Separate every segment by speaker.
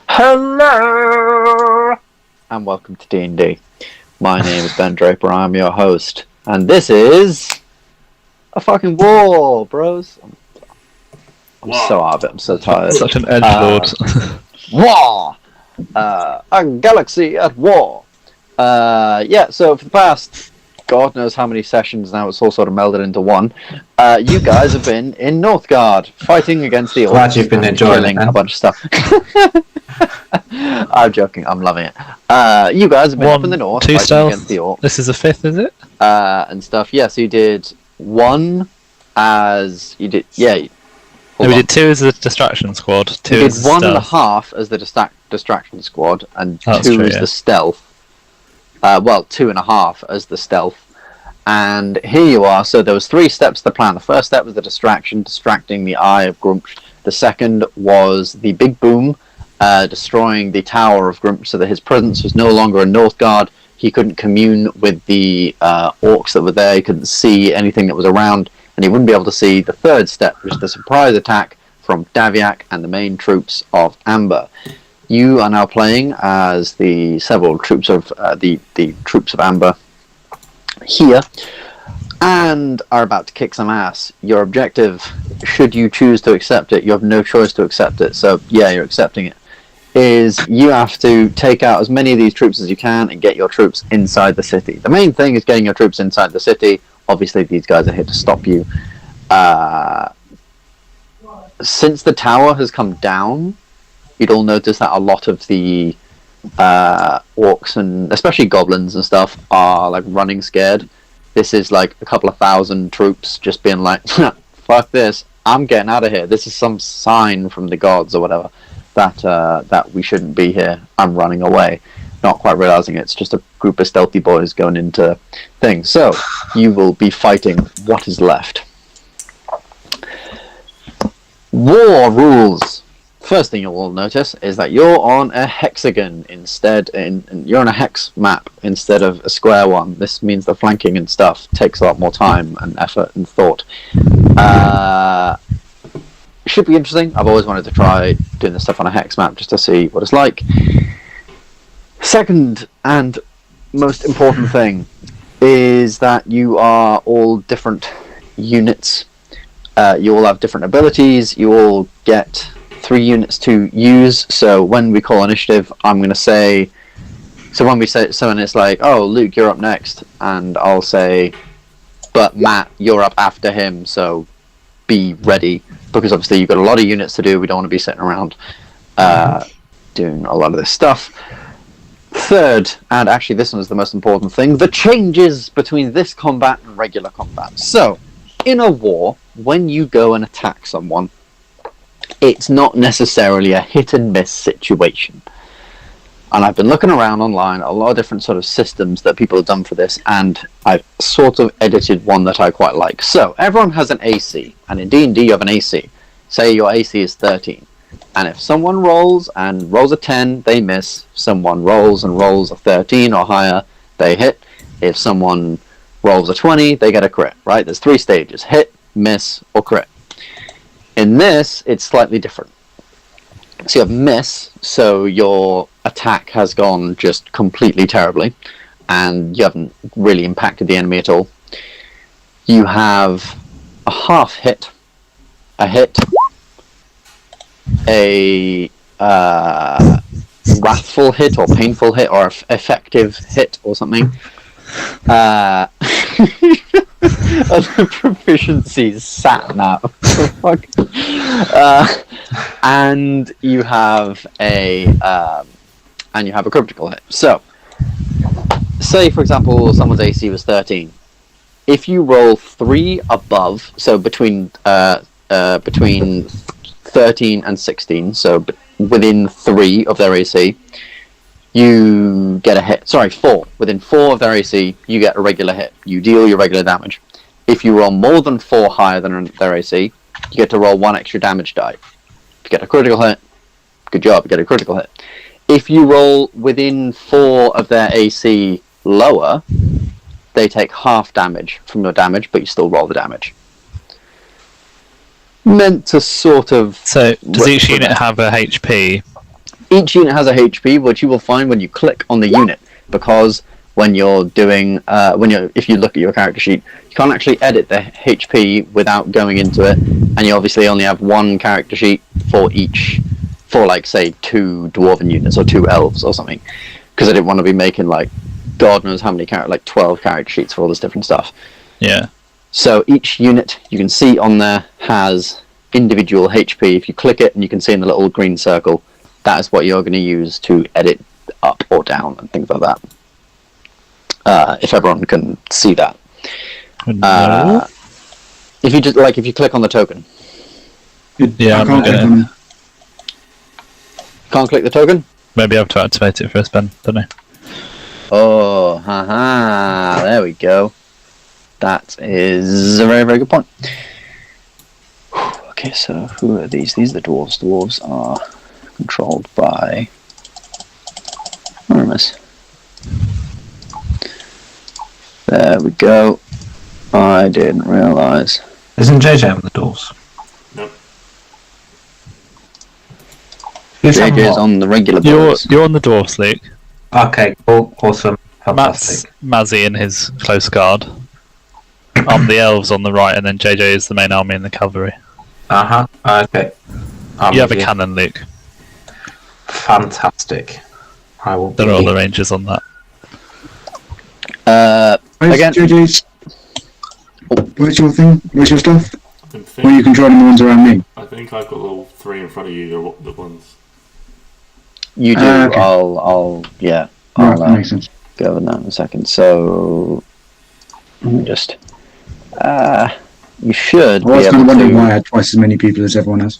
Speaker 1: Hello, and welcome to D&D. My name is Ben Draper. I'm your host, and this is a fucking war, bros. I'm so out of it. I'm so tired.
Speaker 2: Such an edgelord.
Speaker 1: War. A galaxy at war. So for the past God knows how many sessions now, it's all sort of melded into one. You guys have been in Northguard, fighting against the orcs.
Speaker 3: Glad you've been enjoying
Speaker 1: a bunch of stuff. I'm joking, I'm loving it. You guys have been up in the north, fighting against the orcs.
Speaker 2: This is the fifth, is it?
Speaker 1: And stuff. Yeah, so you did one as... You did... Yeah.
Speaker 2: No, we did two as the distraction squad.
Speaker 1: You did one and a half as the distraction squad, and two as the stealth. 2.5 as the stealth. And here you are. So there was 3 steps to the plan. The first step was the distracting the eye of Gruumpsh. The second was the big boom, destroying the tower of Gruumpsh so that his presence was no longer in Northguard. He couldn't commune with the orcs that were there. He couldn't see anything that was around, and he wouldn't be able to see the third step, which is the surprise attack from Daviak and the main troops of Ambyr. You are now playing as the several troops of the troops of Ambyr here, and are about to kick some ass. Your objective, should you choose to accept it, you have no choice to accept it. So yeah, you're accepting it. Is you have to take out as many of these troops as you can and get your troops inside the city. The main thing is getting your troops inside the city. Obviously, these guys are here to stop you. Since the tower has come down, you'd all notice that a lot of the orcs and especially goblins and stuff are like running scared. This is like a couple of thousand troops just being like, fuck this, I'm getting out of here. This is some sign from the gods or whatever that we shouldn't be here. I'm running away. Not quite realizing it's just a group of stealthy boys going into things. So you will be fighting what is left. War rules. First thing you'll all notice is that you're on a hexagon instead. You're on a hex map instead of a square one. This means the flanking and stuff takes a lot more time and effort and thought. Should be interesting. I've always wanted to try doing this stuff on a hex map just to see what it's like. Second and most important thing is that you are all different units. You all have different abilities. You all get 3 units to use. So when we call initiative, I'm going to say... So when we say... So when it's like, oh, Luke, you're up next. And I'll say, but Matt, you're up after him, so be ready. Because obviously you've got a lot of units to do. We don't want to be sitting around doing a lot of this stuff. Third, and actually this one is the most important thing, the changes between this combat and regular combat. So, in a war, when you go and attack someone, it's not necessarily a hit and miss situation. And I've been looking around online, a lot of different sort of systems that people have done for this, and I've sort of edited one that I quite like. So, everyone has an AC, and in D&D you have an AC. Say your AC is 13. And if someone rolls a 10, they miss. If someone rolls a 13 or higher, they hit. If someone rolls a 20, they get a crit, right? There's 3 stages: hit, miss, or crit. In this, it's slightly different. So you have miss, so your attack has gone just completely terribly, and you haven't really impacted the enemy at all. You have a half hit, a hit, a wrathful hit or painful hit or effective hit or something. The proficiency's sat now. Fuck. And you have a critical hit. So, say for example someone's AC was 13. If you roll 3 above, so between 13 and 16, so within 3 of their AC, you get a hit. Sorry, 4. Within 4 of their AC, you get a regular hit. You deal your regular damage. If you roll more than 4 higher than their AC, you get to roll 1 extra damage die. If you get a critical hit, good job, you get a critical hit. If you roll within 4 of their AC lower, they take half damage from your damage, but you still roll the damage. meant to sort of...
Speaker 2: So, does each unit have a HP?
Speaker 1: Each unit has a HP, which you will find when you click on the unit, because when you're doing... if you look at your character sheet, you can't actually edit the HP without going into it, and you obviously only have one character sheet for each... for, like, say, 2 dwarven units or 2 elves or something, because I didn't want to be making, like, God knows how many character, like 12 character sheets for all this different stuff.
Speaker 2: Yeah.
Speaker 1: So each unit you can see on there has individual HP. If you click it and you can see in the little green circle, that is what you're going to use to edit up or down and things like that. If everyone can see that.
Speaker 2: No.
Speaker 1: If you click on the token.
Speaker 2: Yeah, I'm gonna...
Speaker 1: Can't click the token?
Speaker 2: Maybe I have to activate it first, Ben, don't I?
Speaker 1: Oh, haha, there we go. That is a very, very good point. Okay, so who are these? These are the dwarves. Dwarves are controlled by Oramis. There we go. I didn't realise.
Speaker 3: Isn't JJ on the dwarves?
Speaker 4: Nope.
Speaker 1: JJ's on the regular boys.
Speaker 2: You're on the dwarfs, Luke.
Speaker 3: Okay, cool, awesome, fantastic.
Speaker 2: Mazzy and his close guard. I'm the elves on the right, and then JJ is the main army and the cavalry.
Speaker 3: Okay.
Speaker 2: You have a cannon, Luke.
Speaker 3: Fantastic. I will.
Speaker 2: There are all the rangers on that.
Speaker 1: Again,
Speaker 5: JJ's. Where's your thing? Where's your stuff?
Speaker 4: I
Speaker 5: Or are you controlling the ones around me?
Speaker 4: I think I've got all 3 in front of you. They're the ones.
Speaker 1: you do.
Speaker 5: Okay.
Speaker 1: I'll
Speaker 5: Right, that makes sense.
Speaker 1: go over that in a second. So let me just. You should
Speaker 5: I
Speaker 1: be
Speaker 5: was kind
Speaker 1: able
Speaker 5: of wondering
Speaker 1: to.
Speaker 5: why I had twice as many people as everyone else.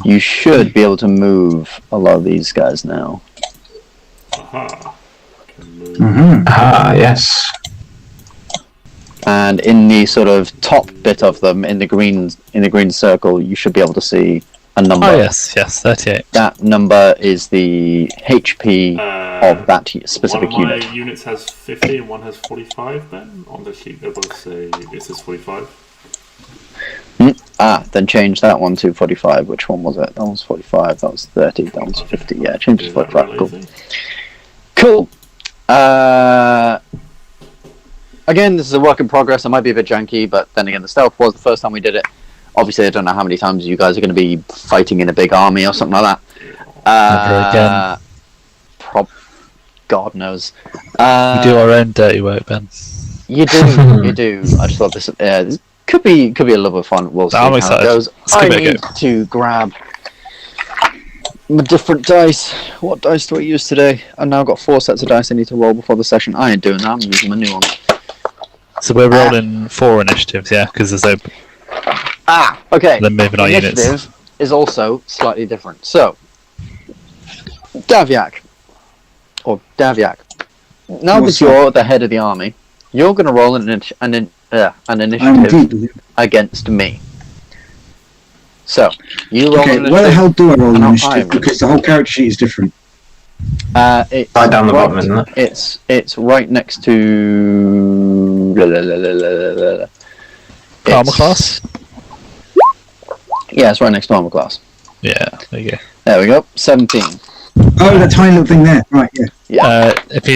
Speaker 1: You should be able to move a lot of these guys now.
Speaker 4: Aha. Can move.
Speaker 3: Yes.
Speaker 1: And in the sort of top bit of them, in the green circle, you should be able to see a number.
Speaker 2: Oh yes, 38.
Speaker 1: That number is the HP of that specific
Speaker 4: one of my
Speaker 1: unit.
Speaker 4: units has 50 and one has 45. Then on the sheet they both say it says 45.
Speaker 1: Then change that one to 45. Which one was it? That was 45. That was 30. That was 50. Yeah, change it to 45. Cool. Again, this is a work in progress. It might be a bit janky, but then again, the stealth was the first time we did it. Obviously, I don't know how many times you guys are going to be fighting in a big army or something like that.
Speaker 2: Never again.
Speaker 1: God knows.
Speaker 2: We do our own dirty work, Ben.
Speaker 1: You do, you do. I just thought this could be a lot of fun. We'll see
Speaker 2: I'm
Speaker 1: how
Speaker 2: excited.
Speaker 1: it goes.
Speaker 2: Let's give
Speaker 1: I
Speaker 2: it a
Speaker 1: need
Speaker 2: go.
Speaker 1: to grab my different dice. What dice do I use today? I've now got 4 sets of dice I need to roll before the session. I ain't doing that. I'm using my new one.
Speaker 2: So we're rolling 4 initiatives, yeah, because there's open.
Speaker 1: Okay.
Speaker 2: Then moving our units.
Speaker 1: Initiative is also slightly different. So, Davyak. Now that you're the head of the army, you're going to roll an initiative against me. So, you roll an
Speaker 5: Okay,
Speaker 1: initiative.
Speaker 5: where the hell do I roll an
Speaker 1: and
Speaker 5: initiative? Because the whole character sheet is different.
Speaker 1: It's
Speaker 3: Right down the bottom, isn't
Speaker 1: it? It's right next to...
Speaker 2: Armor class?
Speaker 1: Yeah, it's right next to armor class.
Speaker 2: Yeah, there you go.
Speaker 1: There we go. 17.
Speaker 5: Oh, that tiny little thing there. Right, yeah.
Speaker 2: If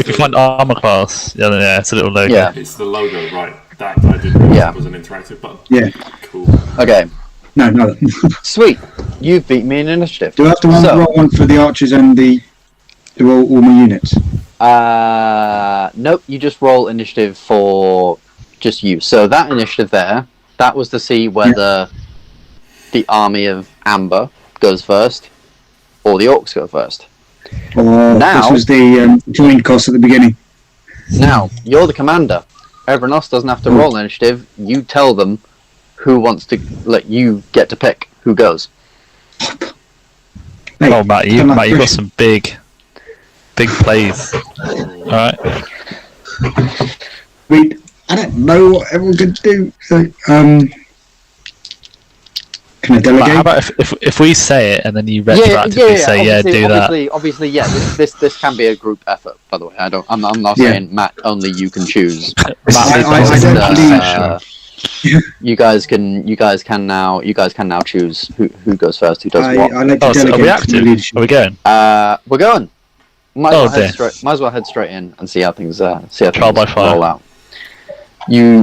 Speaker 2: you find armor class, yeah, it's a little logo.
Speaker 1: Yeah.
Speaker 4: It's the logo, right? That I didn't realize was an interactive button.
Speaker 5: Yeah.
Speaker 4: Cool.
Speaker 1: Okay.
Speaker 5: No.
Speaker 1: Sweet. You've beat me in initiative.
Speaker 5: Do I have to roll one for the archers and to roll all my units?
Speaker 1: Nope, you just roll initiative for just you. So that initiative there, that was to see whether the army of Amber goes first or the orcs go first.
Speaker 5: Or
Speaker 1: Now-
Speaker 5: this was the joint cost at the beginning.
Speaker 1: Now, you're the commander. Everyone else doesn't have to roll initiative. You tell them who wants to, you get to pick who goes.
Speaker 5: Hey,
Speaker 2: Oh, Matt, you've
Speaker 5: come on,
Speaker 2: got
Speaker 5: push.
Speaker 2: some big plays. Alright.
Speaker 5: Wait, I don't know what everyone could do. So, can I delegate?
Speaker 2: How about if we say it and then you retroactively say, do that?
Speaker 1: Obviously, yeah. This can be a group effort. By the way, I'm not
Speaker 5: Yeah.
Speaker 1: saying Matt only you can choose.
Speaker 5: I don't believe
Speaker 1: you guys can now choose who goes first, who does what.
Speaker 5: I like to
Speaker 2: Oh, so are we
Speaker 5: delegate my
Speaker 2: active?
Speaker 5: leadership.
Speaker 2: Are we going?
Speaker 1: We're going. Might
Speaker 2: Oh,
Speaker 1: as well head straight in and see how things
Speaker 2: Trial by fire.
Speaker 1: roll out.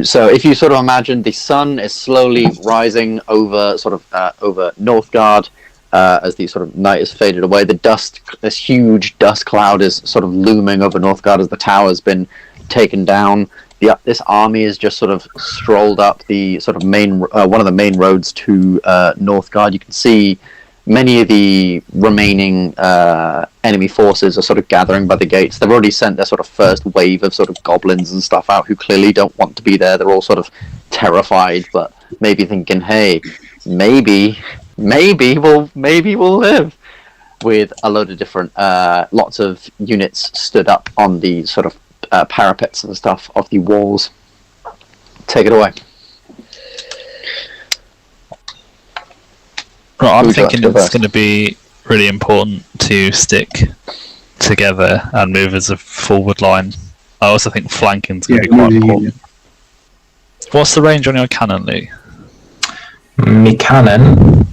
Speaker 1: So if you sort of imagine the sun is slowly rising over over Northguard as the sort of night is faded away. This huge dust cloud is sort of looming over Northguard as the tower has been taken down. This army is just sort of strolled up the sort of one of the main roads to Northguard. You can see many of the remaining enemy forces are sort of gathering by the gates. They've already sent their sort of first wave of sort of goblins and stuff out who clearly don't want to be there. They're all sort of terrified, but maybe thinking, hey, maybe we'll live. With a load of different, lots of units stood up on the sort of parapets and stuff of the walls. Take it away.
Speaker 2: Right, I'm thinking it's going to be really important to stick together and move as a forward line. I also think flanking's going to be quite important. What's the range on your cannon, Lee?
Speaker 3: My cannon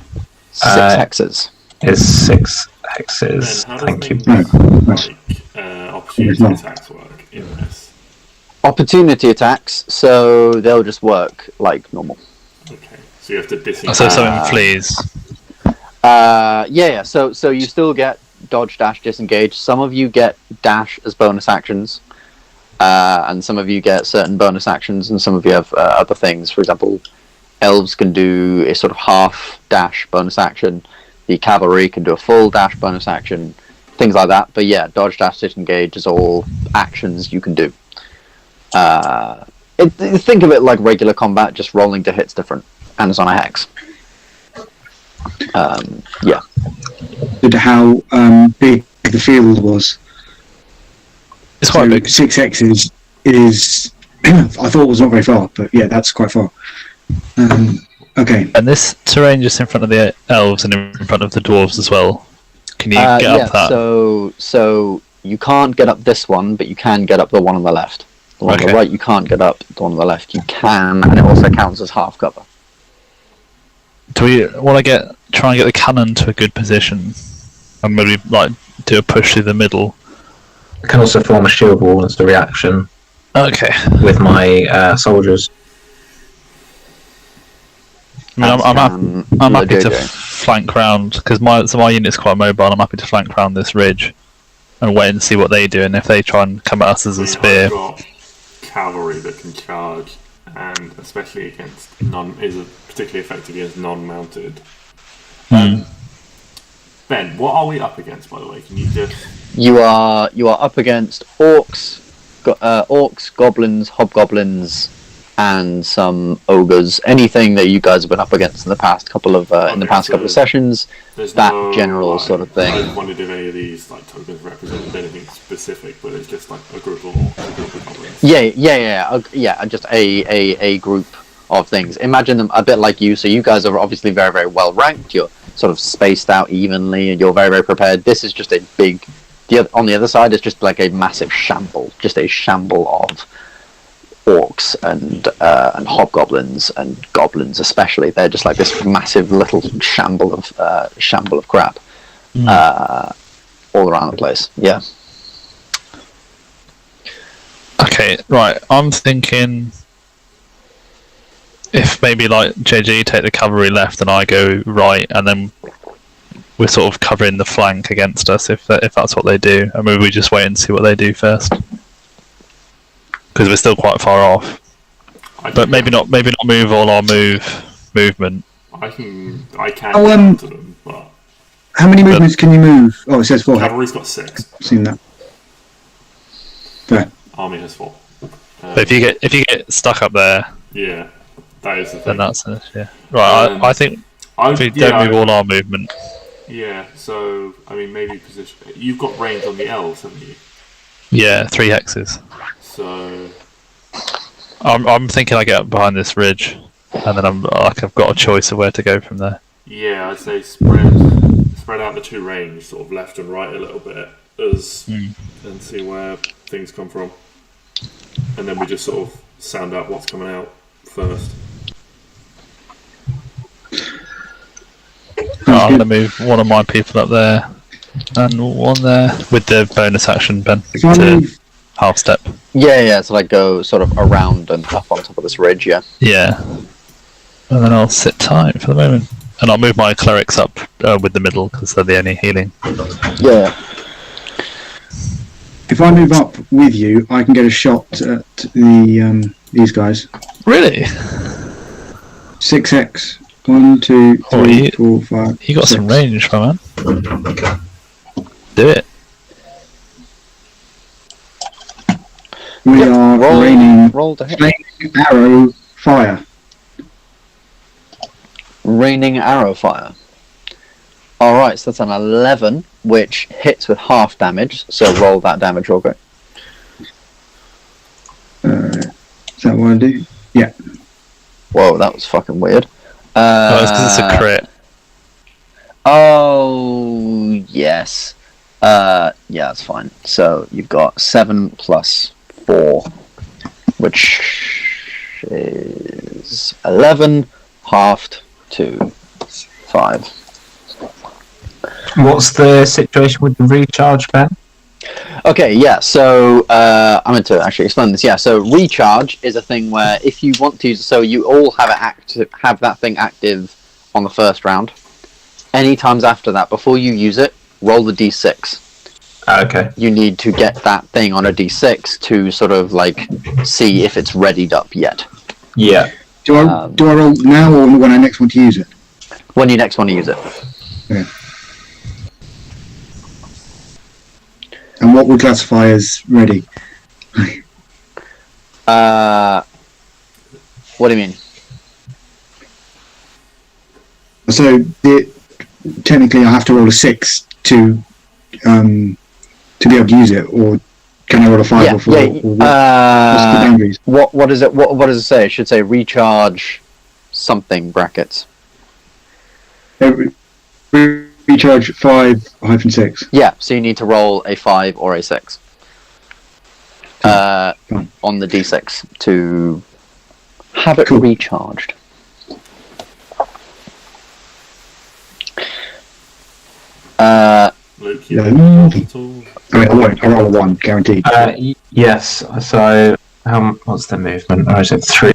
Speaker 1: 6 hexes.
Speaker 3: is 6 hexes.
Speaker 4: Then how
Speaker 3: Thank you.
Speaker 4: opportunity attacks work in this?
Speaker 1: Opportunity attacks, so they'll just work like normal.
Speaker 4: Okay, so you have to disengage.
Speaker 2: So something flees.
Speaker 1: Yeah. So you still get dodge, dash, disengage. Some of you get dash as bonus actions, and some of you get certain bonus actions, and some of you have other things. For example, elves can do a sort of half dash bonus action. The cavalry can do a full dash bonus action, things like that. But yeah, dodge, dash, disengage is all actions you can do. Think of it like regular combat, just rolling to hits different, and it's on a hex. Yeah.
Speaker 5: How big the field was.
Speaker 2: It's quite big.
Speaker 5: 6 hexes is I thought it was not very far, but yeah, that's quite far. Okay.
Speaker 2: And this terrain just in front of the elves and in front of the dwarves as well. Can you get up that?
Speaker 1: So you can't get up this one, but you can get up the one on the left. The one on the right you can't get up. The one on the left you can, and it also counts as half cover.
Speaker 2: Do we want to try and get the cannon to a good position, and maybe like do a push through the middle?
Speaker 3: I can also form a shield wall as a reaction.
Speaker 2: Okay.
Speaker 3: With my soldiers.
Speaker 2: I mean, I'm happy to flank round because my unit's quite mobile. I'm happy to flank round this ridge and wait and see what they do, and if they try and come at us as a spear.
Speaker 4: I've got cavalry that can charge, and especially against is particularly effective against non-mounted. Ben, what are we up against, by the way? Can you just?
Speaker 1: You are up against orcs, goblins, hobgoblins, and some ogres. Anything that you guys have been up against in the past couple of sessions. That general sort of thing.
Speaker 4: I wondered if any of these tokens represented anything specific, but it's just like a group of orcs, a group of goblins.
Speaker 1: Yeah. Just a group of things. Imagine them a bit like you. So you guys are obviously very, very well ranked. You're sort of spaced out evenly, and you're very, very prepared. This is just a big. On the other side is just like a massive shamble. Just a shamble of orcs and hobgoblins and goblins, especially. They're just like this massive little shamble of crap all around the place. Yeah.
Speaker 2: Okay, right. I'm thinking if maybe like JG take the cavalry left and I go right, and then we're sort of covering the flank against us if that's what they do, and maybe we just wait and see what they do first. Because we're still quite far off, but maybe not move all our movement.
Speaker 4: I can get to them, but
Speaker 5: how many movements can you move? Oh, it says 4.
Speaker 4: Cavalry's got 6.
Speaker 5: I've seen that. Fair.
Speaker 4: Army has 4.
Speaker 2: But if you get stuck up there,
Speaker 4: yeah, that is the thing.
Speaker 2: Then that's it. Yeah, right. I think if we don't move all our movement.
Speaker 4: Yeah. So I mean, maybe position. You've got range on the elves, haven't you?
Speaker 2: Yeah, 3 hexes.
Speaker 4: So
Speaker 2: I'm thinking I get up behind this ridge, and then I've got a choice of where to go from there.
Speaker 4: Yeah, I'd say spread out the 2 range, sort of left and right a little bit, and see where things come from, and then we just sort of sound out what's coming out first.
Speaker 2: I'm going to move one of my people up there and one there with the bonus action, Ben,
Speaker 5: If I
Speaker 2: to
Speaker 5: move,
Speaker 2: half step.
Speaker 1: Yeah, so like go sort of around and up on top of this ridge, yeah.
Speaker 2: Yeah. And then I'll sit tight for the moment. And I'll move my clerics up with the middle because they're the only healing.
Speaker 1: Yeah.
Speaker 5: if I move up with you, I can get a shot at these guys.
Speaker 2: Really?
Speaker 5: 6x. 1, 2, 3, 4, 5.
Speaker 2: You got
Speaker 5: 6.
Speaker 2: some range, my man. Do it.
Speaker 5: We are raining
Speaker 1: roll to hit.
Speaker 5: flaming arrow fire.
Speaker 1: Raining arrow fire. Alright, so that's an 11, which hits with half damage, so roll that damage real quick.
Speaker 5: Is that what I do? Yeah.
Speaker 1: Whoa, that was fucking weird.
Speaker 2: Oh, it's because it's a crit.
Speaker 1: Oh, yes. Yeah, that's fine. So you've got 7 plus 4, which is 11, halved to 5.
Speaker 3: What's the situation with the recharge, Ben?
Speaker 1: Okay, yeah, so I'm going to actually explain this. Yeah, so recharge is a thing where if you want to, so you all have have that thing active on the first round. Any times after that, before you use it, roll the d6.
Speaker 3: Okay.
Speaker 1: You need to get that thing on a d6 to sort of like see if it's readied up yet.
Speaker 3: Yeah.
Speaker 5: Do I roll now or when I next want to use it?
Speaker 1: When you next want to use it.
Speaker 5: Okay. And what would classify as ready?
Speaker 1: What do you mean?
Speaker 5: So technically, I have to roll a 6 to be able to use it, or can I roll a 5 or 4? Or what's the boundaries?
Speaker 1: What is it? What does it say? It should say recharge something brackets.
Speaker 5: Recharge 5-6.
Speaker 1: Yeah, so you need to roll a 5 or a 6 on the d6 to have it recharged.
Speaker 4: Luke, you
Speaker 5: No.
Speaker 4: at all?
Speaker 5: I mean, I won't. I roll a 1, guaranteed.
Speaker 3: Yes. So, what's the movement? Or is it 3?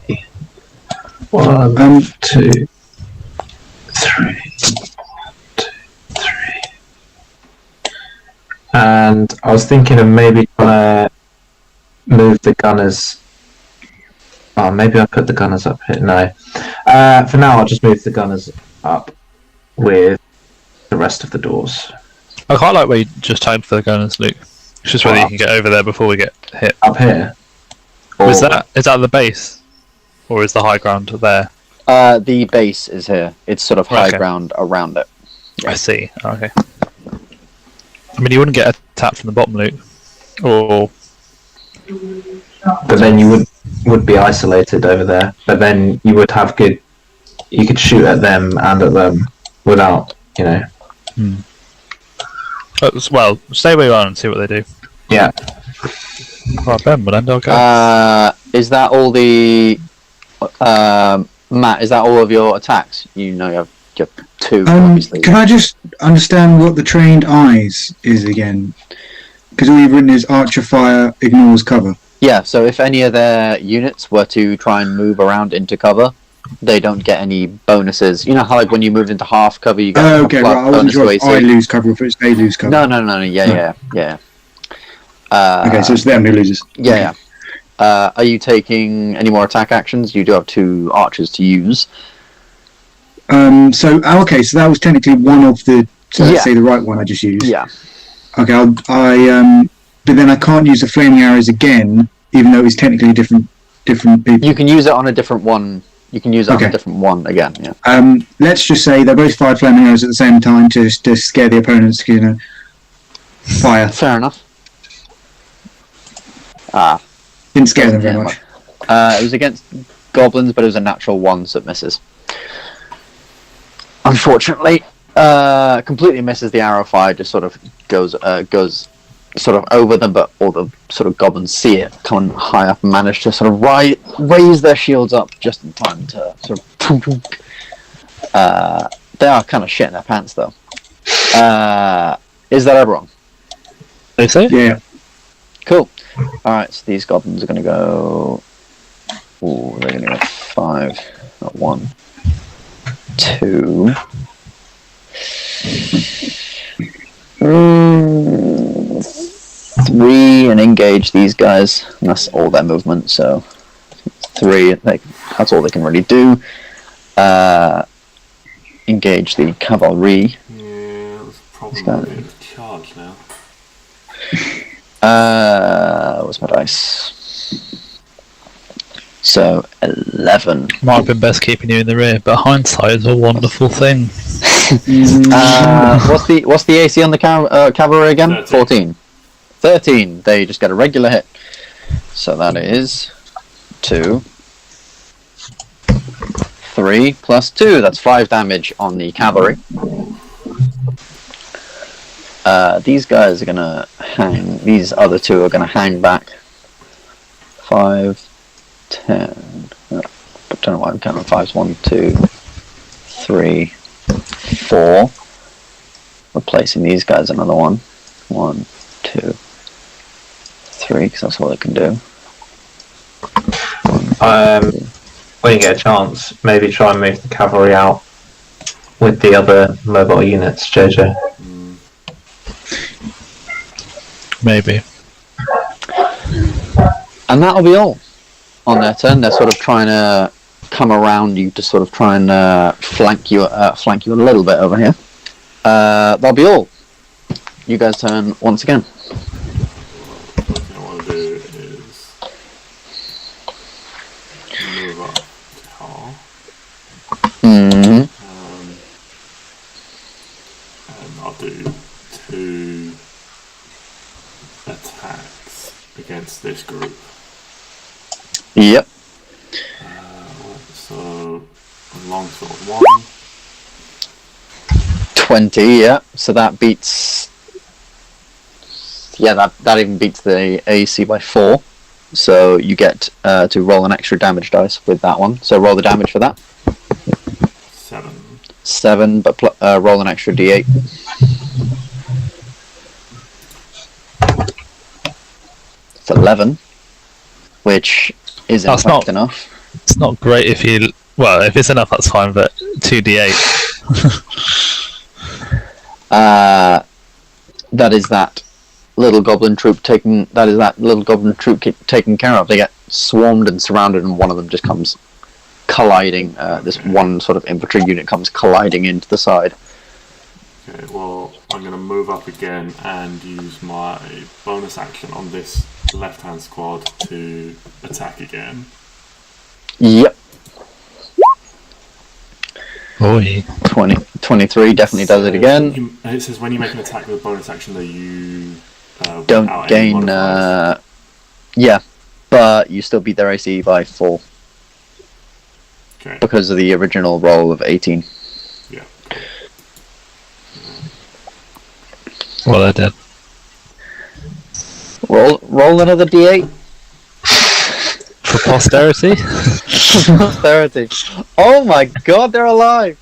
Speaker 3: 1, 2, 3. And I was thinking of maybe move the gunners. Oh, maybe I put the gunners up here. No. For now, I'll just move the gunners up with the rest of the doors.
Speaker 2: I quite like where you just timed for the gunners, Luke. It's just whether you can get over there before we get hit.
Speaker 3: Up here.
Speaker 2: Is that the base? Or is the high ground there?
Speaker 1: The base is here. It's sort of high ground around it.
Speaker 2: I see. Okay. I mean, you wouldn't get attacked from the bottom, Luke. Or...
Speaker 3: But then you would be isolated over there. But then you would have good... You could shoot at them and at them without,
Speaker 2: Well, stay where you are and see what they do.
Speaker 3: Yeah.
Speaker 2: Right, Ben, well then I'll go.
Speaker 1: Is that all the... Matt, is that all of your attacks? You know you have 2, obviously.
Speaker 5: Can I just understand what the trained eyes is again? Because all you've written is Archer Fire ignores cover.
Speaker 1: Yeah, so if any of their units were to try and move around into cover, they don't get any bonuses. You know how like when you moved into half cover, you get
Speaker 5: okay, right. I wasn't sure if I lose cover or if it's they lose cover.
Speaker 1: No. Yeah.
Speaker 5: Okay, so it's them who loses.
Speaker 1: Yeah. Are you taking any more attack actions? You do have 2 archers to use.
Speaker 5: So that was technically one of the. So let's say the right one I just used.
Speaker 1: Yeah.
Speaker 5: Okay, but then I can't use the flaming arrows again, even though it's technically different people.
Speaker 1: You can use it on a different one. You can use it on a different one again. Yeah.
Speaker 5: Let's just say they both fired flaming arrows at the same time to scare the opponents. Fire.
Speaker 1: Fair enough.
Speaker 5: Didn't scare them very much.
Speaker 1: It was against goblins, but it was a natural 1, so it misses. Unfortunately, completely misses the arrow fire. Just sort of goes sort of over them, but all the sort of goblins see it come high up and manage to sort of raise their shields up just in time to sort of They are kind of shit in their pants, though. Is that everyone?
Speaker 2: They say?
Speaker 5: Yeah.
Speaker 1: Cool. Alright, so these goblins are going to go... Ooh, they're going to go 5. Not 1. 2. 3, and engage these guys. And that's all their movement, so 3. That's all they can really do. Engage the cavalry.
Speaker 4: Yeah, that's a problem with charge now.
Speaker 1: What's my dice? So 11.
Speaker 2: Might have been best keeping you in the rear, but hindsight is a wonderful thing.
Speaker 1: What's the AC on the cavalry again?
Speaker 4: 13.
Speaker 1: 14. 13. They just get a regular hit. So that is 2, 3 plus 2. That's 5 damage on the cavalry. These guys are gonna hang. These other 2 are gonna hang back. 5, 10. I don't know why I'm counting 5s. 1, 2, 3, 4. Replacing these guys another 1. 1, 2, 3, because that's all they can do. 1, 2.
Speaker 3: When you get a chance, maybe try and move the cavalry out with the other mobile units, JJ.
Speaker 2: Maybe.
Speaker 1: And that'll be all on their turn. They're sort of trying to come around you to sort of try and flank you a little bit over here. That'll be all. You guys turn once again.
Speaker 4: What I want to do is move up tall.
Speaker 1: Mm-hmm.
Speaker 4: And I'll do 2 attacks against this group.
Speaker 1: Yep.
Speaker 4: So longsword 1.
Speaker 1: 20, yeah. So that beats... Yeah, that even beats the AC by 4. So you get to roll an extra damage dice with that one. So roll the damage for that.
Speaker 4: 7.
Speaker 1: 7, but roll an extra d8. It's 11, which is in fact enough.
Speaker 2: It's not great if you... Well, if it's enough, that's fine, but 2d8.
Speaker 1: That is that little goblin troop taken care of. They get swarmed and surrounded, and one of them just comes colliding. This one sort of infantry unit comes colliding into the side.
Speaker 4: Okay, well, I'm going to move up again and use my bonus action on this left-hand squad to attack again.
Speaker 1: Yep.
Speaker 2: Boy.
Speaker 1: 23 definitely does it again.
Speaker 4: It says when you make an attack with a bonus action that you
Speaker 1: don't gain... yeah, but you still beat their AC by 4.
Speaker 4: Okay.
Speaker 1: Because of the original roll of 18.
Speaker 4: Yeah.
Speaker 2: Well, I did.
Speaker 1: Roll another d8.
Speaker 2: For posterity?
Speaker 1: Posterity. Oh my god, they're alive!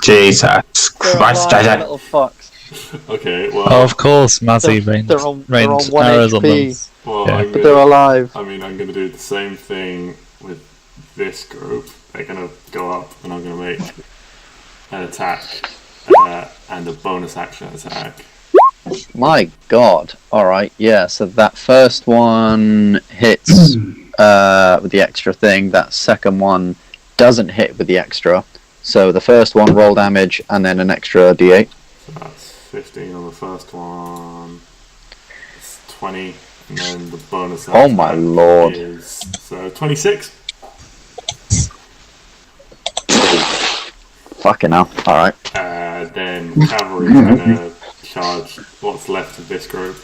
Speaker 3: Jesus
Speaker 1: They're
Speaker 3: Christ,
Speaker 1: alive,
Speaker 3: JJ.
Speaker 1: little fucks.
Speaker 4: Okay, well...
Speaker 2: Oh, of course, Mazzy rained
Speaker 1: They're on 1
Speaker 2: arrows on them.
Speaker 1: HP,
Speaker 4: Well,
Speaker 2: Yeah.
Speaker 1: but they're alive.
Speaker 4: I mean, I'm going to do the same thing with this group. They're going to go up, and I'm going to make an attack and a bonus action attack.
Speaker 1: My god. Alright, yeah, so that first one hits with the extra thing. That second one doesn't hit with the extra. So the first one, roll damage, and then an extra d8.
Speaker 4: So that's 15 on the first one. It's 20, and then the bonus action
Speaker 1: Oh my lord.
Speaker 4: is... So 26.
Speaker 1: Fucking hell. Alright.
Speaker 4: Then cavalry's gonna charge what's left of this group.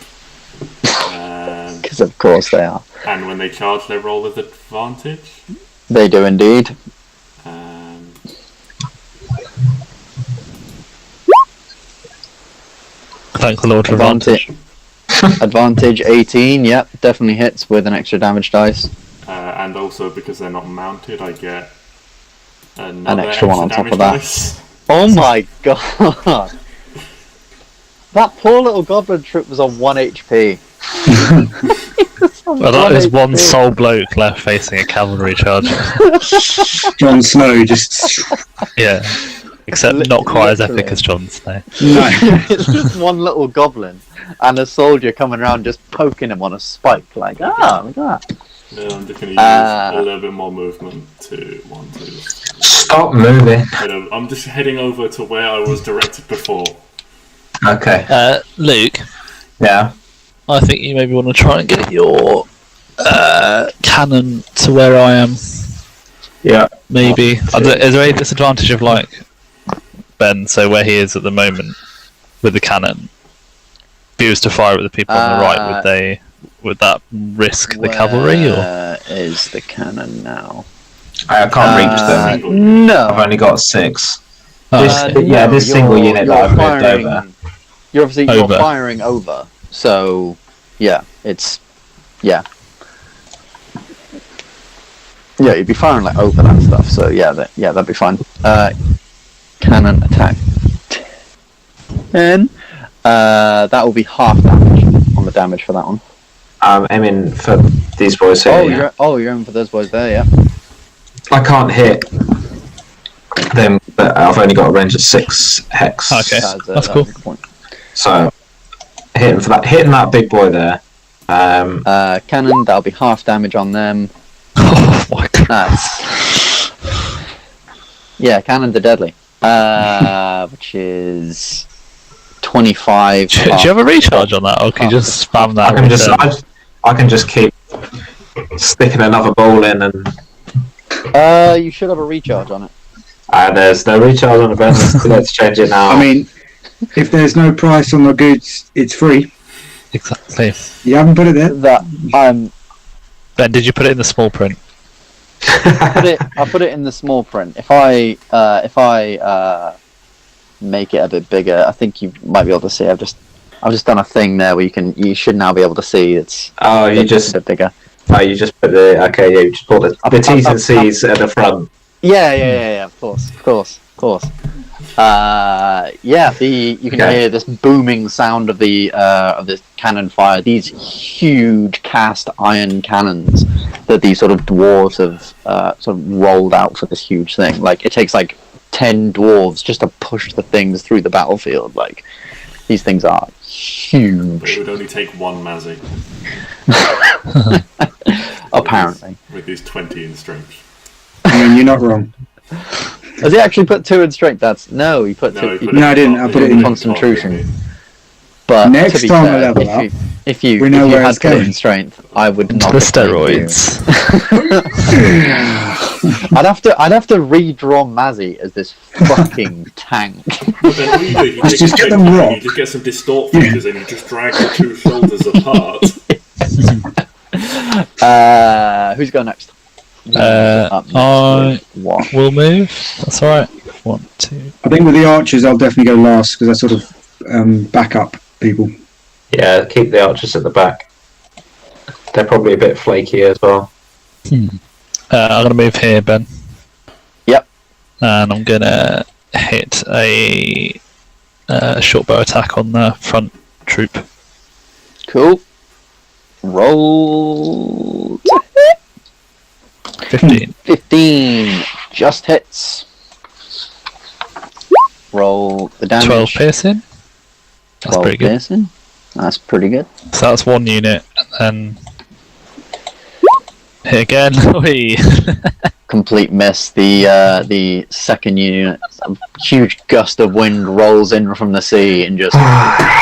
Speaker 1: Because of course they are.
Speaker 4: And when they charge, they roll with advantage.
Speaker 1: They do indeed.
Speaker 2: Thank the Lord for advantage.
Speaker 1: Advantage 18, yep, definitely hits with an extra damage dice.
Speaker 4: And also because they're not mounted, I get another
Speaker 1: An extra one on top
Speaker 4: damage
Speaker 1: of that.
Speaker 4: dice.
Speaker 1: Oh my god! That poor little goblin troop was on 1 HP.
Speaker 2: Well, that is one sole bloke left facing a cavalry charge.
Speaker 5: Jon Snow just.
Speaker 2: Yeah. Except not quite as epic as Jon Snow.
Speaker 5: No.
Speaker 1: It's just one little goblin and a soldier coming around just poking him on a spike, like, look at that.
Speaker 4: Yeah, I'm just going to use a little bit more movement to want to.
Speaker 3: Stop moving.
Speaker 4: I'm just heading over to where I was directed before.
Speaker 3: Okay.
Speaker 2: Luke,
Speaker 3: Yeah.
Speaker 2: I think you maybe want to try and get your cannon to where I am.
Speaker 3: Yeah.
Speaker 2: Maybe. Is there any disadvantage of, like, Ben, so where he is at the moment with the cannon? If he was to fire at the people on the right, would that risk the cavalry? Or
Speaker 1: Where is the cannon now?
Speaker 3: I can't reach them.
Speaker 1: No.
Speaker 3: I've only got 6.
Speaker 2: Oh,
Speaker 3: This single unit that I've moved over.
Speaker 1: You're firing over. So, yeah, it's yeah, you'd be firing like over that stuff. So that'd be fine. Cannon attack 10. That will be half damage on the damage for that one.
Speaker 3: I'm aiming for these boys here.
Speaker 1: You're aiming for those boys there, yeah.
Speaker 3: I can't hit them, but I've only got a range of 6 hex.
Speaker 2: Okay, that's cool.
Speaker 3: So hitting that big boy there.
Speaker 1: Cannon, that'll be half damage on them.
Speaker 2: oh my god.
Speaker 1: Yeah, cannons are deadly. Which is 25.
Speaker 2: Do you have a recharge on that, or can you just spam that?
Speaker 3: I can just keep sticking another ball in, and
Speaker 1: you should have a recharge on it.
Speaker 3: there's no recharge on the event. Let's change it now.
Speaker 5: I mean, if there's no price on the goods, it's free.
Speaker 2: Exactly.
Speaker 5: You haven't put it there.
Speaker 2: Ben, did you put it in the small print?
Speaker 1: I put it in the small print. If I make it a bit bigger, I think you might be able to see. I've just done a thing there where you should now be able to see it's a bit bigger.
Speaker 3: Oh, you just put you just put the T's and C's at the front.
Speaker 1: Yeah, of course. You can hear this booming sound of the cannon fire. These huge cast iron cannons that these sort of dwarves have sort of rolled out for this huge thing. Like, it takes like 10 dwarves just to push the things through the battlefield. Like, these things are huge.
Speaker 4: It would only take one Mazzy.
Speaker 1: Apparently.
Speaker 4: With these 20 in strength.
Speaker 5: I mean, you're not wrong.
Speaker 1: Has he actually put 2 in strength? He put 2.
Speaker 5: No, I didn't. I put it in
Speaker 1: concentration. But
Speaker 5: next
Speaker 1: to be
Speaker 5: time
Speaker 1: fair,
Speaker 5: I level up,
Speaker 1: if you
Speaker 5: we know where
Speaker 1: had
Speaker 5: it's
Speaker 1: put it
Speaker 5: going.
Speaker 1: in strength, I would not.
Speaker 2: The steroids.
Speaker 1: I'd have to redraw Mazzy as this fucking tank.
Speaker 4: But then all you do, you
Speaker 5: Just get them rock.
Speaker 4: You just get some distort features and you just drag the 2 shoulders apart.
Speaker 1: Who's going next?
Speaker 2: I will move. That's alright. 1, 2.
Speaker 5: I think with the archers, I'll definitely go last because I sort of back up people.
Speaker 3: Yeah, keep the archers at the back. They're probably a bit flaky as well.
Speaker 2: I'm going to move here, Ben.
Speaker 1: Yep.
Speaker 2: And I'm going to hit a short bow attack on the front troop.
Speaker 1: Cool. Roll.
Speaker 2: 15.
Speaker 1: 15. Just hits. Roll the damage.
Speaker 2: 12 piercing. That's
Speaker 1: 12
Speaker 2: pretty good.
Speaker 1: piercing. That's pretty good.
Speaker 2: So that's 1 unit, and then hit again.
Speaker 1: Complete miss. The second unit, a huge gust of wind rolls in from the sea and just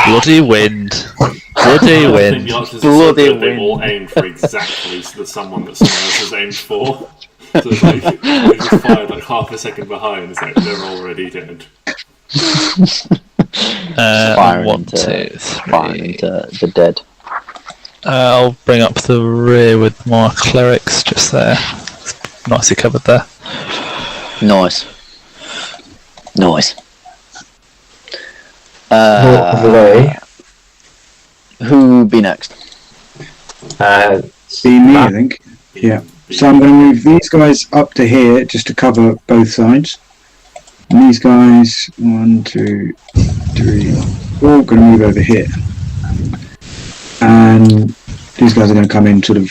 Speaker 2: bloody wind. Bloody wind.
Speaker 1: Bloody
Speaker 4: wind. They've all aimed for exactly someone that someone else has aimed for. So it's like they just fired like half a second behind. It's like they're already dead.
Speaker 1: Firing
Speaker 2: 1,
Speaker 1: into
Speaker 2: 2, 3.
Speaker 1: Firing into the dead.
Speaker 2: I'll bring up the rear with my clerics just there. Nicely covered there.
Speaker 1: Nice. Who be next?
Speaker 5: See me, I think. Yeah. So I'm going to move these guys up to here just to cover both sides. And these guys, 1, 2, 3, 4, going to move over here. And these guys are going to come in, sort of,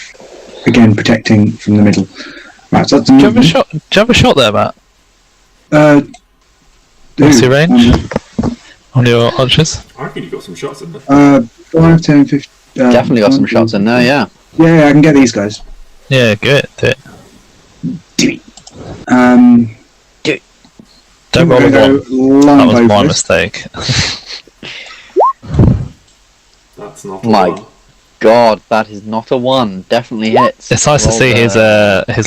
Speaker 5: again, protecting from the middle. Right, so that's
Speaker 2: Do you have a shot there, Matt? What's your range on your archers?
Speaker 4: I reckon you got some shots in there.
Speaker 5: 5, 10, 15.
Speaker 1: Definitely got some shots in there, yeah.
Speaker 5: Yeah, I can get these guys.
Speaker 2: Yeah, good. Do it. Don't roll a 1. That was my mistake.
Speaker 4: That's not a
Speaker 1: My
Speaker 4: 1.
Speaker 1: God, that is not a 1. Definitely hits.
Speaker 2: It's nice to see his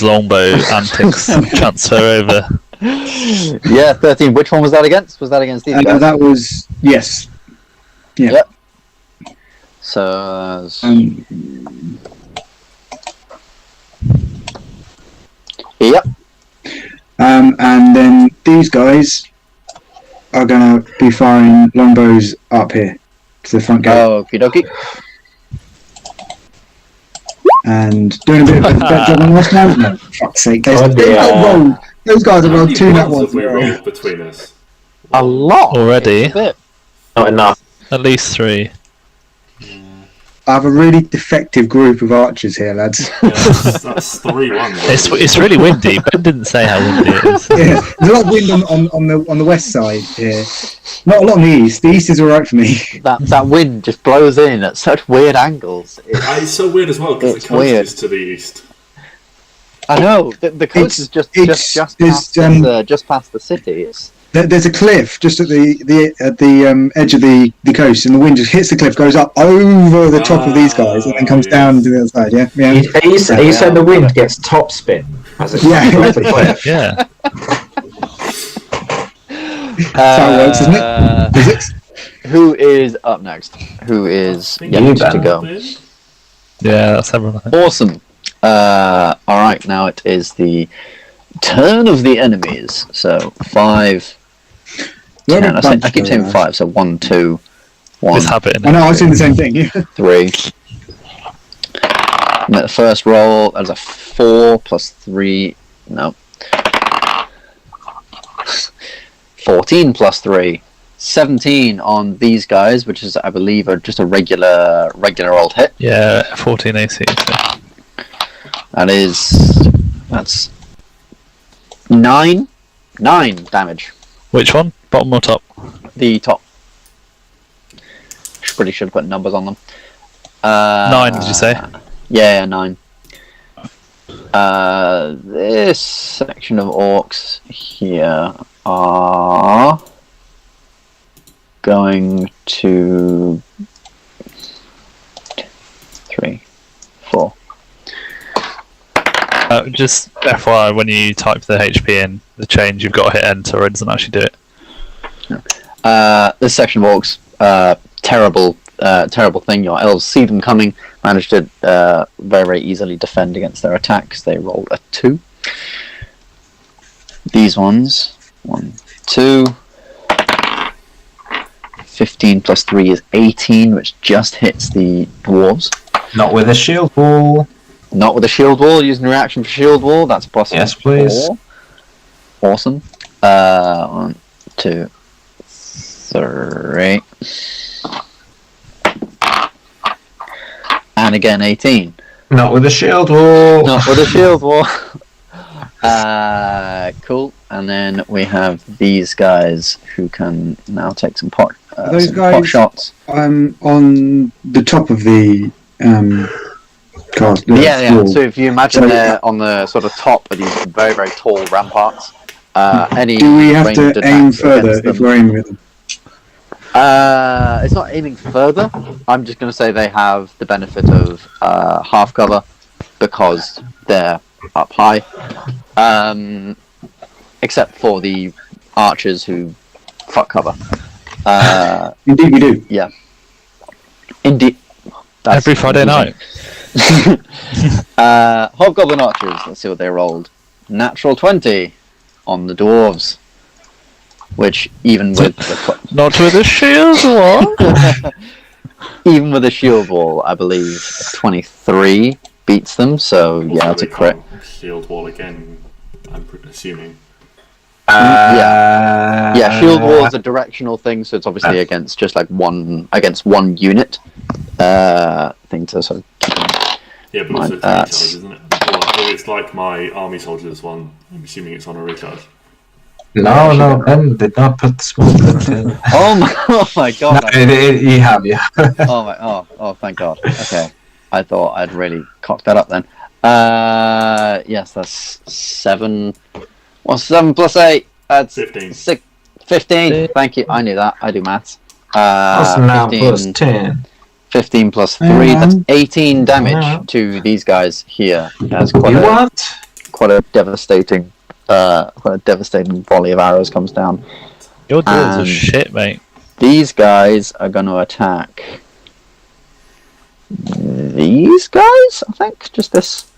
Speaker 2: longbow antics transfer over.
Speaker 1: Yeah, 13. Which one was that against? Was that against these guys?
Speaker 5: That was, yes. Yeah.
Speaker 1: Yep. So... yep.
Speaker 5: And then these guys are going to be firing longbows up here to the front gate.
Speaker 1: Okie dokie.
Speaker 5: And doing a bit of a better job on last round. No, for fuck's sake. Those guys have rolled 2 nat ones.
Speaker 4: We rolled between us.
Speaker 1: A lot
Speaker 2: already.
Speaker 1: A bit.
Speaker 6: Not enough.
Speaker 2: At least 3.
Speaker 5: I have a really defective group of archers here, lads.
Speaker 4: Yeah, that's 3-1.
Speaker 2: It's really windy. Ben didn't say how windy it is.
Speaker 5: Yeah, there's a lot of wind on the west side here. Not a lot on the east. The east is alright for me.
Speaker 1: That wind just blows in at such weird angles.
Speaker 4: It's so weird as well because the
Speaker 1: It's
Speaker 4: coast
Speaker 1: weird.
Speaker 4: is to the east.
Speaker 1: I know the coast is just past the city.
Speaker 5: There's a cliff just at the edge of the coast, and the wind just hits the cliff, goes up over the top of these guys, and then comes down to the other side. Yeah, yeah.
Speaker 6: Are you saying the wind gets top spin as it
Speaker 5: Yeah.
Speaker 6: comes off the cliff?
Speaker 2: Yeah.
Speaker 5: That's how it works, isn't it? Physics.
Speaker 1: Who is up next? Who is yet to go?
Speaker 2: Yeah, that's everyone.
Speaker 1: Awesome. Alright, now it is the turn of the enemies. So 5, 10. I keep saying 5, so 1, 2, 1.
Speaker 2: This habit.
Speaker 5: I know, I was saying the same thing.
Speaker 1: 3. And the first roll, that was a 4 plus 3. No. 14 plus 3. 17 on these guys, which is, I believe, are just a regular old hit.
Speaker 2: Yeah, 14 AC. So.
Speaker 1: That's 9 damage.
Speaker 2: Which one? Bottom or top?
Speaker 1: The top. Pretty should have put numbers on them.
Speaker 2: 9, did you say?
Speaker 1: Yeah, 9. This section of orcs here are going to 3, 4.
Speaker 2: Just FYI, when you type the HP in, the change, you've got to hit enter, or it doesn't actually do it.
Speaker 1: This section of orcs, terrible thing. Your elves see them coming, manage to very, very easily defend against their attacks. They rolled a 2. These ones, 1, 2. 15 plus 3 is 18, which just hits the dwarves.
Speaker 3: Not with a shield wall.
Speaker 1: Not with a shield wall, using reaction for shield wall, that's a plus
Speaker 3: Yes, please.
Speaker 1: 4. Awesome. 1, 2, 3. And again 18.
Speaker 3: Not with a shield wall.
Speaker 1: Not with a shield wall. Cool. And then we have these guys who can now take some pot shots.
Speaker 5: On the top of the castle.
Speaker 1: Yeah. So if you imagine they're on the sort of top of these very, very tall ramparts,
Speaker 5: do we have to aim further if we're aiming with them?
Speaker 1: It's not aiming further. I'm just going to say they have the benefit of half cover because they're up high. Except for the archers who fuck cover.
Speaker 5: Indeed we do.
Speaker 1: Yeah. Indeed. That's
Speaker 2: every Friday night.
Speaker 1: Hobgoblin archers, let's see what they rolled. Natural 20 on the dwarves. Which, even with
Speaker 2: not with a shield wall.
Speaker 1: Even with a shield wall, I believe 23 beats them, so yeah, that's a crit.
Speaker 4: Shield wall again, I'm assuming.
Speaker 1: Yeah, shield wall is a directional thing, so it's obviously against just like one unit thing to sort of keep in
Speaker 4: Yeah, but also it's a recharge, isn't it? Or it's like my army soldiers one. I'm assuming it's on a recharge.
Speaker 3: No, Ben did not put the small bit in.
Speaker 1: Oh my god!
Speaker 3: No, you have, yeah.
Speaker 1: Oh, thank God. Okay, I thought I'd really cocked that up then. Yes, that's 7. Well, 7 plus 8. That's
Speaker 4: 15.
Speaker 1: 15. Thank you. I knew that. I do maths.
Speaker 3: That's now
Speaker 1: 15,
Speaker 3: plus 10.
Speaker 1: 15 plus 3. That's 18 damage to these guys here. That's quite a devastating. Quite a devastating volley of arrows comes down.
Speaker 2: Your dwarves are shit, mate.
Speaker 1: These guys are going to attack these guys. I think just this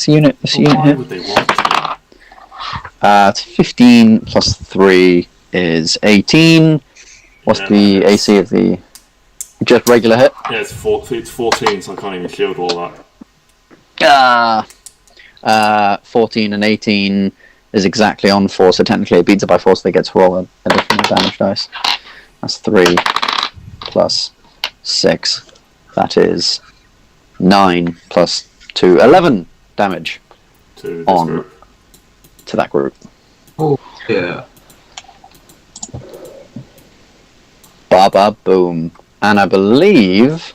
Speaker 1: unit. This unit
Speaker 4: why
Speaker 1: here.
Speaker 4: would they want to?
Speaker 1: It's 15 plus 3 is 18. What's the AC of the just regular hit?
Speaker 4: Yeah, it's 14, so I can't even shield wall that.
Speaker 1: 14 and 18 is exactly on 4, so technically it beats it by 4, so they get to roll an additional damage dice. That's 3 plus 6. That is 9 plus 2, 11 damage
Speaker 4: To this group.
Speaker 1: to that group.
Speaker 3: Oh, yeah.
Speaker 1: Ba boom. And I believe,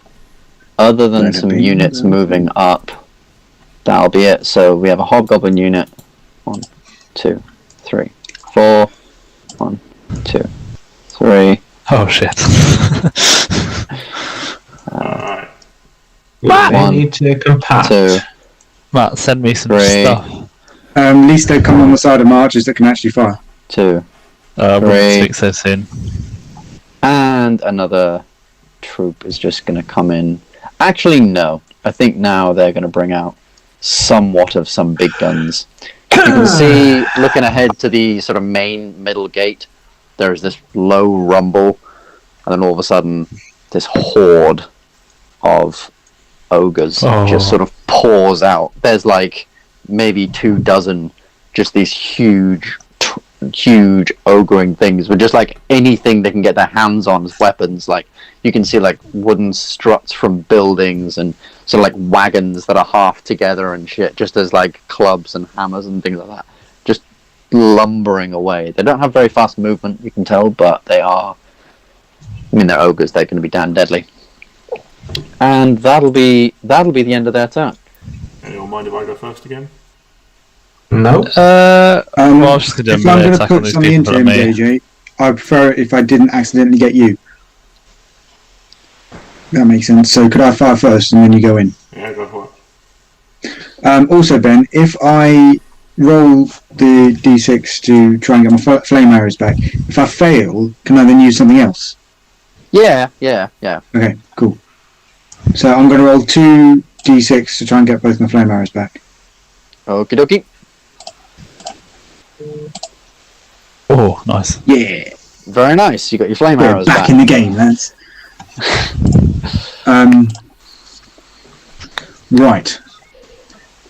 Speaker 1: other than some units moving up, that'll be it. So we have a hobgoblin unit. 1, 2, 3, 4. 1, 2, 3.
Speaker 2: Oh shit.
Speaker 4: Alright.
Speaker 3: We need to compact.
Speaker 1: 2.
Speaker 2: Matt, send me some
Speaker 1: 3.
Speaker 2: stuff.
Speaker 5: At least they come on the side of marchers that can actually fire.
Speaker 1: 2.
Speaker 2: I wouldn't
Speaker 1: 3.
Speaker 2: speak so soon.
Speaker 1: And another troop is just going to come in. Actually, no. I think now they're going to bring out somewhat of some big guns. You can see, looking ahead to the sort of main middle gate, there's this low rumble, and then all of a sudden, this horde of ogres just sort of pours out. There's like maybe 24, just these huge ogring things with just like anything they can get their hands on as weapons. Like you can see like wooden struts from buildings and sort of like wagons that are half together and shit, just as like clubs and hammers and things like that, just lumbering away. They don't have very fast movement, you can tell, but they are, I mean, they're ogres, they're going to be damn deadly. And that'll be the end of their turn.
Speaker 4: Anyone mind if I go first again?
Speaker 3: No.
Speaker 2: Well, I was just going to
Speaker 5: if I'm going to
Speaker 2: attack on
Speaker 5: put
Speaker 2: these
Speaker 5: some into
Speaker 2: people
Speaker 5: him,
Speaker 2: at me.
Speaker 5: JJ, I prefer it if I didn't accidentally get you. That makes sense. So could I fire first and then you go in?
Speaker 4: Yeah, go for it.
Speaker 5: Also, Ben, if I roll the d6 to try and get my flame arrows back, if I fail, can I then use something else?
Speaker 1: Yeah.
Speaker 5: Okay, cool. So I'm going to roll 2 d6 to try and get both my flame arrows back.
Speaker 1: Okie dokie.
Speaker 2: Oh, nice.
Speaker 5: Yeah,
Speaker 1: Very nice. You got your flame
Speaker 5: we're
Speaker 1: arrows
Speaker 5: back
Speaker 1: back.
Speaker 5: in the game, lads. Right.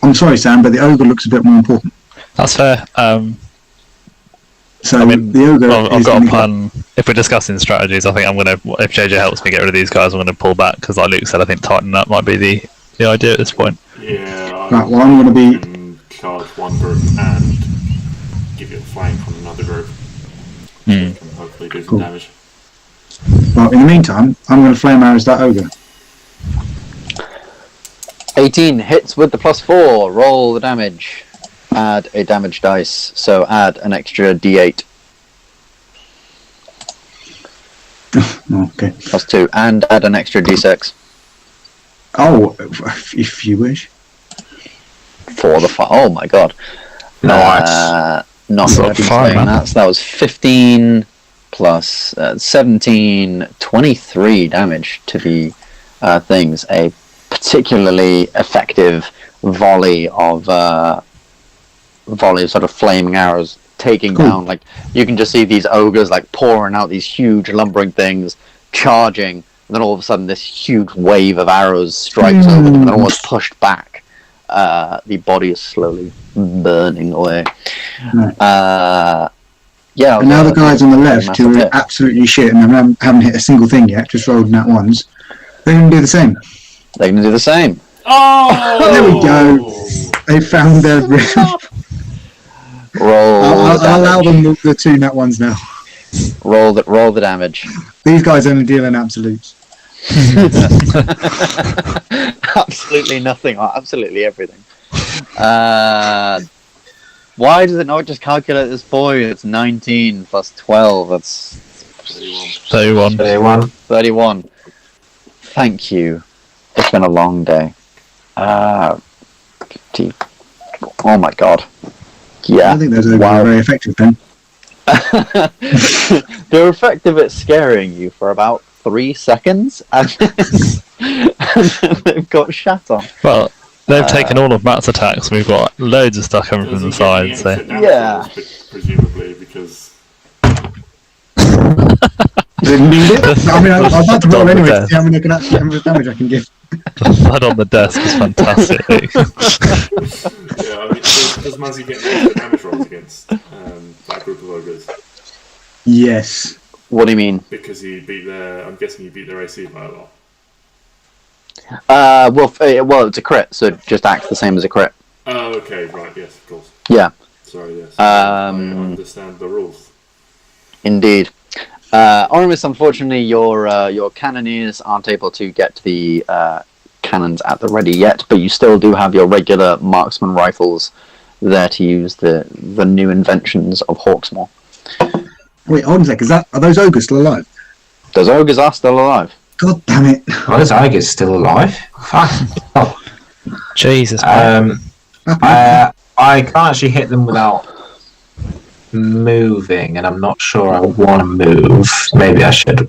Speaker 5: I'm sorry, Sam, but the ogre looks a bit more important.
Speaker 2: That's fair.
Speaker 5: So
Speaker 2: I mean,
Speaker 5: the ogre
Speaker 2: I've
Speaker 5: is
Speaker 2: got a
Speaker 5: gonna
Speaker 2: plan. If we're discussing strategies, I think I'm going to, if JJ helps me get rid of these guys, I'm going to pull back, because like Luke said, I think tightening up might be the idea at this point.
Speaker 4: Yeah,
Speaker 5: Right, well, I'm going to be...
Speaker 4: can charge one group and give you a flank from another group.
Speaker 2: Mm.
Speaker 4: Can hopefully do some
Speaker 5: Cool.
Speaker 4: damage.
Speaker 5: Well, in the meantime, I'm going to flame arrows that ogre.
Speaker 1: 18 hits with the +4. Roll the damage. Add a damage dice. So add an extra d8
Speaker 5: Okay.
Speaker 1: +2, and add an extra d6
Speaker 5: Oh, if you wish.
Speaker 1: for the fire. Oh my god.
Speaker 3: Nice.
Speaker 1: Not
Speaker 2: That's
Speaker 1: going
Speaker 2: not
Speaker 1: to be
Speaker 2: fire,
Speaker 1: saying
Speaker 2: man.
Speaker 1: that. So that was 15 plus 17, 23 damage to the things. A particularly effective volley of sort of flaming arrows taking down. Like you can just see these ogres like pouring out these huge lumbering things, charging, and then all of a sudden this huge wave of arrows strikes over them and they're almost pushed back. the body is slowly burning away.
Speaker 5: Right.
Speaker 1: Yeah.
Speaker 5: And now the guys on the left who are absolutely shit and haven't hit a single thing yet, just rolled nat ones, they're going to do the same.
Speaker 1: They're going to do the same.
Speaker 4: Oh!
Speaker 5: There we go. They found their room.
Speaker 1: Roll.
Speaker 5: I'll allow them the 2 nat ones now.
Speaker 1: Roll the damage.
Speaker 5: These guys only deal in absolutes.
Speaker 1: Absolutely nothing, or absolutely everything. Why does it not just calculate this boy? It's 19 plus 12. That's
Speaker 2: 31.
Speaker 1: 31. Thank you. It's been a long day. Oh my god. Yeah.
Speaker 5: I think those are very effective, Ben.
Speaker 1: They're effective at scaring you for about 3 seconds, and then they've got shat on.
Speaker 2: Well, they've taken all of Matt's attacks, and we've got loads of stuff coming from the side. So
Speaker 1: Yeah.
Speaker 4: Presumably, because...
Speaker 5: Didn't need it. I mean, I'm about to roll anyway to
Speaker 2: death.
Speaker 5: see how many damage I can give.
Speaker 2: The blood on the desk is fantastic.
Speaker 4: Yeah, I mean, does Mazzy get any damage rolls against that group of ogres?
Speaker 5: Yes.
Speaker 1: What do you mean?
Speaker 4: Because I'm guessing he beat their AC by a lot.
Speaker 1: Well, it's a crit, so it just acts the same as a crit.
Speaker 4: Oh, okay, right, yes, of course.
Speaker 1: Yeah.
Speaker 4: Sorry, yes. I understand the rules.
Speaker 1: Indeed. Oramis, unfortunately, your cannoneers aren't able to get the cannons at the ready yet, but you still do have your regular marksman rifles there to use the new inventions of Hawksmoor.
Speaker 5: Wait, hold on a sec. Are those ogres still alive?
Speaker 1: Those ogres are still alive.
Speaker 5: God damn it.
Speaker 3: Oh, this ogre's still alive. Fuck. Oh.
Speaker 2: Jesus.
Speaker 3: I can't actually hit them without moving, and I'm not sure I want to move. Maybe I should.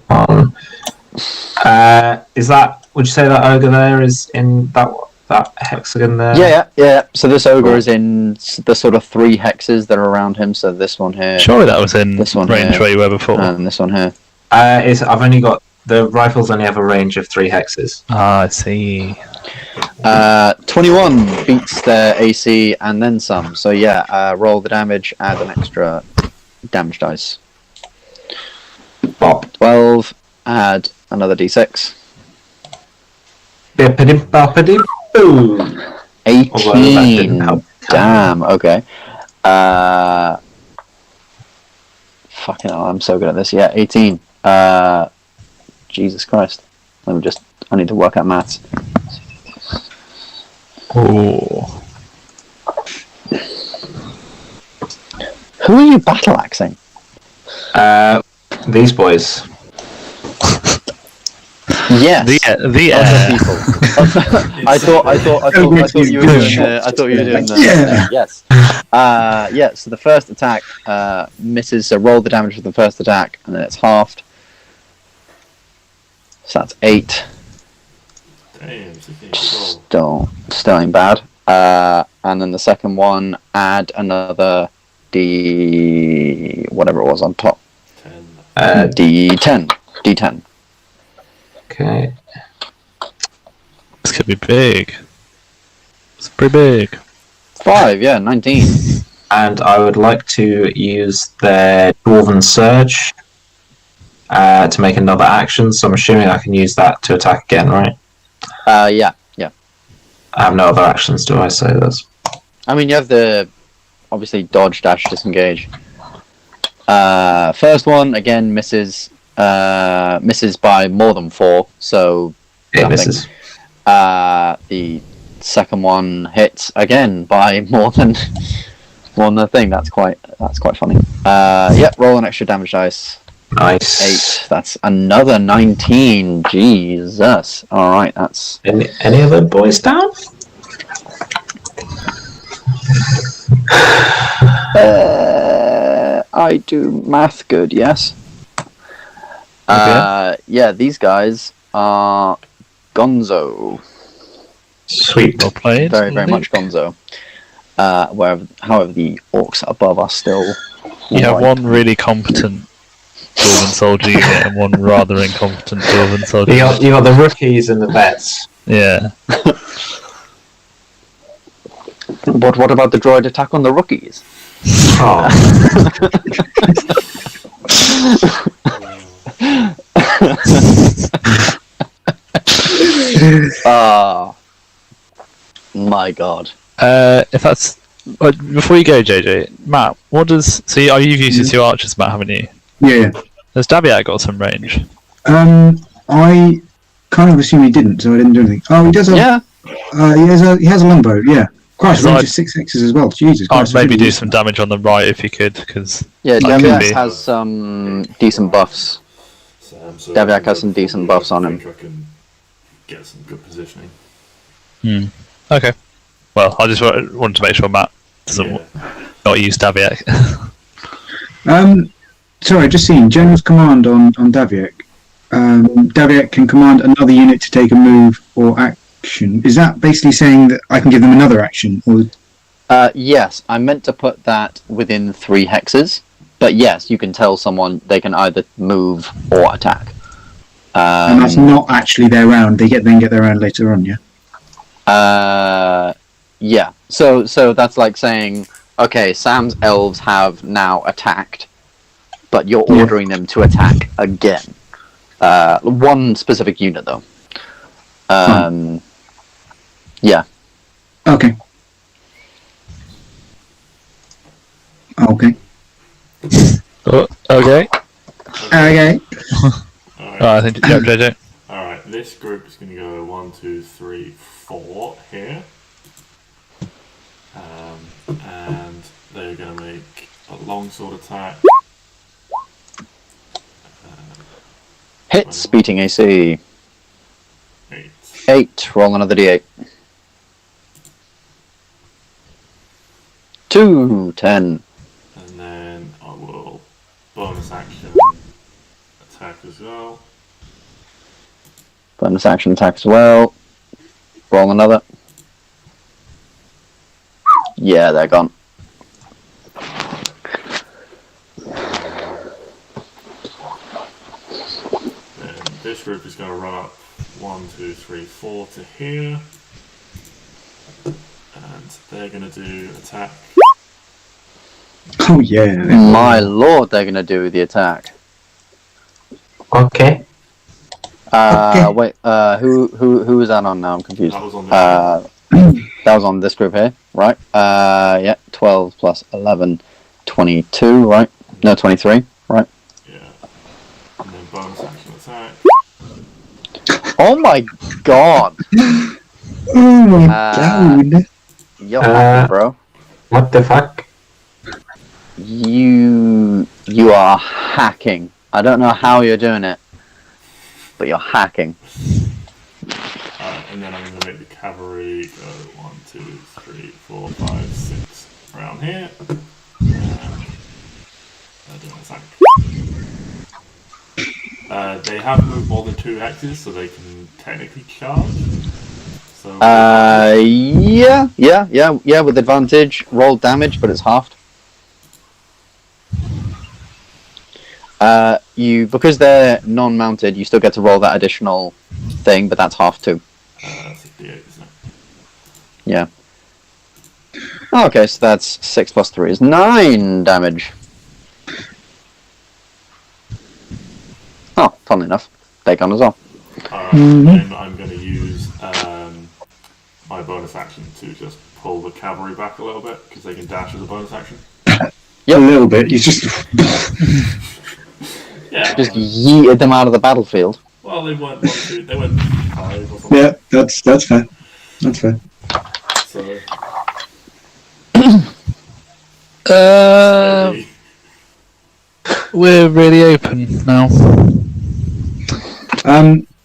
Speaker 3: Would you say that ogre there is in that hexagon there?
Speaker 1: Yeah. So this ogre is in the sort of 3 hexes that are around him. So this one here.
Speaker 2: Surely that was in
Speaker 1: this one
Speaker 2: range
Speaker 1: here,
Speaker 2: where you were before.
Speaker 1: and this one here.
Speaker 3: I've only got the rifles only have a range of 3 hexes.
Speaker 2: Ah, I see.
Speaker 1: 21 beats their AC and then some. So yeah, roll the damage, add an extra damage dice.
Speaker 3: Bop.
Speaker 1: 12, add another d6.
Speaker 3: Bippity boppity boo.
Speaker 1: 18. Damn, okay. Fucking hell, I'm so good at this. Yeah, 18. Jesus Christ. I need to work out maths.
Speaker 2: Oh.
Speaker 1: Who are you battle axing?
Speaker 3: These boys.
Speaker 1: Yes.
Speaker 2: The
Speaker 1: other people. I thought you were doing the yes. Yeah, so the first attack misses, so roll the damage for the first attack and then it's halved. So that's 8.
Speaker 4: Damn,
Speaker 1: Still ain't bad. And then the second one, add another D whatever it was on top.
Speaker 4: 10.
Speaker 1: D10.
Speaker 3: Okay.
Speaker 2: This could be big. It's pretty big.
Speaker 1: 5, yeah, 19.
Speaker 3: And I would like to use their Dwarven Surge to make another action, so I'm assuming I can use that to attack again, right?
Speaker 1: Yeah.
Speaker 3: I have no other actions, do I say this?
Speaker 1: I mean, you have the, obviously, dodge, dash, disengage. First one, again, misses by more than 4, so
Speaker 3: It
Speaker 1: nothing.
Speaker 3: misses.
Speaker 1: The second one hits, again, by more than a thing. That's quite funny. Roll an extra damage dice.
Speaker 3: Nice.
Speaker 1: 8. That's another 19. Jesus. Alright, that's...
Speaker 3: Any other boys down?
Speaker 1: I do math good, yes.
Speaker 2: Okay.
Speaker 1: These guys are gonzo.
Speaker 3: Sweet.
Speaker 2: Well played.
Speaker 1: Very, very much gonzo. However, the orcs above are still...
Speaker 2: You have one really competent Dwarven soldier unit and one rather incompetent Dwarven soldier
Speaker 3: You got the rookies and the vets.
Speaker 2: Yeah.
Speaker 1: But what about the droid attack on the rookies?
Speaker 6: Oh.
Speaker 1: My God.
Speaker 2: If that's before you go, JJ, Matt, what does you've used your 2 archers, Matt, haven't you?
Speaker 5: Yeah.
Speaker 2: Has Daviak got some range?
Speaker 5: I kind of assume he didn't, so I didn't do anything. Oh, he does. He has a longbow. Yeah. Christ, range is 6 X's as well. Jesus
Speaker 2: I'd
Speaker 5: Christ.
Speaker 2: maybe do some damage on the right if you could, because
Speaker 1: Daviak has some decent buffs.
Speaker 4: So
Speaker 1: Daviak has some decent buffs on him.
Speaker 4: I can get some good positioning.
Speaker 2: Okay. Well, I just wanted to make sure Matt doesn't not use Daviak.
Speaker 5: Sorry, I just seen General's command on Daviak. Daviak can command another unit to take a move or action. Is that basically saying that I can give them another action? Or
Speaker 1: yes, I meant to put that within 3 hexes. But yes, you can tell someone they can either move or attack.
Speaker 5: And that's not actually their round. They then get their round later on, yeah?
Speaker 1: Yeah. So that's like saying, okay, Sam's elves have now attacked, but you're ordering them to attack again. One specific unit, though. Yeah.
Speaker 5: Okay. Okay.
Speaker 2: Okay.
Speaker 5: Okay.
Speaker 2: I think JJ.
Speaker 4: Alright, this group is going to go 1, 2, 3, 4 here. And they're going to make a longsword attack.
Speaker 1: Hits, beating AC.
Speaker 4: 8.
Speaker 1: 8, roll another d8. 2, 10.
Speaker 4: And then I will bonus action attack as well.
Speaker 1: Bonus action attack as well. Roll another. Yeah, they're gone.
Speaker 4: Then this group is going to run up 1, 2, 3, 4 to here. And they're going to do attack.
Speaker 5: Oh, yeah.
Speaker 1: My lord, they're going to do the attack.
Speaker 6: Okay.
Speaker 1: Wait, who is that on now? I'm confused.
Speaker 4: That was on
Speaker 1: That was on this group here, right? 12 plus 11, 22, right? No, 23, right?
Speaker 4: Yeah. And then bonus action attack.
Speaker 1: Oh my god!
Speaker 5: Oh my god.
Speaker 1: You're hacking, bro.
Speaker 6: What the fuck?
Speaker 1: You are hacking. I don't know how you're doing it, but you're hacking.
Speaker 4: And then I'm going to make the cavalry go 1, 2, 3, 4, 5, 6 around here. And do an attack. They have moved more than 2 hexes, so they can technically charge. So
Speaker 1: yeah, with advantage. Roll damage, but it's halved. Because they're non-mounted, you still get to roll that additional thing, but that's half too.
Speaker 4: That's a D8, isn't it?
Speaker 1: Yeah. Okay, so that's 6 plus 3 is 9 damage. Oh, funnily enough, they're gone as well.
Speaker 4: Alright, then I'm going to use my bonus action to just pull the cavalry back a little bit, because they can dash as a bonus action.
Speaker 5: Yep. A little bit. You just
Speaker 1: just yeeted them out of the battlefield.
Speaker 4: Well, they went 5 or something.
Speaker 5: Yeah, that's fair. That's fair.
Speaker 4: So
Speaker 2: we're really open now.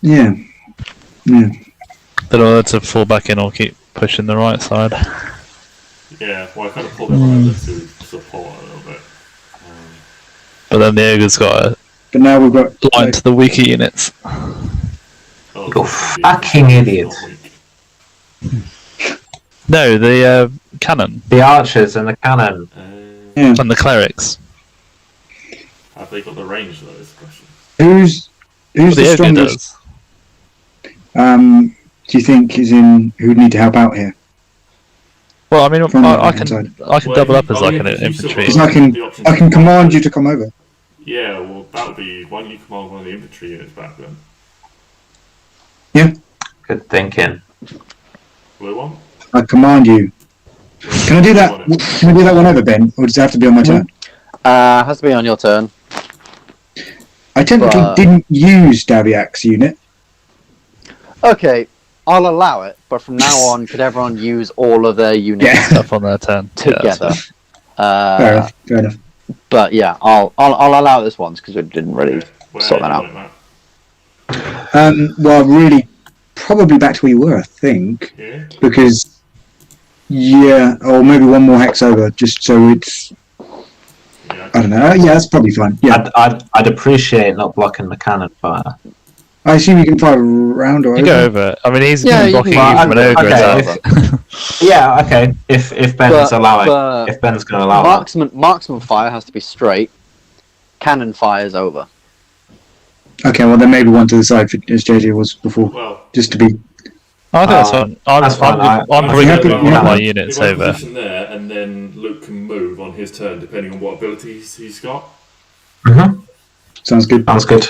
Speaker 5: Yeah.
Speaker 2: Don't know whether to fall back in or keep pushing the right side.
Speaker 4: yeah, well, I kind of pulled them over to support a little bit.
Speaker 2: But then the ogre's got a
Speaker 5: But now we've got
Speaker 2: line to the weaker units.
Speaker 6: You fucking idiot.
Speaker 2: No, the cannon
Speaker 6: The archers and the cannon.
Speaker 5: yeah.
Speaker 2: and the clerics.
Speaker 4: Have they got the range though? Is the question.
Speaker 5: Who's
Speaker 2: Well,
Speaker 5: the
Speaker 2: the ogre
Speaker 5: strongest?
Speaker 2: does.
Speaker 5: Do you think is in who'd need to help out here?
Speaker 2: Well, I mean,
Speaker 5: From the
Speaker 2: I
Speaker 5: right-hand
Speaker 2: can
Speaker 4: Well,
Speaker 2: double up
Speaker 4: you-
Speaker 2: as
Speaker 4: oh,
Speaker 2: like
Speaker 4: yeah,
Speaker 2: an
Speaker 4: you still
Speaker 2: infantry.
Speaker 4: got-
Speaker 5: Because I can command you to come over.
Speaker 4: Yeah, well, that would be. Why don't you command one of the infantry units back then?
Speaker 5: Yeah,
Speaker 6: Good thinking.
Speaker 4: Blue one?
Speaker 5: I command you. Can I do that? Can I do that one over, Ben? Or does it have to be on my turn?
Speaker 1: Has to be on your turn.
Speaker 5: I technically
Speaker 1: But-
Speaker 5: didn't use Daviak's unit.
Speaker 1: Okay, I'll allow it, but from now on, could everyone use all of their units
Speaker 5: Yeah.
Speaker 2: Stuff on their turn. Yeah, that's
Speaker 1: together?
Speaker 2: fine.
Speaker 5: Fair enough. Fair enough.
Speaker 1: But yeah, I'll allow this once because we didn't really
Speaker 4: Where
Speaker 1: sort that
Speaker 4: you
Speaker 1: out.
Speaker 4: want it,
Speaker 5: Well, really, probably back to where you were, I think.
Speaker 4: Matt? Here?
Speaker 5: Because, yeah, or maybe one more hex over, just so it's.
Speaker 4: Yeah.
Speaker 5: I don't know. Yeah, that's probably fine. Yeah,
Speaker 6: I'd appreciate not blocking the cannon fire.
Speaker 5: I assume you can fire around or
Speaker 2: You
Speaker 5: over.
Speaker 2: go over. I mean, he's
Speaker 1: Yeah, you
Speaker 2: blocking you
Speaker 1: can-
Speaker 2: from an ogre as
Speaker 6: okay,
Speaker 2: well.
Speaker 6: Yeah, okay. If Ben's allowing,
Speaker 1: but
Speaker 6: if Ben's going to allow
Speaker 1: marksman fire has to be straight. Cannon fire is over.
Speaker 5: Okay, well then maybe one to the side as JJ was before,
Speaker 4: Well,
Speaker 5: just to be.
Speaker 2: I think that's fine.
Speaker 6: that's fine.
Speaker 2: I'm probably going to
Speaker 5: happy-
Speaker 2: move
Speaker 5: yeah.
Speaker 2: my units
Speaker 4: if I
Speaker 2: over.
Speaker 4: position there, and then Luke can move on his turn depending on what abilities he's got.
Speaker 6: that.
Speaker 5: Sounds good.
Speaker 6: Sounds good.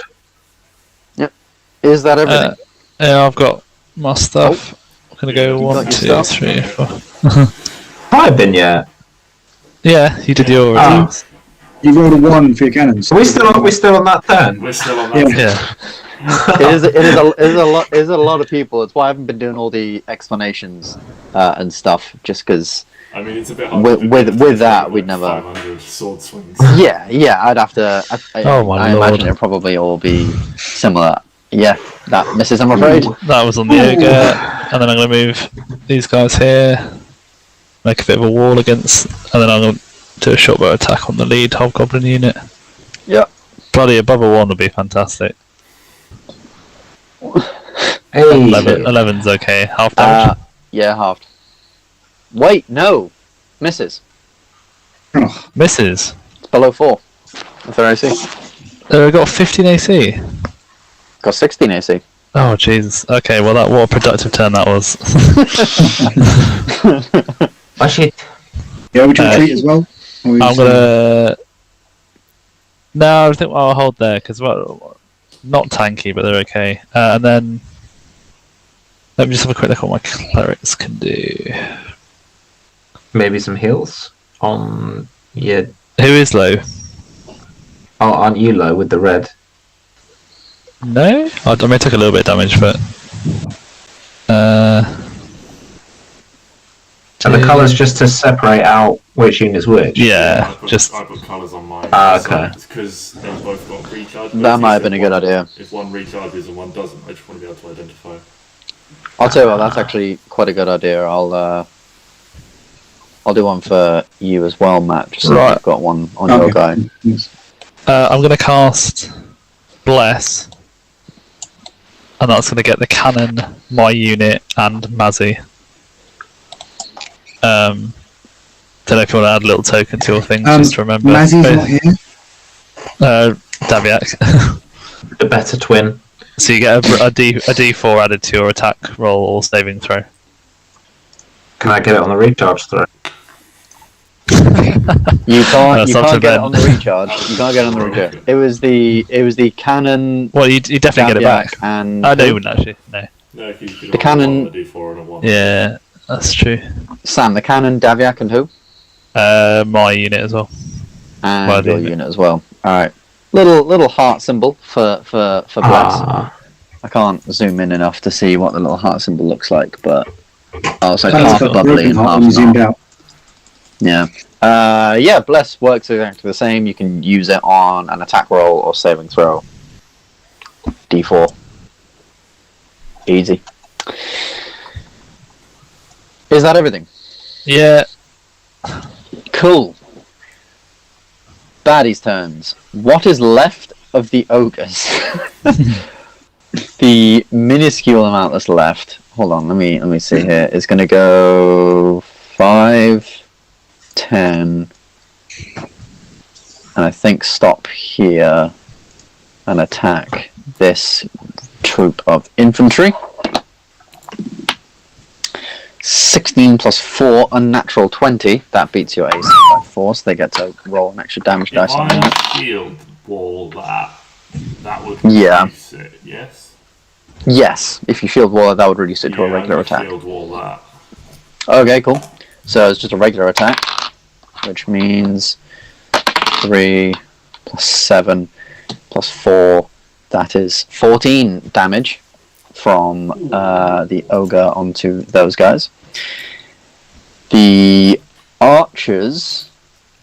Speaker 1: Is that everything?
Speaker 2: Yeah, I've got my stuff. I'm going to go
Speaker 1: You
Speaker 2: 1,
Speaker 1: got
Speaker 2: 2,
Speaker 1: your
Speaker 2: 3, 4.
Speaker 6: Have I been yet?
Speaker 2: Yeah, you did yours.
Speaker 6: Oh.
Speaker 5: You rolled a 1 for your cannons.
Speaker 6: Are we still on that turn?
Speaker 4: We're still on that.
Speaker 2: Yeah.
Speaker 1: It is a lot of people. It's why I haven't been doing all the explanations and stuff. Just because.
Speaker 4: I mean, it's a bit hard.
Speaker 1: With that, we'd never.
Speaker 4: 500 sword swings.
Speaker 1: Yeah, I'd have to.
Speaker 2: Oh my
Speaker 1: I
Speaker 2: lord.
Speaker 1: imagine it'll probably all be similar. Yeah, that misses. I'm afraid.
Speaker 2: That was on the ogre. And then I'm going to move these guys here. Make a bit of a wall against. And then I'm going to do a short bow attack on the lead hobgoblin unit.
Speaker 1: Yep.
Speaker 2: Bloody above a 1 would be fantastic.
Speaker 6: Hey.
Speaker 2: 11's okay. Half damage.
Speaker 1: Yeah, halved. Wait, no, misses.
Speaker 5: Oh,
Speaker 2: Misses.
Speaker 1: It's below 4. With their AC.
Speaker 2: Got 15 AC.
Speaker 1: Got 16 AC.
Speaker 2: Oh Jesus. Okay, well what a productive turn that was.
Speaker 6: Oh shit.
Speaker 5: yeah, would you retreat as well? Or is,
Speaker 2: I'm gonna. No, I think I'll hold there because not tanky, but they're okay. And then let me just have a quick look at what my clerics can do.
Speaker 6: Maybe some heals on. Yeah.
Speaker 2: Who is low?
Speaker 6: Oh, aren't you low with the red?
Speaker 2: No, I may take a little bit of damage, but.
Speaker 6: And the colours just to separate out which unit's which.
Speaker 2: Yeah,
Speaker 4: I
Speaker 2: just
Speaker 4: put colours on mine.
Speaker 6: Okay.
Speaker 4: Because they've both got recharge.
Speaker 1: That might have been a good idea.
Speaker 4: If one recharges and one doesn't, I just want to be able to identify.
Speaker 1: I'll tell you what, that's actually quite a good idea. I'll do one for you as well, Matt. Just so
Speaker 2: Right.
Speaker 1: you've got one on your
Speaker 5: Okay.
Speaker 1: guy.
Speaker 5: Yes.
Speaker 2: I'm gonna cast Bless, and that's gonna get the cannon, my unit, and Mazzy. Don't know if you want to add a little token to your thing, just to remember.
Speaker 5: Mazzy's not here.
Speaker 2: Daviak.
Speaker 6: The better twin.
Speaker 2: So you get a D4 added to your attack roll or saving throw.
Speaker 6: Can I get it on the recharge throw?
Speaker 1: You can't
Speaker 2: That's up to
Speaker 1: get it
Speaker 2: Ben.
Speaker 1: on the recharge. You can't get it on the recharge. It was the cannon.
Speaker 2: Well, you definitely get it back.
Speaker 1: And
Speaker 2: No, you wouldn't actually. No.
Speaker 4: No, you could
Speaker 1: The cannon-
Speaker 4: on the D4 and a 1.
Speaker 2: Yeah, that's true.
Speaker 1: Sam, the cannon, Daviak, and who?
Speaker 2: My unit as well.
Speaker 1: And
Speaker 2: Well,
Speaker 1: your
Speaker 2: the-
Speaker 1: unit as well. All right. Little heart symbol for Bless.
Speaker 6: Ah,
Speaker 1: I can't zoom in enough to see what the little heart symbol looks like, but also
Speaker 5: That's
Speaker 1: half
Speaker 5: got
Speaker 1: bubbly
Speaker 5: broken
Speaker 1: and
Speaker 5: heart
Speaker 1: half
Speaker 5: when you zoomed
Speaker 1: not.
Speaker 5: out.
Speaker 1: Yeah. Yeah, Bless works exactly the same. You can use it on an attack roll or saving throw. D4. Easy. Is that everything?
Speaker 2: Yeah.
Speaker 1: Cool. Baddies' turns. What is left of the ogres? The minuscule amount that's left. Hold on, let me see here. It's going to go 5, 10, and I think stop here and attack this troop of infantry. 69 18 plus 4, unnatural 20. That beats your AC by 4, so they get to roll an extra damage dice on that.
Speaker 4: If I shield wall that would
Speaker 1: Yeah.
Speaker 4: reduce it, yes?
Speaker 1: Yes, if you shield wall, that would reduce it to a regular
Speaker 4: I'll
Speaker 1: attack.
Speaker 4: shield wall that.
Speaker 1: Okay, cool. So it's just a regular attack, which means 3 plus 7 plus 4. That is 14 damage from the ogre onto those guys. The archers,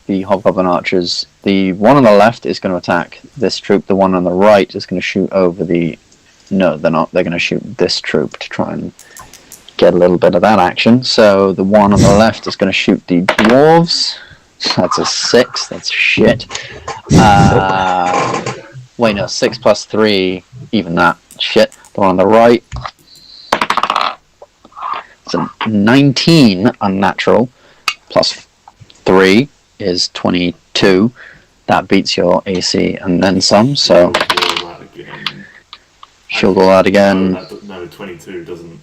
Speaker 1: the hobgoblin archers, the one on the left is going to attack this troop. The one on the right is going to shoot over the... No, they're not. They're going to shoot this troop to try and get a little bit of that action. So the one on the left is going to shoot the dwarves. That's a 6. That's shit. Wait, no. 6 plus 3. Even that. Shit. The one on the right. It's a 19 unnatural. Plus 3 is 22. That beats your AC and then some. So shield all that again.
Speaker 4: No, 22 doesn't.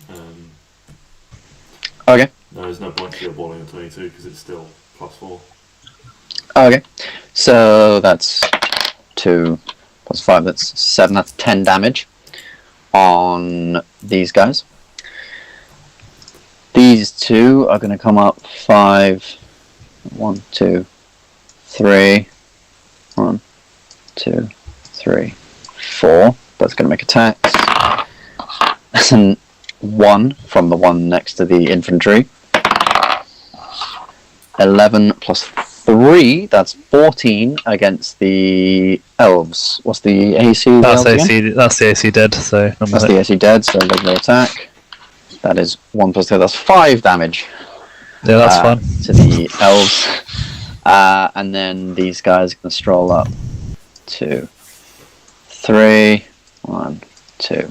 Speaker 1: Okay.
Speaker 4: No, there's no point shield walling on 22 because it's still plus 4.
Speaker 1: Okay. So that's 2 plus 5. That's 7. That's 10 damage on these guys. These two are going to come up 5. 1, 2, 3. 1, 2, 3, 4. That's going to make attacks. And 1 from the one next to the infantry. 11 plus 3. That's 14 against the elves. What's the AC?
Speaker 2: That's AC. That's the AC dead. So
Speaker 1: that's the AC dead. So regular attack. That is 1 plus 2. That's 5 damage.
Speaker 2: Yeah, that's fine.
Speaker 1: To the elves. And then these guys are going to stroll up. 2, 3. 1, 2,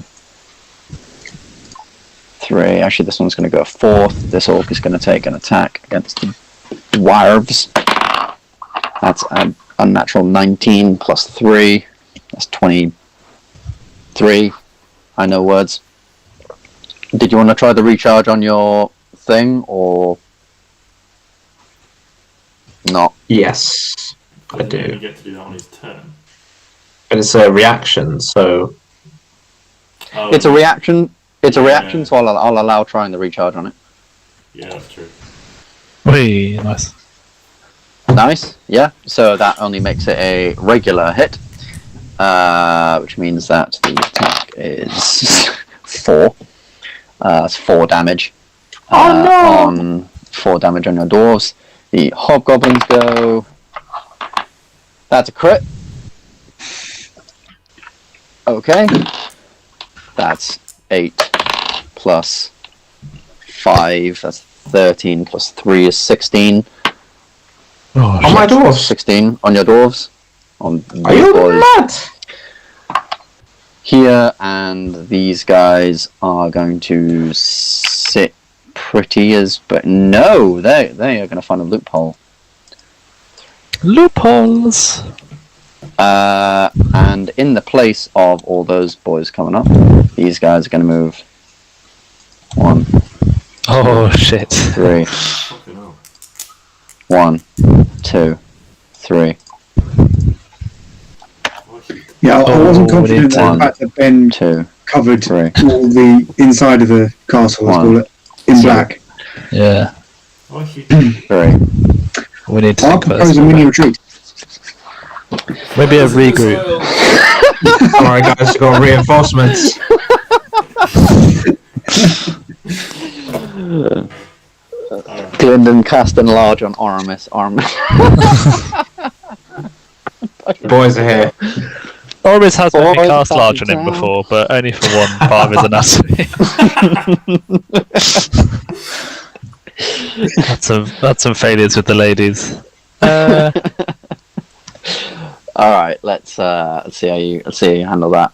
Speaker 1: 3. Actually, this one's going to go 4th. This orc is going to take an attack against the dwarves. That's an unnatural 19 plus 3. That's 23. I know words. Did you want to try the recharge on your thing, or not?
Speaker 3: Yes, I do.
Speaker 4: You get to do that on his turn.
Speaker 3: But it's a reaction, so...
Speaker 4: Oh,
Speaker 1: It's a reaction. It's a reaction, so I'll allow trying the recharge on it.
Speaker 4: Yeah, that's true.
Speaker 2: Whee, nice.
Speaker 1: Nice, yeah. So that only makes it a regular hit, which means that the attack is 4. That's 4 damage. On 4 damage on your dwarves. The hobgoblins go. That's a crit. Okay. That's 8 plus 5. That's 13 plus 3 is 16.
Speaker 2: Oh,
Speaker 3: On my dwarves?
Speaker 1: 16 on your dwarves. On
Speaker 3: Are you
Speaker 1: boys
Speaker 3: mad?
Speaker 1: here, and these guys are going to sit pretty as. But no, they are going to find a loophole.
Speaker 2: Loopholes.
Speaker 1: And in the place of all those boys coming up, these guys are going to move 1,
Speaker 2: Oh shit.
Speaker 1: 3,
Speaker 4: Fucking hell.
Speaker 1: 1, 2, 3,
Speaker 5: Yeah, I wasn't
Speaker 2: Oh, we
Speaker 5: confident
Speaker 2: need
Speaker 5: that the
Speaker 1: one,
Speaker 5: fact that Ben
Speaker 1: 2,
Speaker 5: covered
Speaker 1: 3.
Speaker 5: all the inside of the castle, let's
Speaker 1: One.
Speaker 5: call it, in black.
Speaker 2: Yeah.
Speaker 4: Why should
Speaker 1: 3.
Speaker 2: We need to
Speaker 5: I'll
Speaker 2: think about
Speaker 5: propose a mini
Speaker 2: this.
Speaker 5: retreat.
Speaker 2: Maybe a regroup.
Speaker 3: Alright guys, we've got reinforcements.
Speaker 1: Gylndan cast enlarge on Oramis.
Speaker 3: Boys are here.
Speaker 2: Oramis has been
Speaker 1: Boys
Speaker 2: cast
Speaker 1: back
Speaker 2: large
Speaker 1: in
Speaker 2: on him
Speaker 1: town.
Speaker 2: before, but only for one part of his anatomy. That's some failures with the ladies.
Speaker 1: All right, let's see how you handle that.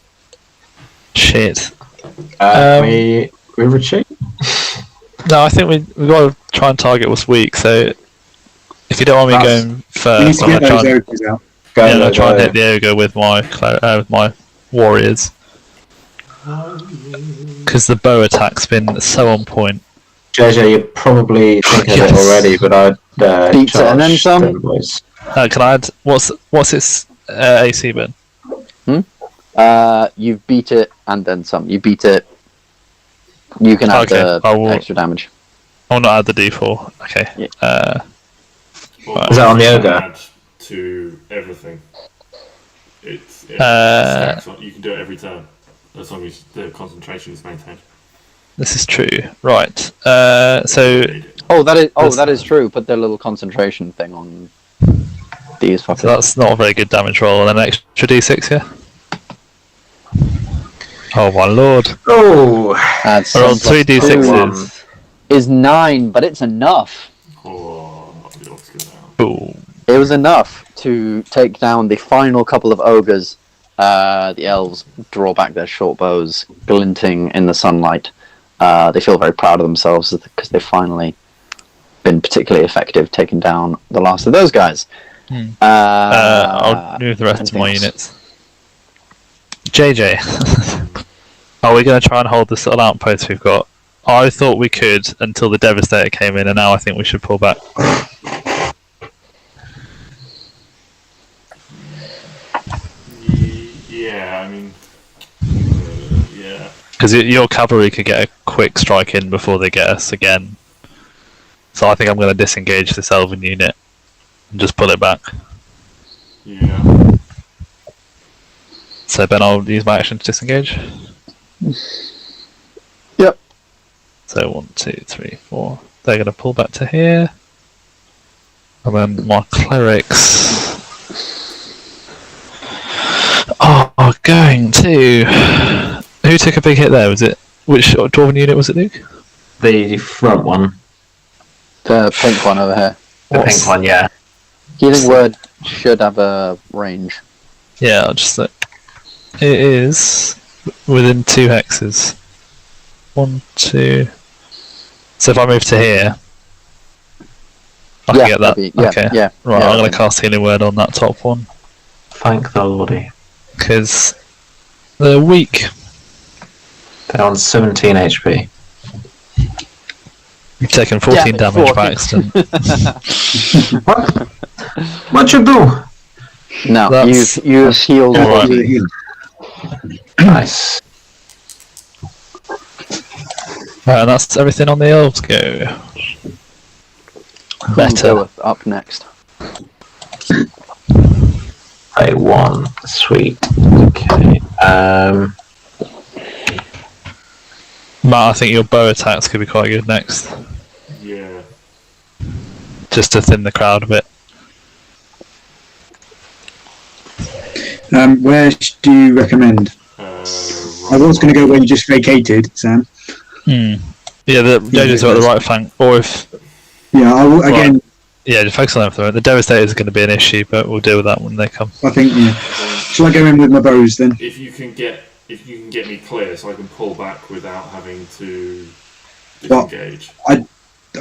Speaker 2: Shit.
Speaker 3: We retreat.
Speaker 2: No, I think we got to try and target what's weak. So if you don't want me
Speaker 3: That's-
Speaker 2: going
Speaker 5: We need
Speaker 2: first,
Speaker 5: to
Speaker 2: I'm
Speaker 5: get
Speaker 2: gonna
Speaker 5: those
Speaker 2: try.
Speaker 5: ogres out.
Speaker 3: Go,
Speaker 2: Yeah,
Speaker 3: go,
Speaker 2: I'll try and
Speaker 3: go.
Speaker 2: hit the ogre with my warriors. Because the bow attack's been so on point.
Speaker 3: JJ, you're probably thinking of it already, but I'd
Speaker 1: Pizza and then
Speaker 3: charge
Speaker 1: some.
Speaker 3: them boys.
Speaker 2: Can I add? What's its AC been?
Speaker 1: You beat it and then some. You beat it. You can add the extra damage.
Speaker 2: I'll not add the D4. Okay.
Speaker 1: Yeah.
Speaker 3: Is that on the ogre?
Speaker 4: Add to everything. It's stacks on, you can do it every turn as long as the concentration is maintained.
Speaker 2: This is true. Right. So.
Speaker 1: That is true. Put the little concentration thing on these fuckers.
Speaker 2: So that's not a very good damage roll. And an extra D6 here. Oh my lord!
Speaker 3: Oh,
Speaker 2: I rolled 3 D6s.
Speaker 1: Is 9, but it's enough.
Speaker 4: Oh, let's go down.
Speaker 2: Ooh.
Speaker 1: It was enough to take down the final couple of ogres. The elves draw back their short bows, glinting in the sunlight. They feel very proud of themselves because they've finally been particularly effective taking down the last of those guys.
Speaker 2: I'll move the rest of my units. JJ, are we going to try and hold this little outpost we've got? I thought we could until the Devastator came in, and now I think we should pull back.
Speaker 4: Yeah, I mean, yeah.
Speaker 2: Because your cavalry could get a quick strike in before they get us again. So I think I'm going to disengage this elven unit and just pull it back.
Speaker 4: Yeah.
Speaker 2: So Ben, I'll use my action to disengage.
Speaker 1: Yep.
Speaker 2: So 1, 2, 3, 4. They're going to pull back to here. And then my clerics are going to... Who took a big hit there? Was it... Which dwarven unit was it, Luke?
Speaker 3: the front one.
Speaker 1: The pink one over here.
Speaker 3: The pink one, yeah.
Speaker 1: Healing Word should have a range.
Speaker 2: Yeah, I'll just look. It is within 2 hexes. 1, 2... So if I move to here, I can get that. Okay.
Speaker 1: Yeah.
Speaker 2: Right, I'm going to cast Healing Word on that top one.
Speaker 3: Thank the Lordy.
Speaker 2: Because they're weak.
Speaker 3: They're on 17 HP.
Speaker 2: You've taken 14 damage by accident.
Speaker 3: What? What'd you do?
Speaker 1: No, you've healed.
Speaker 2: Right.
Speaker 3: Nice.
Speaker 2: Right, and that's everything on the elves go. Better.
Speaker 1: Up next.
Speaker 3: They won. Sweet. Okay.
Speaker 2: Matt, I think your bow attacks could be quite good next.
Speaker 4: Yeah.
Speaker 2: Just to thin the crowd a bit.
Speaker 5: Where do you recommend? I was going to go where you just vacated, Sam.
Speaker 2: Yeah, the JJ's are at the right flank. Or if...
Speaker 5: Yeah, I will, again...
Speaker 2: Right. Yeah, just focus on them for the moment. The Devastator is going to be an issue, but we'll deal with that when they come.
Speaker 5: I think, yeah. Shall I go in with my bows then?
Speaker 4: If you can get me clear, so I can pull back without having to disengage.
Speaker 5: I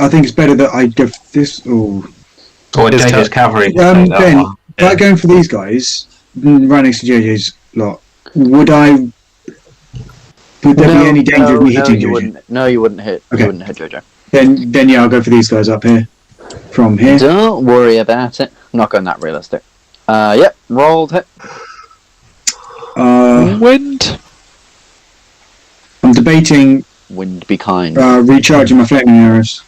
Speaker 5: think it's better that I go for this. Or
Speaker 3: JJ's cavalry.
Speaker 5: Ben, by going for these guys right next to JJ's lot, would there be any danger of me hitting JJ?
Speaker 1: No, you wouldn't hit.
Speaker 5: Okay.
Speaker 1: You wouldn't hit JJ.
Speaker 5: Then yeah, I'll go for these guys up here. From here.
Speaker 1: Don't worry about it. I'm not going that realistic. Yep, rolled hit.
Speaker 2: Wind.
Speaker 5: I'm debating
Speaker 1: Wind be kind.
Speaker 5: recharging my flaming arrows.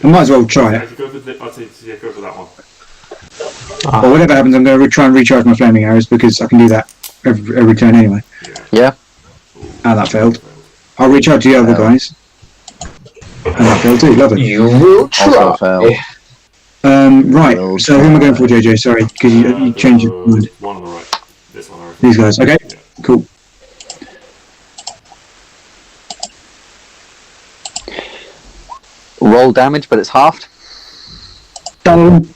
Speaker 5: I might as well try it.
Speaker 4: I'd say go for that one.
Speaker 5: But whatever happens, I'm going to try and recharge my flaming arrows because I can do that every turn anyway.
Speaker 1: Yeah.
Speaker 5: And that failed. I'll recharge the other guys. And that failed too. Lovely.
Speaker 3: You will
Speaker 1: Also failed.
Speaker 5: Right. So who am I going for, JJ? Sorry, because you changed your mind.
Speaker 4: One on the right. This one, I reckon.
Speaker 5: These guys. Okay.
Speaker 4: Yeah.
Speaker 5: Cool.
Speaker 1: Roll damage, but it's halved.
Speaker 5: Done.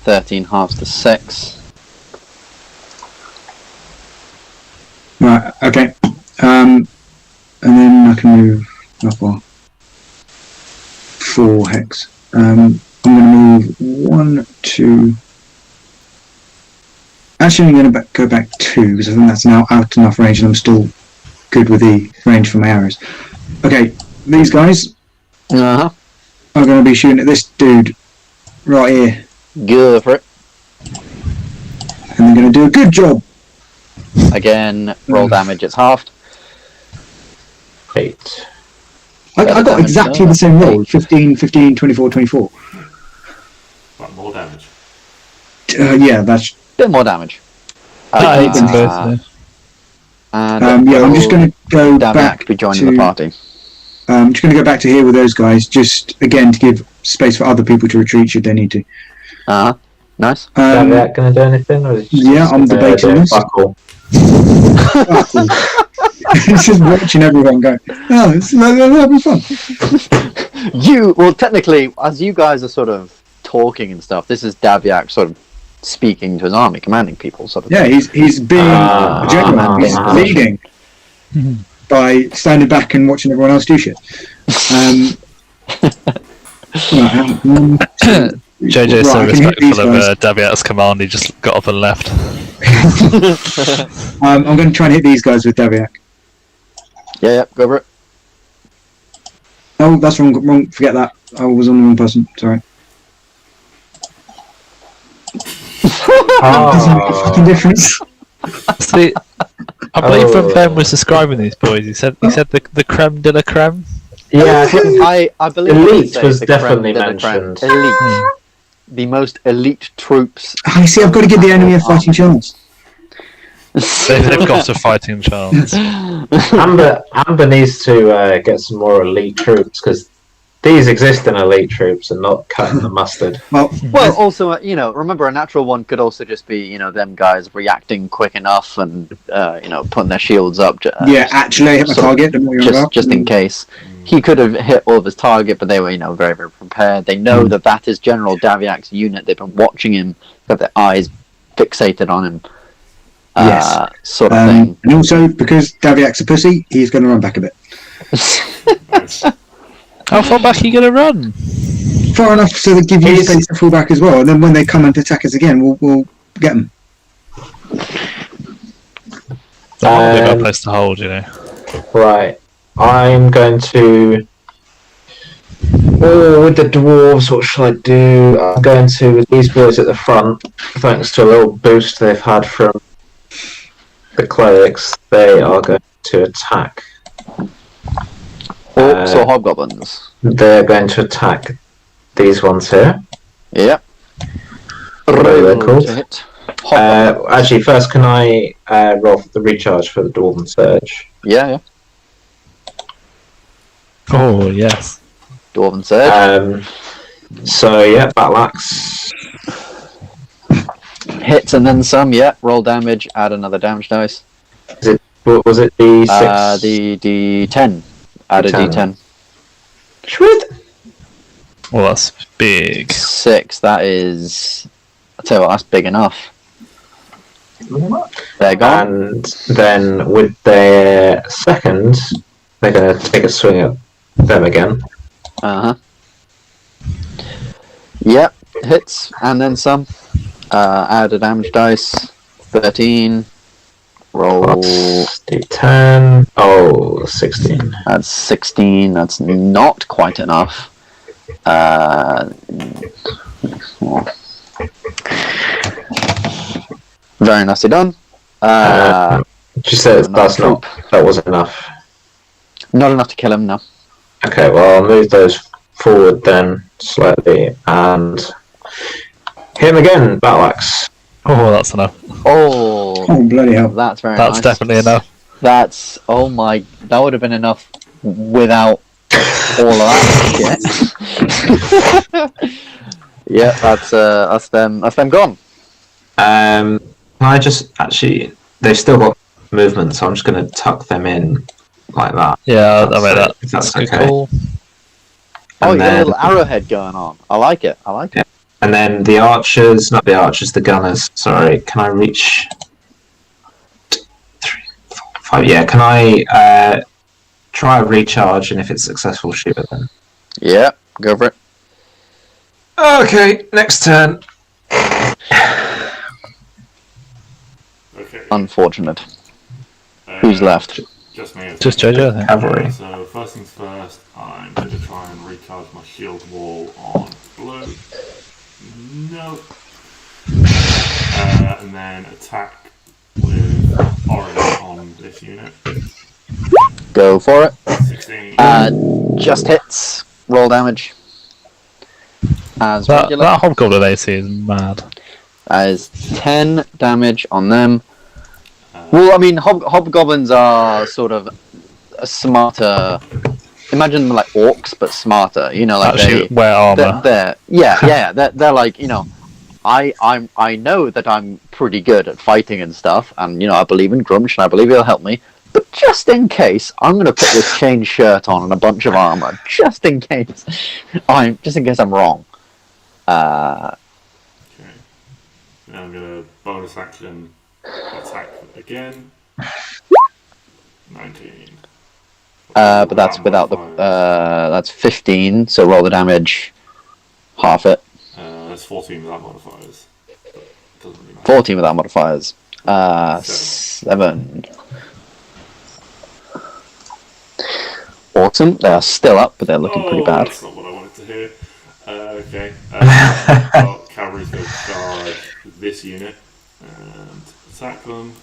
Speaker 1: 13 halves to 6.
Speaker 5: Right. Okay. And then I can move up 4 hex. I'm going to move 1, 2. Actually, I'm going to go back 2 because I think that's now out enough range, and I'm still good with the range for my arrows. Okay. these guys
Speaker 1: Uh huh.
Speaker 5: are going to be shooting at this dude right here,
Speaker 1: Go for it.
Speaker 5: and they're going to do a good job.
Speaker 1: Again, roll damage. It's halved.
Speaker 3: 8.
Speaker 5: I got
Speaker 1: damage,
Speaker 5: exactly
Speaker 1: no?
Speaker 5: the same roll: 15, 15, 24, 24.
Speaker 4: What, more damage?
Speaker 5: Yeah, that's.
Speaker 1: Bit more damage.
Speaker 2: Eight's in both.
Speaker 1: And
Speaker 5: Yeah, I'm just going to go
Speaker 1: Daviak
Speaker 5: back
Speaker 1: be joining
Speaker 5: to.
Speaker 1: the party.
Speaker 5: I'm just going to go back to here with those guys, just again to give space for other people to retreat should they need to.
Speaker 1: Uh huh. Nice.
Speaker 3: Is that going to do anything? Or is it
Speaker 5: Yeah, I'm debating this.
Speaker 3: Fuck all?
Speaker 5: It's just watching everyone go, oh, that'll be fun.
Speaker 1: Well, technically, as you guys are sort of talking and stuff, this is Daviak sort of speaking to his army, commanding people, sort of.
Speaker 5: Yeah, he's being a gentleman. He's leading by standing back and watching everyone else do shit.
Speaker 2: JJ is so
Speaker 5: Right, I can hit these
Speaker 2: respectful
Speaker 5: guys.
Speaker 2: of Daviak's command, he just got up and left.
Speaker 5: I'm going to try and hit these guys with Daviak.
Speaker 1: Yeah, go for it.
Speaker 5: Oh, that's wrong. Forget that. I was on the wrong person. Sorry. Doesn't make a fucking difference.
Speaker 2: See, I believe when Ben was describing these boys, he said the creme de la creme.
Speaker 3: Yeah,
Speaker 1: I believe
Speaker 3: Elite
Speaker 1: they say
Speaker 3: was
Speaker 1: the creme
Speaker 3: definitely
Speaker 1: de la creme.
Speaker 3: mentioned.
Speaker 1: Elite. The most elite troops.
Speaker 5: I see. I've got to give the enemy a fighting chance.
Speaker 2: They've got a fighting chance.
Speaker 3: Amber needs to get some more elite troops because these exist in elite troops and not cutting the mustard.
Speaker 5: Well,
Speaker 1: Also, remember a natural one could also just be, them guys reacting quick enough and, putting their shields up.
Speaker 5: yeah, actually, I hit my target. The more you're about.
Speaker 1: Just in case. He could have hit all of his target, but they were, very, very prepared. They know that is General Daviak's unit. They've been watching him, got their eyes fixated on him.
Speaker 5: Yes.
Speaker 1: Sort of thing.
Speaker 5: And also, because Daviak's a pussy, he's going to run back a bit.
Speaker 2: How far back are you going to run?
Speaker 5: Far enough so they give you space to fall back as well. And then when they come and attack us again, we'll get them.
Speaker 2: That would be a bad place to hold,
Speaker 3: Right. I'm going to. Oh, with the dwarves, what shall I do? I'm going to, with these boys at the front, thanks to a little boost they've had from the clerics, they are going to attack.
Speaker 1: Orcs or hobgoblins?
Speaker 3: They're going to attack these ones here.
Speaker 1: Yep.
Speaker 3: Whatever they're called.
Speaker 1: To hit.
Speaker 3: Actually, first, can I roll for the recharge for the Dwarven Surge?
Speaker 1: Yeah.
Speaker 2: Oh, yes.
Speaker 1: Dwarven Surge.
Speaker 3: So, yeah, Battle Axe.
Speaker 1: Hits and then some, yeah. Roll damage, add another damage dice.
Speaker 3: What was it, D6?
Speaker 1: The D10. Add a D10.
Speaker 3: Sweet!
Speaker 2: Well, that's big.
Speaker 1: 6, that is... I'll tell you what, that's big enough. They're gone.
Speaker 3: And then with their second, they're going to take a swing at them again.
Speaker 1: Uh-huh. Yep, hits, and then some. Add a damage dice. 13. Roll.
Speaker 3: Plus D10. Oh, 16.
Speaker 1: That's 16. That's not quite enough. Very nicely done.
Speaker 3: She said that wasn't enough.
Speaker 1: Not enough to kill him, no.
Speaker 3: Okay, well, I'll move those forward then slightly and hit him again. Battle Axe.
Speaker 2: Oh, that's enough.
Speaker 1: Oh,
Speaker 5: bloody hell.
Speaker 1: that's very
Speaker 2: That's
Speaker 1: nice.
Speaker 2: definitely enough.
Speaker 1: That would have been enough without all of that shit. Yeah, that's them gone.
Speaker 3: Can I just actually? They've still got movement, so I'm just going to tuck them in like that.
Speaker 2: Yeah, I mean
Speaker 3: If that's okay.
Speaker 2: cool.
Speaker 1: Oh,
Speaker 3: And
Speaker 1: you got a
Speaker 3: then-
Speaker 1: little arrowhead going on. I like it.
Speaker 3: And then the archers, not the archers, the gunners. Sorry, can I reach? 3, 4, 5. Yeah, can I try a recharge? And if it's successful, shoot at them.
Speaker 1: Yeah, go for it.
Speaker 3: Okay, next turn.
Speaker 4: Okay.
Speaker 1: Unfortunate. Who's left?
Speaker 4: Just me.
Speaker 2: Just JJ, I think.
Speaker 3: Cavalry.
Speaker 4: So first things first, I'm going to try and recharge my shield wall on blue. No. And then attack with orange on this unit.
Speaker 1: Go for it.
Speaker 4: 16.
Speaker 1: Just hits. Roll damage. As
Speaker 2: That
Speaker 1: regular.
Speaker 2: hobgoblin AC is mad.
Speaker 1: That is 10 damage on them. Well, I mean, hobgoblins are sort of a smarter. Imagine them like orcs, but smarter. You know, like
Speaker 2: Actually, wear armor.
Speaker 1: They're like, you know, I know that I'm pretty good at fighting and stuff, and you know, I believe in Gruumpsh, and I believe he'll help me. But just in case, I'm going to put this chain shirt on and a bunch of armor, just in case I'm wrong.
Speaker 4: Okay. Now I'm going to bonus action attack again. 19.
Speaker 1: But that's without the that's 15. So roll the damage, half it.
Speaker 4: That's 14 without modifiers. Doesn't really matter.
Speaker 1: 14 without modifiers. 7. Awesome. They are still up, but they're looking pretty bad.
Speaker 4: That's not what I wanted to hear. Okay. Well, cavalry's going to charge this unit and attack them.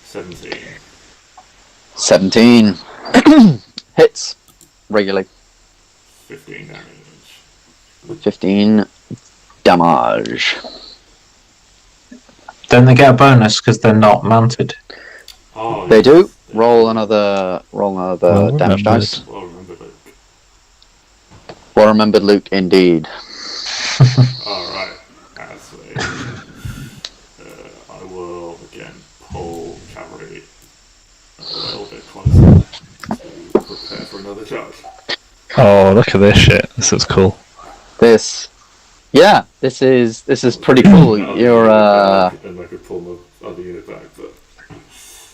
Speaker 4: 17.
Speaker 1: 17. Hits. Regularly.
Speaker 4: 15 damage.
Speaker 1: 15 damage.
Speaker 3: Don't they get a bonus because they're not mounted?
Speaker 4: Oh,
Speaker 1: They
Speaker 4: yes.
Speaker 1: do. Roll another damage dice.
Speaker 4: Well remembered, Luke.
Speaker 1: Well remembered, Luke, indeed.
Speaker 4: Alright. I will again pull cavalry a little bit closer to prepare for another charge.
Speaker 2: Oh, look at this shit. This is cool.
Speaker 1: This is pretty cool. You're
Speaker 4: And I could pull my other unit back, but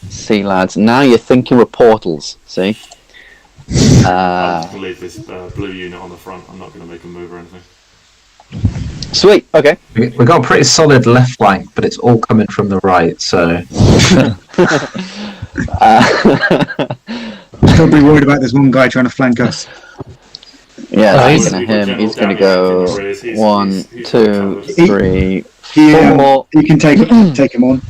Speaker 1: see, lads. Now you're thinking with portals. See.
Speaker 4: I'm just gonna leave this blue unit on the front. I'm not gonna make a move or anything.
Speaker 1: Sweet. Okay.
Speaker 3: We got a pretty solid left flank, but it's all coming from the right, so...
Speaker 5: Don't be worried about this one guy trying to flank us.
Speaker 1: Yeah,
Speaker 2: he's
Speaker 1: he's gonna go
Speaker 4: He's
Speaker 1: 1, 2,
Speaker 5: He-
Speaker 1: 3,
Speaker 5: He,
Speaker 1: 4.
Speaker 5: you can take him on.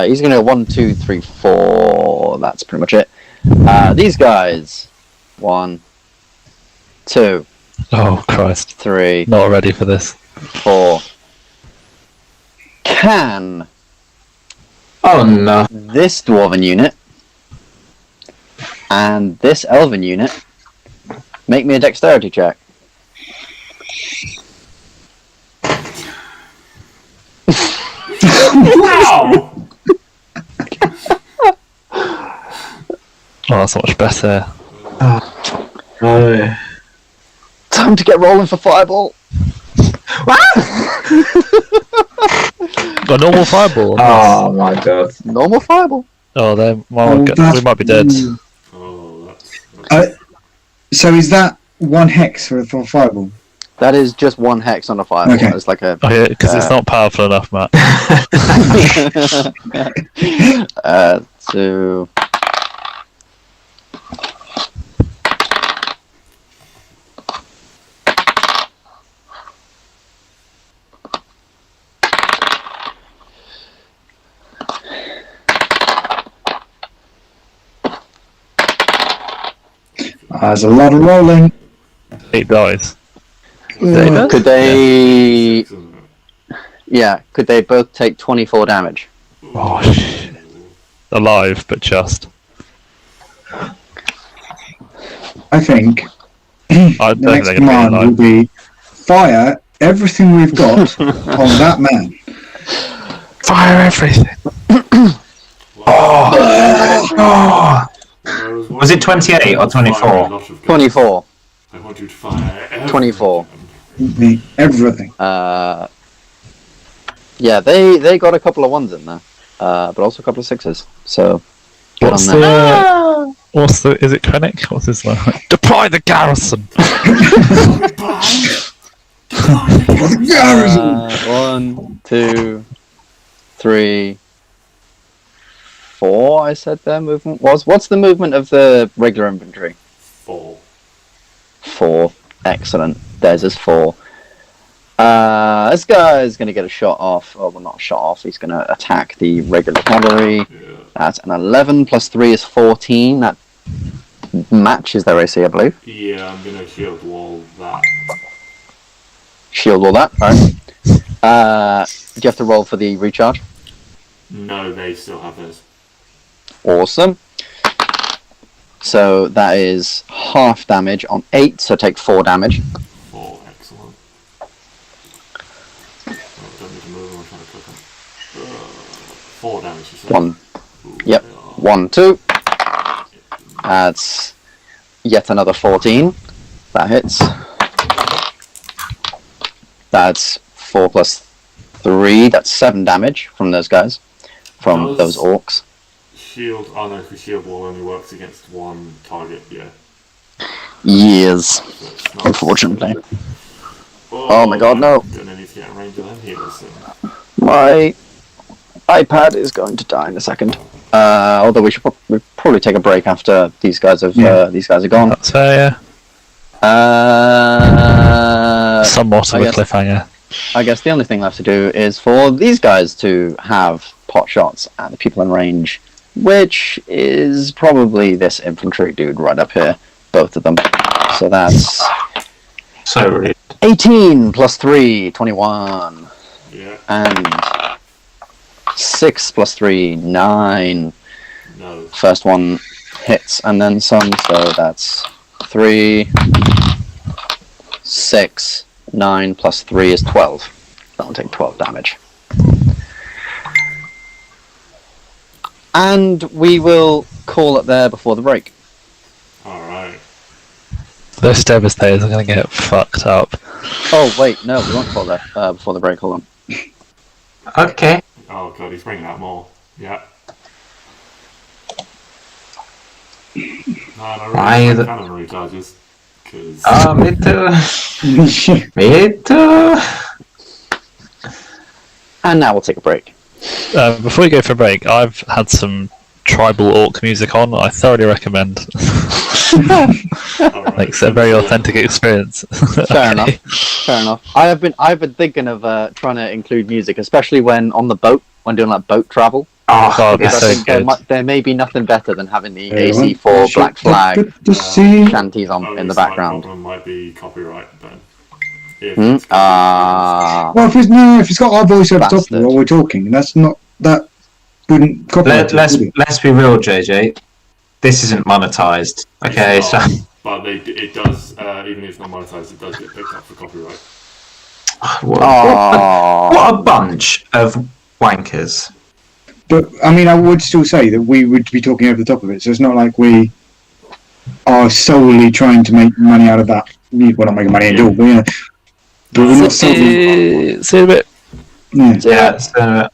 Speaker 1: He's gonna go 1, 2, 3, 4. That's pretty much it. These guys. 1, 2,
Speaker 2: Oh, Christ.
Speaker 1: 3,
Speaker 2: Not ready for this.
Speaker 1: 4. Can
Speaker 3: Oh no.
Speaker 1: this dwarven unit and this elven unit make me a dexterity check?
Speaker 4: Wow!
Speaker 2: Oh, that's so much better.
Speaker 3: No.
Speaker 1: Time to get rolling for fireball.
Speaker 2: A normal fireball.
Speaker 3: Oh my god.
Speaker 1: Normal fireball.
Speaker 2: Oh, then
Speaker 5: Oh, that's-
Speaker 2: we might be dead.
Speaker 4: Oh, that's
Speaker 5: So is that one hex for fireball?
Speaker 1: That is just one hex on a fireball.
Speaker 5: Okay.
Speaker 1: It's like a
Speaker 2: Oh, yeah, because it's not powerful enough, Matt.
Speaker 1: 2.
Speaker 5: There's a lot of rolling.
Speaker 2: 8 dies.
Speaker 1: Could they?
Speaker 4: six, isn't it?
Speaker 1: Yeah. Could they both take 24 damage?
Speaker 2: Oh, shit. Alive, but just.
Speaker 5: I think
Speaker 2: I
Speaker 5: the
Speaker 2: don't think
Speaker 5: next
Speaker 2: they're going to be
Speaker 5: command will
Speaker 2: alive.
Speaker 5: be fire everything we've got on that man.
Speaker 2: Fire everything!
Speaker 3: Oh!
Speaker 4: Whereas
Speaker 3: Was it 28 or 24?
Speaker 4: fire a lot of guns.
Speaker 1: 24.
Speaker 4: I want you to fire everything.
Speaker 1: 24.
Speaker 5: Everything.
Speaker 1: Yeah, they got a couple of 1s in there, but also a couple of 6s. So good
Speaker 2: What's
Speaker 1: on them.
Speaker 2: is it Krennic? What's his name? Deploy the garrison!
Speaker 5: Garrison!
Speaker 1: 1, 2, 3, 4, I said their movement was. What's the movement of the regular infantry?
Speaker 4: 4.
Speaker 1: 4. Excellent. Theirs is 4. This guy's going to get a shot off. Oh, well, not a shot off. He's going to attack the regular cavalry.
Speaker 4: Yeah.
Speaker 1: That's an 11 plus 3 is 14. That matches their AC, I believe.
Speaker 4: Yeah, I'm going to shield wall that.
Speaker 1: Shield all that, right? Do you have to roll for the recharge?
Speaker 4: No, they still have theirs.
Speaker 1: Awesome. So that is half damage on 8, so take 4 damage.
Speaker 4: 4, excellent. Oh, don't need to move, I'm trying to cook them. 4 damage, you said?
Speaker 1: 1. Yep. 1, 2. That's yet another 14. That hits. That's 4 plus 3. That's 7 damage from those guys. From those orcs.
Speaker 4: Shield, oh no, because shield wall only works against one target, yeah.
Speaker 1: Yes.
Speaker 4: So it's not
Speaker 1: Unfortunately.
Speaker 4: Oh
Speaker 1: my god, no.
Speaker 4: I'm gonna need to get a range of them healers then.
Speaker 1: My iPad is going to die in a second. Although we'll probably take a break after these guys have these guys are gone.
Speaker 2: That's fair, somewhat of a cliffhanger.
Speaker 1: I guess the only thing left to do is for these guys to have pot shots at the people in range, which is probably this infantry dude right up here, both of them. So that's
Speaker 3: So rude.
Speaker 1: 18 plus 3, 21.
Speaker 4: Yeah.
Speaker 1: And 6 plus 3, 9.
Speaker 4: No.
Speaker 1: First one hits and then some, so that's 3, 6, 9 plus 3 is 12. That'll take 12 damage. And we will call it there before the break.
Speaker 4: Alright.
Speaker 2: Those devastators are going to get fucked up.
Speaker 1: Oh, wait, no, we won't call that before the break, hold on.
Speaker 3: Okay.
Speaker 4: Oh god, he's bringing out more. Yeah. No, I really like cannon recharges. Cause...
Speaker 3: Me too. Me too.
Speaker 1: And now we'll take a break.
Speaker 2: Before we go for a break, I've had some tribal orc music on. I thoroughly recommend.
Speaker 4: Alright.
Speaker 2: It's a very authentic experience.
Speaker 1: Fair enough. Fair enough. I've been thinking of trying to include music, especially when on the boat, when doing like boat travel.
Speaker 3: Oh,
Speaker 2: God,
Speaker 1: Because
Speaker 2: it's
Speaker 1: I
Speaker 2: so
Speaker 1: think
Speaker 2: good.
Speaker 1: there may be nothing better than having the
Speaker 5: Everyone
Speaker 1: AC4 Black
Speaker 5: should
Speaker 1: Flag
Speaker 5: get to see.
Speaker 1: shanties on in the background.
Speaker 4: Problem might be copyright then. If
Speaker 1: Hmm?
Speaker 4: it's copyright.
Speaker 5: Well, if it's got our voice over top of it
Speaker 1: Bastard.
Speaker 5: while we're talking, that wouldn't copyright.
Speaker 3: Let's
Speaker 5: would it?
Speaker 3: let's be real, JJ. This isn't monetized. Okay,
Speaker 4: It's
Speaker 3: so
Speaker 4: not, but it does, even if it's not monetized, it does get picked up for copyright.
Speaker 3: what a bunch of wankers.
Speaker 5: But I mean, I would still say that we would be talking over the top of it. So it's not like we are solely trying to make money out of that. We're not making money at all, but yeah. But we're not solely.
Speaker 2: See you in a bit.
Speaker 5: Yeah.
Speaker 3: Yeah, so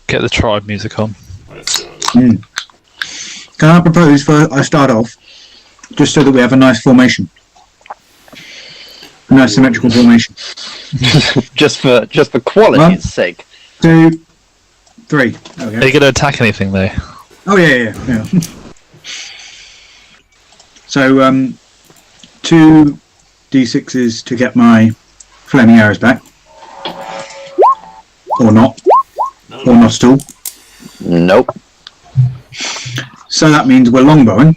Speaker 2: Get the tribe music on.
Speaker 4: Let's go.
Speaker 5: Can I propose I start off just so that we have a nice formation, a nice symmetrical formation.
Speaker 1: just for quality's sake.
Speaker 5: 2, 3.
Speaker 2: Are
Speaker 5: Okay.
Speaker 2: you going to attack anything though?
Speaker 5: Oh yeah. So 2 d6s to get my flaming arrows back, or not, or not at all.
Speaker 1: Nope.
Speaker 5: So that means we're longbowing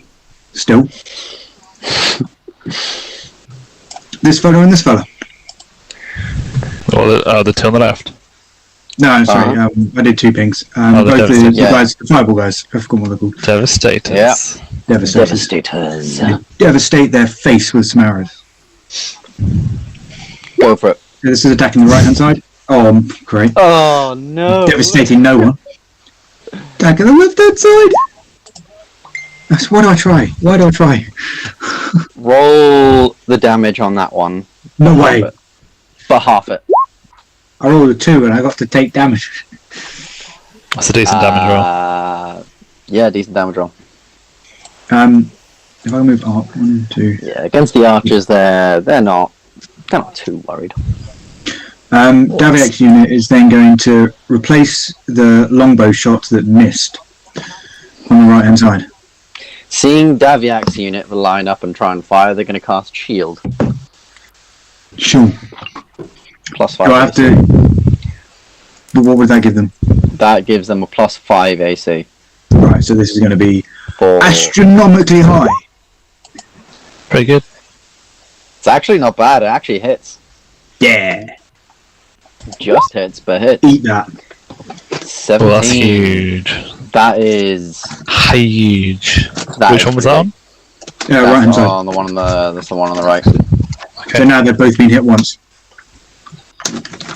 Speaker 5: still. This fella and this fella.
Speaker 2: Or the two on the left?
Speaker 5: No, I'm sorry. I did 2 pings.
Speaker 2: the
Speaker 5: Both
Speaker 2: Devastators,
Speaker 5: the guys, the fireball guys. I forgot what they're called.
Speaker 2: Devastators.
Speaker 1: Yeah.
Speaker 5: Devastators.
Speaker 1: Devastators.
Speaker 5: Devastate their face with some arrows.
Speaker 1: Go for it.
Speaker 5: This is attacking the right hand side. Oh, great.
Speaker 1: Oh no.
Speaker 5: Devastating no one. Attacking the left hand side. Why do I try?
Speaker 1: Roll the damage on that one.
Speaker 5: No
Speaker 1: Half
Speaker 5: way.
Speaker 1: it. For half it.
Speaker 5: I rolled a 2 and I got to take damage.
Speaker 2: That's a decent damage roll.
Speaker 1: Yeah, decent damage roll.
Speaker 5: If I move up, 1, 2.
Speaker 1: Yeah, against the archers, they're not too worried.
Speaker 5: Daviak's unit is then going to replace the longbow shot that missed on the right hand side.
Speaker 1: Seeing Daviak's unit line up and try and fire, they're going to cast shield.
Speaker 5: Sure.
Speaker 1: +5.
Speaker 5: Do I have
Speaker 1: AC.
Speaker 5: to? But what would that give them?
Speaker 1: That gives them a +5 AC.
Speaker 5: Right, so this is going to be
Speaker 1: For
Speaker 5: astronomically high.
Speaker 2: Pretty good.
Speaker 1: it's actually not bad. It actually hits.
Speaker 5: Yeah.
Speaker 1: Just hits, but hits.
Speaker 5: Eat that.
Speaker 1: 17.
Speaker 2: Well, that's huge.
Speaker 1: That is.
Speaker 2: Huge.
Speaker 1: That
Speaker 2: Which
Speaker 1: is
Speaker 2: one was
Speaker 1: pretty
Speaker 2: that on?
Speaker 5: Yeah,
Speaker 1: That's
Speaker 5: right hand side.
Speaker 1: on the one on the. That's the one on the right.
Speaker 2: Okay.
Speaker 5: So now they've both been hit once.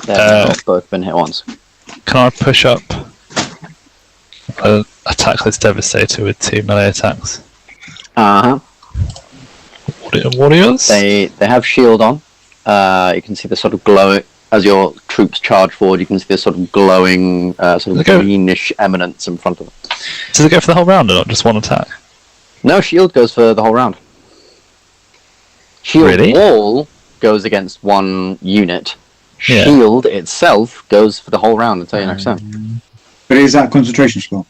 Speaker 1: They've both been hit once.
Speaker 2: Can I push up attack this Devastator with 2 melee attacks?
Speaker 1: Uh huh.
Speaker 2: Warriors?
Speaker 1: They have shield on. You can see the sort of glow as your troops charge forward. You can see the sort of glowing, sort of
Speaker 2: Okay.
Speaker 1: greenish eminence in front of them.
Speaker 2: Does it go for the whole round or not just one attack?
Speaker 1: No, shield goes for the whole round. Shield
Speaker 2: Really?
Speaker 1: wall goes against one unit.
Speaker 2: Yeah.
Speaker 1: Shield itself goes for the whole round until your next turn.
Speaker 5: But is that concentration spell?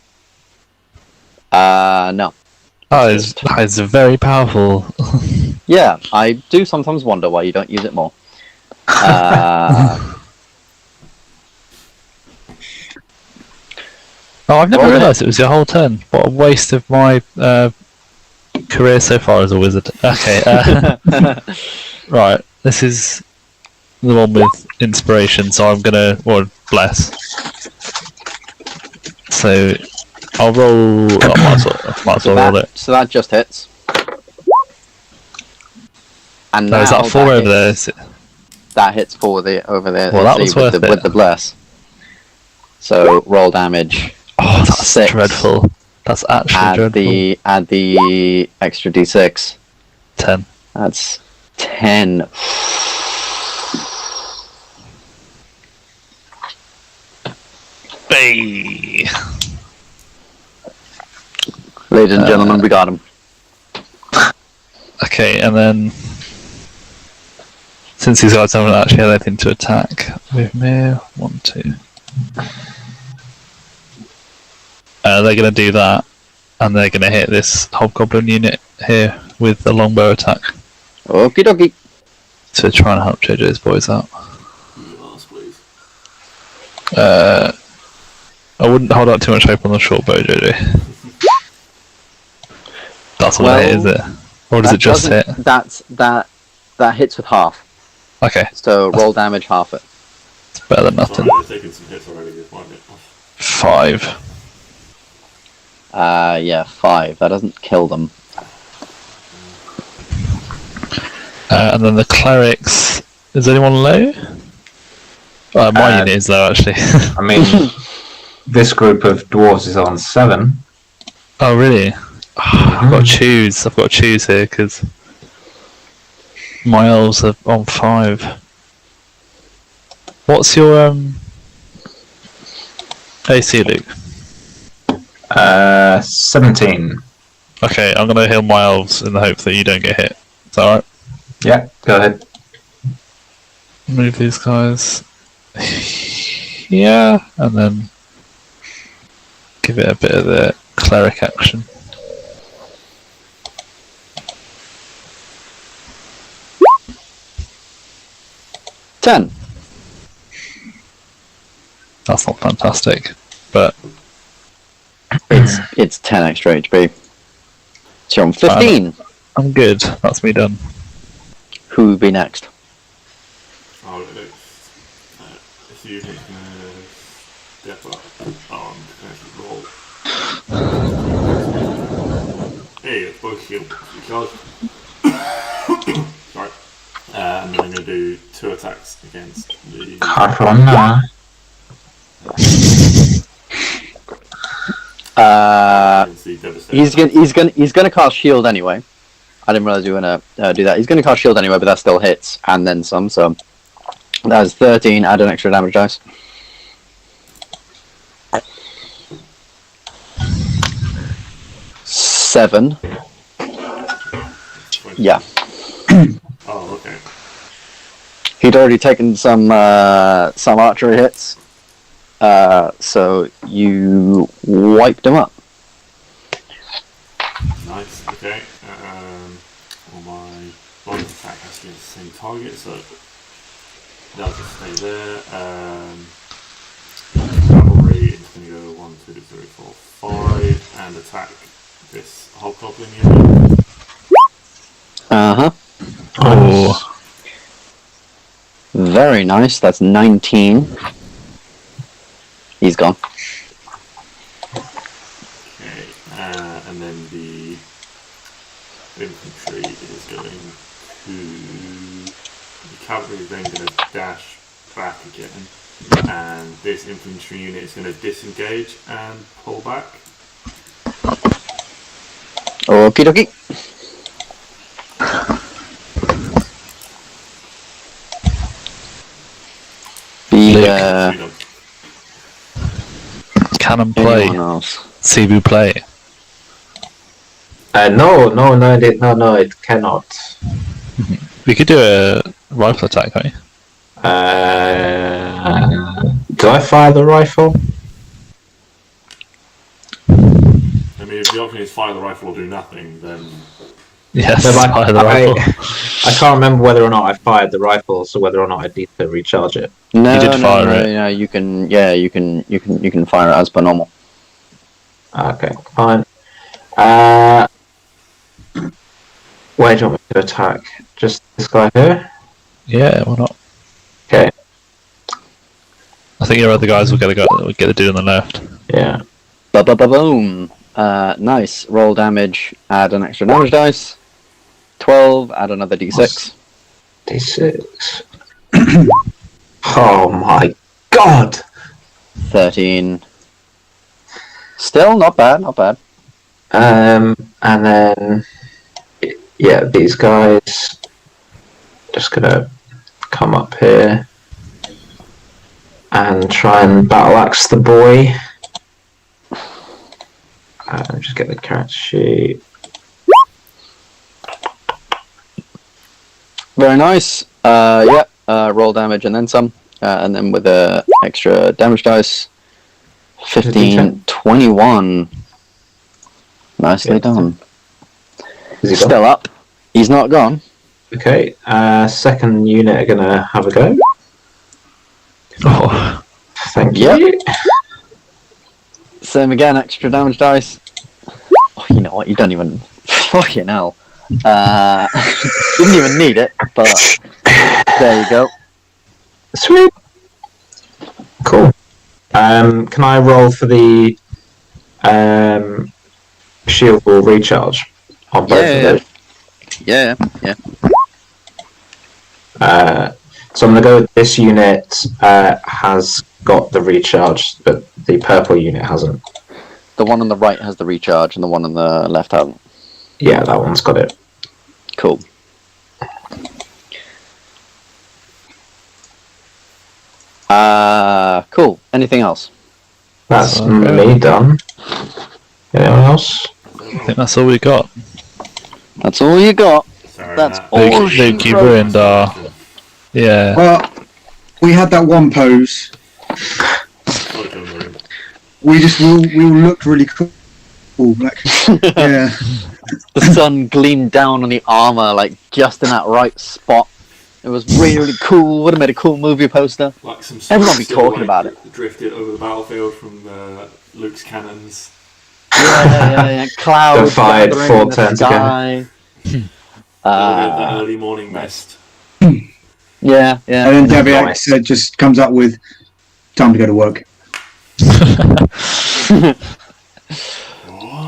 Speaker 1: No.
Speaker 2: Oh, it's very powerful.
Speaker 1: Yeah, I do sometimes wonder why you don't use it more.
Speaker 2: Oh, I've never
Speaker 1: Roll it.
Speaker 2: realised it was your whole turn. What a waste of my career so far as a wizard. Okay, right. This is the one with inspiration, so I'm gonna bless. So I'll roll. I might as well roll it.
Speaker 1: So that just hits. And
Speaker 2: No, is
Speaker 1: now
Speaker 2: that 4 over there?
Speaker 1: hits- That hits 4 over there.
Speaker 2: Well, that
Speaker 1: see,
Speaker 2: was
Speaker 1: with
Speaker 2: worth
Speaker 1: the,
Speaker 2: it.
Speaker 1: with the bless. So roll damage.
Speaker 2: Oh, that's
Speaker 1: 6.
Speaker 2: dreadful. That's actually
Speaker 1: Add
Speaker 2: dreadful.
Speaker 1: the extra d6.
Speaker 2: 10.
Speaker 1: That's 10.
Speaker 2: Hey.
Speaker 1: Ladies and gentlemen, we got him.
Speaker 2: Okay, and then since these guys haven't actually had anything to attack with me, 1, 2. They're going to do that, and they're going to hit this hobgoblin unit here with the longbow attack
Speaker 1: Okie dokie.
Speaker 2: to try and help JJ's boys out.
Speaker 4: Yes, please.
Speaker 2: I wouldn't hold out too much hope on the short bow, JJ. That's what it is, is it? Or does it just hit?
Speaker 1: That hits with half.
Speaker 2: Okay,
Speaker 1: So roll damage half it.
Speaker 2: it's better than nothing.
Speaker 4: Sorry, they're taking some hits already. This might be off.
Speaker 2: 5.
Speaker 1: Yeah, 5. That doesn't kill them.
Speaker 2: And then the clerics. Is anyone low? My unit is low, actually.
Speaker 3: I mean, this group of dwarves is on 7.
Speaker 2: Oh, really? I've got to choose. I've got to choose here because my elves are on 5. What's your AC, Luke.
Speaker 3: 17.
Speaker 2: Okay, I'm going to heal my elves in the hope that you don't get hit. Is that alright?
Speaker 3: Yeah, go ahead.
Speaker 2: Move these guys. Yeah, and then give it a bit of the cleric action.
Speaker 1: Ten.
Speaker 2: That's not fantastic, but
Speaker 1: It's 10 extra HP. So you're on 15.
Speaker 2: I'm good. That's me done.
Speaker 1: Who would be next?
Speaker 4: Oh, look. If you hit step up, I'm going to roll. Hey, it's both shield. Charge. Sorry. And then I'm going to do 2 attacks against the.
Speaker 3: Corona.
Speaker 1: He's gonna cast shield anyway. I didn't realize you were gonna do that. He's gonna cast shield anyway, but that still hits and then some. So that's 13. Add an extra damage dice. Seven. Yeah.
Speaker 4: Oh, okay.
Speaker 1: He'd already taken some archery hits, so you wiped him up.
Speaker 4: Nice, okay. Well, my bonus attack has to be the same target, so that'll just stay there. Cavalry is going to go 1, 2, 3, 4, 5 and attack this hobgoblin unit.
Speaker 1: Uh-huh.
Speaker 2: Oh.
Speaker 1: Very nice. That's 19. He's gone.
Speaker 4: Okay, and then the infantry is going to. The cavalry is then going to dash back again, and this infantry unit is going to disengage and pull back.
Speaker 1: Okie dokie.
Speaker 2: Cannon play.
Speaker 1: Anyone else?
Speaker 2: Cebu play.
Speaker 3: No, it cannot.
Speaker 2: We could do a rifle attack, can't we?
Speaker 3: Do I fire the rifle?
Speaker 4: I mean, if the option is fire the rifle or do nothing, then.
Speaker 2: Yes,
Speaker 3: No,
Speaker 2: fire the rifle.
Speaker 3: I can't remember whether or not I fired the rifle, so whether or not I need to recharge it.
Speaker 1: No,
Speaker 2: You did fire it.
Speaker 1: No, you can. Yeah, you can fire it as per normal.
Speaker 3: Okay, fine. Where do you want me to attack? Just this guy here?
Speaker 2: Yeah, why not?
Speaker 3: Okay,
Speaker 2: I think your other guys will get the dude on the left.
Speaker 3: yeah.
Speaker 1: Boom. Nice. Roll damage. Add an extra damage dice. 12. Add another d6.
Speaker 3: D6. Oh my god!
Speaker 1: 13. Still not bad. Not bad.
Speaker 3: And then, yeah, these guys. Just gonna come up here and try and battle axe the boy. Just get the character sheet.
Speaker 1: Very nice. Roll damage and then some. And then with the extra damage dice. 15, 21. Nicely done.
Speaker 3: Is he gone?
Speaker 1: Still up. He's not gone.
Speaker 3: Okay, second unit are gonna have a go.
Speaker 2: Oh,
Speaker 3: Thank
Speaker 1: Yep.
Speaker 3: you.
Speaker 1: Same again, extra damage dice. Oh, you know what? You don't even. Fucking hell. Didn't even need it, but there you go.
Speaker 3: Sweet. Cool. Can I roll for the shield wall recharge on both of those?
Speaker 1: Yeah.
Speaker 3: So I'm going to go with this unit has got the recharge, but the purple unit hasn't.
Speaker 1: The one on the right has the recharge, and the one on the left hasn't.
Speaker 3: Yeah, that one's got it.
Speaker 1: Cool. Cool. Anything else?
Speaker 3: That's
Speaker 2: Okay.
Speaker 3: me done. Anyone else?
Speaker 2: I think that's all we got.
Speaker 1: That's all you got.
Speaker 4: Sorry,
Speaker 1: That's
Speaker 4: Matt.
Speaker 1: all
Speaker 2: Luke,
Speaker 1: she
Speaker 2: you
Speaker 1: wrote.
Speaker 2: ruined our. Yeah.
Speaker 5: Well, we had that one pose. We all looked really cool. Like, yeah.
Speaker 1: The sun gleamed down on the armor, like just in that right spot. It was really, really cool. Would have made a cool movie poster.
Speaker 4: Like some
Speaker 1: Everyone be
Speaker 4: still,
Speaker 1: talking about it.
Speaker 4: Drifted over the battlefield from Luke's cannons.
Speaker 1: Yeah. Clouds
Speaker 3: Defied
Speaker 1: gathering
Speaker 3: four
Speaker 1: in the
Speaker 3: turns
Speaker 1: sky.
Speaker 4: The early morning mist.
Speaker 1: Yeah.
Speaker 5: And then Deviax
Speaker 3: Nice.
Speaker 5: just comes up with time to go to work.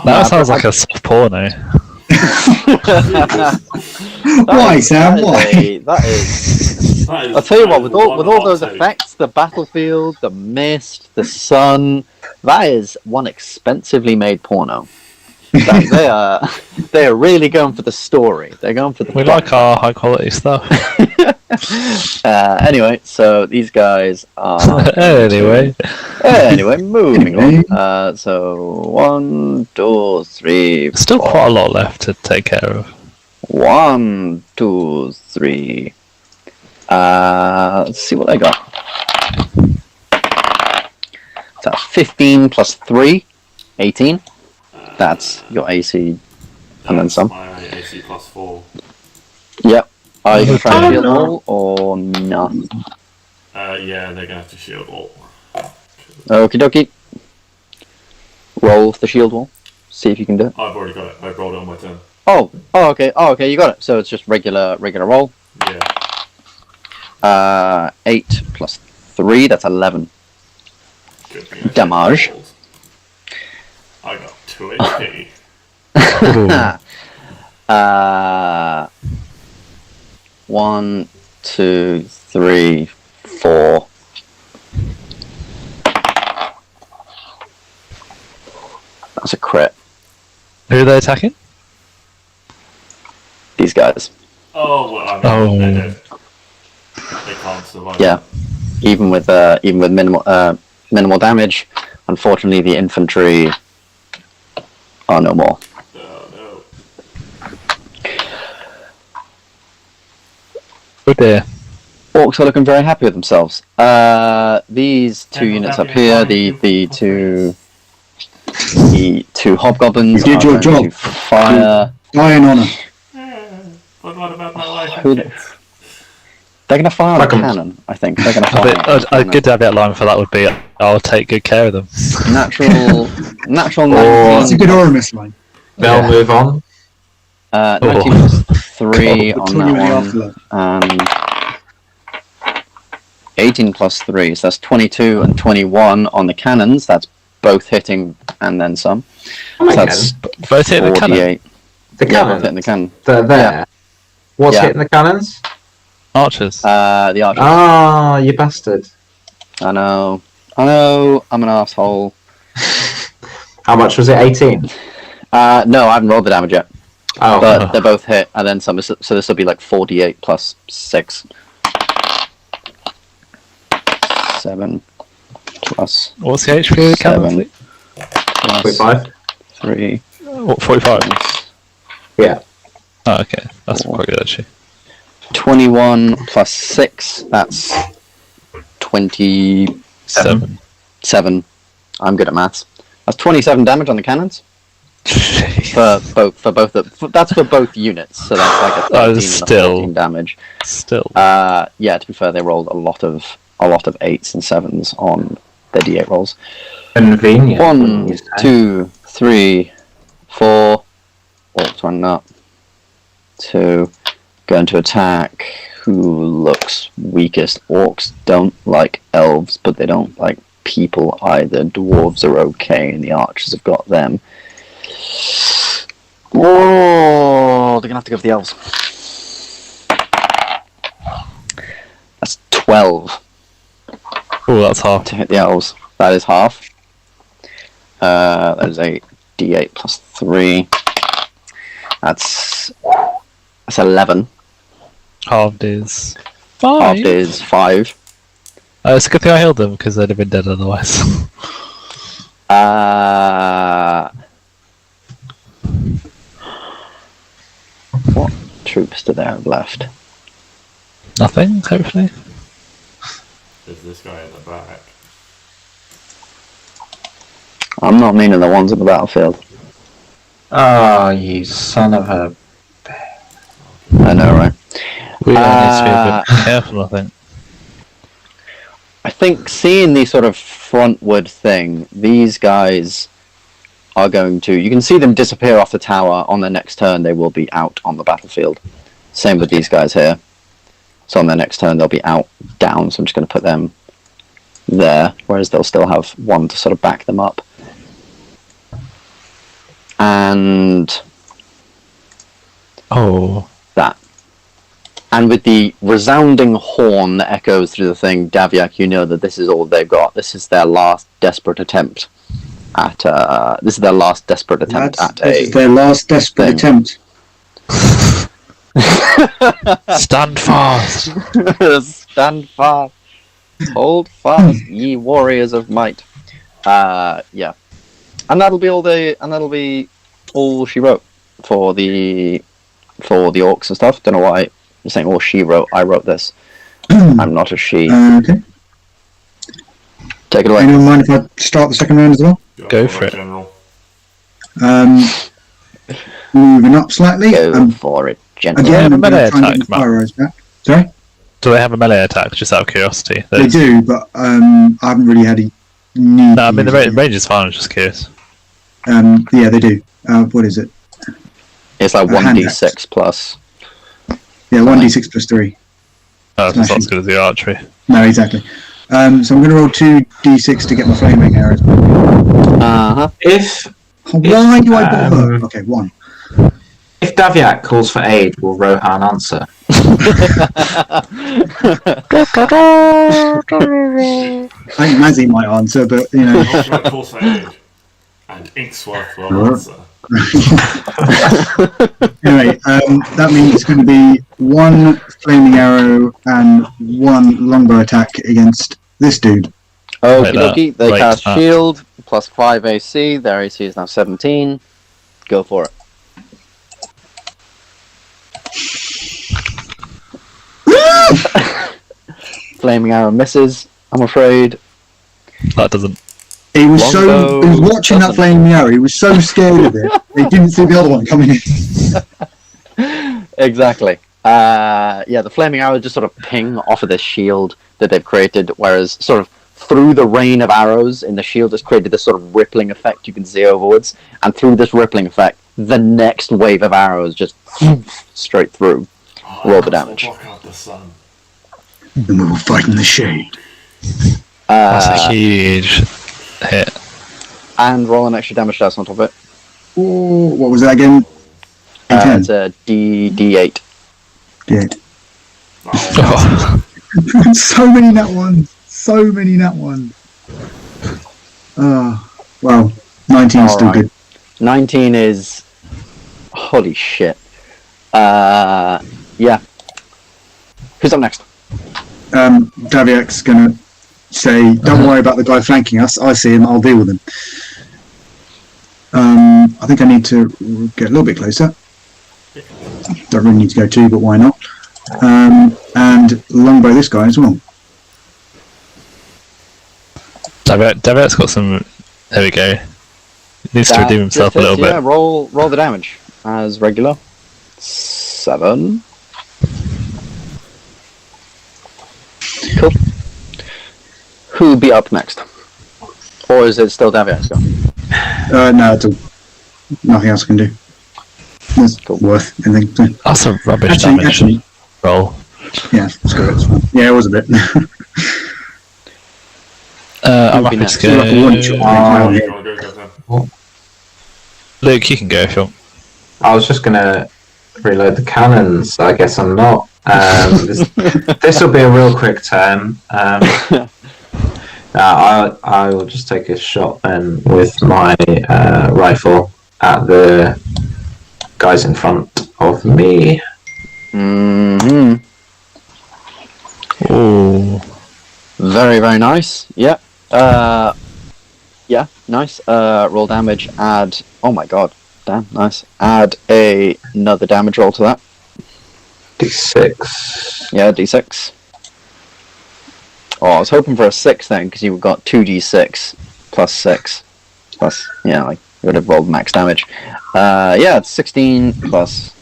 Speaker 2: That sounds like a soft porno.
Speaker 5: Why, Sam? Why?
Speaker 1: That is. I'll tell you what. With all those effects, the battlefield, the mist, the sun, that is one expensively made porno. They are really going for the story. They're going for the.
Speaker 2: We like our high quality stuff.
Speaker 1: Anyway, so these guys are.
Speaker 2: Anyway,
Speaker 1: moving on. So 1, 2, 3.
Speaker 2: still quite a lot left to take care of.
Speaker 1: 1, 2, 3. Let's see what I got. So that's 15 plus 3, 18. That's your AC, and then some.
Speaker 4: My AC plus 4.
Speaker 1: Yep. Are you going to try and shield wall or no?
Speaker 4: Yeah, they're gonna have to shield wall.
Speaker 1: Okie dokie. Roll the shield wall. See if you can do it.
Speaker 4: I've already got it. I rolled it on my turn.
Speaker 1: Okay, you got it. So it's just regular roll.
Speaker 4: Yeah.
Speaker 1: 8 plus 3, that's 11.
Speaker 4: Good thing I
Speaker 1: Damage.
Speaker 4: rolled. I got 2 HP.
Speaker 1: 1, 2, 3, 4. That's a crit.
Speaker 2: Who are they attacking?
Speaker 1: These guys.
Speaker 4: Oh, well, I mean, they're dead. They can't survive.
Speaker 1: Yeah. Even with minimal damage, unfortunately the infantry are no more.
Speaker 4: Oh, no.
Speaker 2: Oh dear.
Speaker 1: Orcs are looking very happy with themselves. These two
Speaker 4: Yeah,
Speaker 1: units
Speaker 4: happy
Speaker 1: up here,
Speaker 4: and
Speaker 1: the two hobgoblins
Speaker 5: You did
Speaker 1: are
Speaker 5: your
Speaker 1: going
Speaker 5: job.
Speaker 1: to fire.
Speaker 5: Die in honour.
Speaker 4: But what about my wife
Speaker 1: Who
Speaker 4: and
Speaker 1: the-
Speaker 4: kids?
Speaker 1: They're going to fire
Speaker 3: Fuck
Speaker 1: a
Speaker 3: 'em.
Speaker 1: cannon, I think. They're going to
Speaker 2: A
Speaker 1: fire
Speaker 2: bit, a good Daviat line for that would be, I'll take good care of them.
Speaker 1: natural 19.
Speaker 5: That's a good Oramis line.
Speaker 3: They'll
Speaker 2: Yeah.
Speaker 3: move on.
Speaker 1: 19 plus 3 on
Speaker 5: Between you and the
Speaker 1: that one.
Speaker 5: afterlife.
Speaker 1: And 18 plus 3, so that's 22 and 21 on the cannons. That's both hitting and then some.
Speaker 3: Oh,
Speaker 1: So that's
Speaker 2: Both hit the cannon.
Speaker 1: 48.
Speaker 3: The
Speaker 1: Yeah, both
Speaker 3: cannons.
Speaker 1: hitting the cannon.
Speaker 3: They're there.
Speaker 1: Yeah.
Speaker 3: What's
Speaker 1: Yeah.
Speaker 3: hitting the cannons?
Speaker 2: Archers.
Speaker 1: The archers.
Speaker 3: Ah, you bastard.
Speaker 1: I know, I'm an asshole.
Speaker 3: How much was it? 18?
Speaker 1: No, I haven't rolled the damage yet.
Speaker 3: Oh,
Speaker 1: But they're both hit, and then some. So this will be like 48 plus 6. 7 plus
Speaker 2: What's the HP of the cannon?
Speaker 1: 7 plus
Speaker 3: 45?
Speaker 1: 3.
Speaker 2: What, 45?
Speaker 3: Yeah.
Speaker 2: Oh, okay. That's quite good actually.
Speaker 1: 21 plus 6, that's 27.
Speaker 2: 7.
Speaker 1: I'm good at maths. That's 27 damage on the cannons.
Speaker 2: Jeez.
Speaker 1: That's for both units, so that's like a 13
Speaker 2: Oh,
Speaker 1: and a
Speaker 2: still.
Speaker 1: 14 damage.
Speaker 2: Still.
Speaker 1: Yeah, to be fair, they rolled a lot of 8s and 7s on their D8 rolls.
Speaker 3: Convenient.
Speaker 1: 1, 2, 3, 4. Orcs running up. 2. Going to attack. Who looks weakest? Orcs don't like elves, but they don't like people either. Dwarves are okay, and the archers have got them. Oh, they're gonna have to go for the elves. That's 12
Speaker 2: Oh, that's half.
Speaker 1: to hit the elves. That is half. That is a D8 plus 3. That's 11.
Speaker 2: Halved is
Speaker 1: Half
Speaker 2: 5.
Speaker 1: is 5.
Speaker 2: It's a good thing I healed them because they'd have been dead otherwise.
Speaker 1: What troops do they have left?
Speaker 2: Nothing, hopefully.
Speaker 4: There's this guy in the back.
Speaker 1: I'm not meaning the ones on the battlefield.
Speaker 3: Oh, you son of a...
Speaker 1: I know, right?
Speaker 2: We need to be a bit careful, I think.
Speaker 1: I think seeing the sort of frontward thing, these guys are going to... You can see them disappear off the tower. On their next turn, they will be out on the battlefield. Same with these guys here. So on their next turn, they'll be out, down. So I'm just going to put them there, whereas they'll still have one to sort of back them up. And...
Speaker 2: Oh.
Speaker 1: that. And with the resounding horn that echoes through the thing, Daviak, you know that this is all they've got. This is their last desperate attempt at this is their last desperate attempt
Speaker 5: This is their last desperate attempt.
Speaker 2: Stand fast.
Speaker 1: Stand fast. Hold fast, ye warriors of might. Yeah. And that'll be all she wrote for the orcs and stuff. Don't know why you're saying all she wrote. I wrote this. I'm not a she.
Speaker 5: Okay.
Speaker 1: Take it away.
Speaker 5: Anyone mind if I start the second round as well?
Speaker 2: Go for it.
Speaker 4: General.
Speaker 5: Moving up slightly.
Speaker 1: Go for it, gentlemen.
Speaker 5: Again,
Speaker 2: have a
Speaker 5: I'm going
Speaker 2: melee
Speaker 5: to try and get
Speaker 2: attack,
Speaker 5: the fire arrows back. Sorry?
Speaker 2: Do they have a melee attack, just out of curiosity?
Speaker 5: They do, but I haven't really had a need.
Speaker 2: No, I
Speaker 5: to
Speaker 2: mean, the
Speaker 5: use it.
Speaker 2: range is fine, I'm just curious.
Speaker 5: Yeah, they do. What is it?
Speaker 1: It's like
Speaker 5: A hand
Speaker 1: 1d6 plus.
Speaker 5: Yeah, 1d6 plus 3.
Speaker 2: Oh, that's not as good as the archery.
Speaker 5: No, exactly. So I'm going to roll 2d6 to get my flaming arrows.
Speaker 1: Uh-huh.
Speaker 5: Why do I bother? Okay, 1.
Speaker 3: If Daviak calls for aid, will Rohan answer?
Speaker 5: I think Mazzy might answer, but, you know.
Speaker 4: Not call for aid. And Inksworth will answer.
Speaker 5: Anyway, that means it's going to be 1 flaming arrow and 1 longbow attack against this dude.
Speaker 1: Okie dokie, they
Speaker 2: Right,
Speaker 1: cast shield, plus 5 AC, their AC is now 17. Go for it. Flaming arrow misses, I'm afraid.
Speaker 2: That doesn't.
Speaker 5: He was
Speaker 1: Longbow
Speaker 5: he was watching that
Speaker 1: doesn't-
Speaker 5: flaming arrow, he was so scared of it, he didn't see the other one coming in.
Speaker 1: Exactly. Yeah, the flaming arrows just sort of ping off of this shield that they've created, whereas sort of through the rain of arrows in the shield has created this sort of rippling effect you can see overwards, and through this rippling effect, the next wave of arrows just straight through. Roll the damage.
Speaker 4: Block out the sun.
Speaker 5: And we will fight in the shade.
Speaker 2: That's a huge hit.
Speaker 1: And roll an extra damage dice on top of it.
Speaker 5: Ooh, what was that again? D10.
Speaker 1: It's a D8.
Speaker 5: D8.
Speaker 2: Oh,
Speaker 5: So many nat ones. So many nat ones. Well, 19 is still
Speaker 1: Alright.
Speaker 5: good.
Speaker 1: 19 is... Holy shit. Yeah. Who's up next?
Speaker 5: Daviak's gonna say, "Don't worry about the guy flanking us. I see him. I'll deal with him." I think I need to get a little bit closer. Don't really need to go 2, but why not? And longbow this guy as well.
Speaker 2: Daviak's got some. There we go. He needs to redeem himself a little
Speaker 1: Yeah,
Speaker 2: bit.
Speaker 1: roll the damage as regular. 7. Cool. Who'll be up next? Or is it still Daviak's go?
Speaker 5: No, it's all, nothing else I can do. That's worth anything. So,
Speaker 2: That's a rubbish damage
Speaker 5: actually,
Speaker 2: roll.
Speaker 5: yeah, it's good. It's fine. Yeah, it was a bit.
Speaker 2: I'm
Speaker 1: Who'll be
Speaker 2: happy
Speaker 1: next?
Speaker 2: to
Speaker 5: Like a one-shot.
Speaker 2: go.
Speaker 4: You wanna go them?
Speaker 2: Luke, you can go if you want.
Speaker 3: I was just gonna reload the cannons. I guess I'm not. This will be a real quick turn. I will just take a shot then with my rifle at the guys in front of me.
Speaker 1: Mm-hmm.
Speaker 2: Ooh.
Speaker 1: Very, very nice. Yeah. Yeah. Nice. Roll damage. Add. Oh my god. Damn. Nice. Add another damage roll to that.
Speaker 3: D6.
Speaker 1: Yeah, d6. Oh, I was hoping for a 6 then, because you've got 2d6 plus 6. Plus, yeah, like, you would have rolled max damage. Yeah, it's 16 plus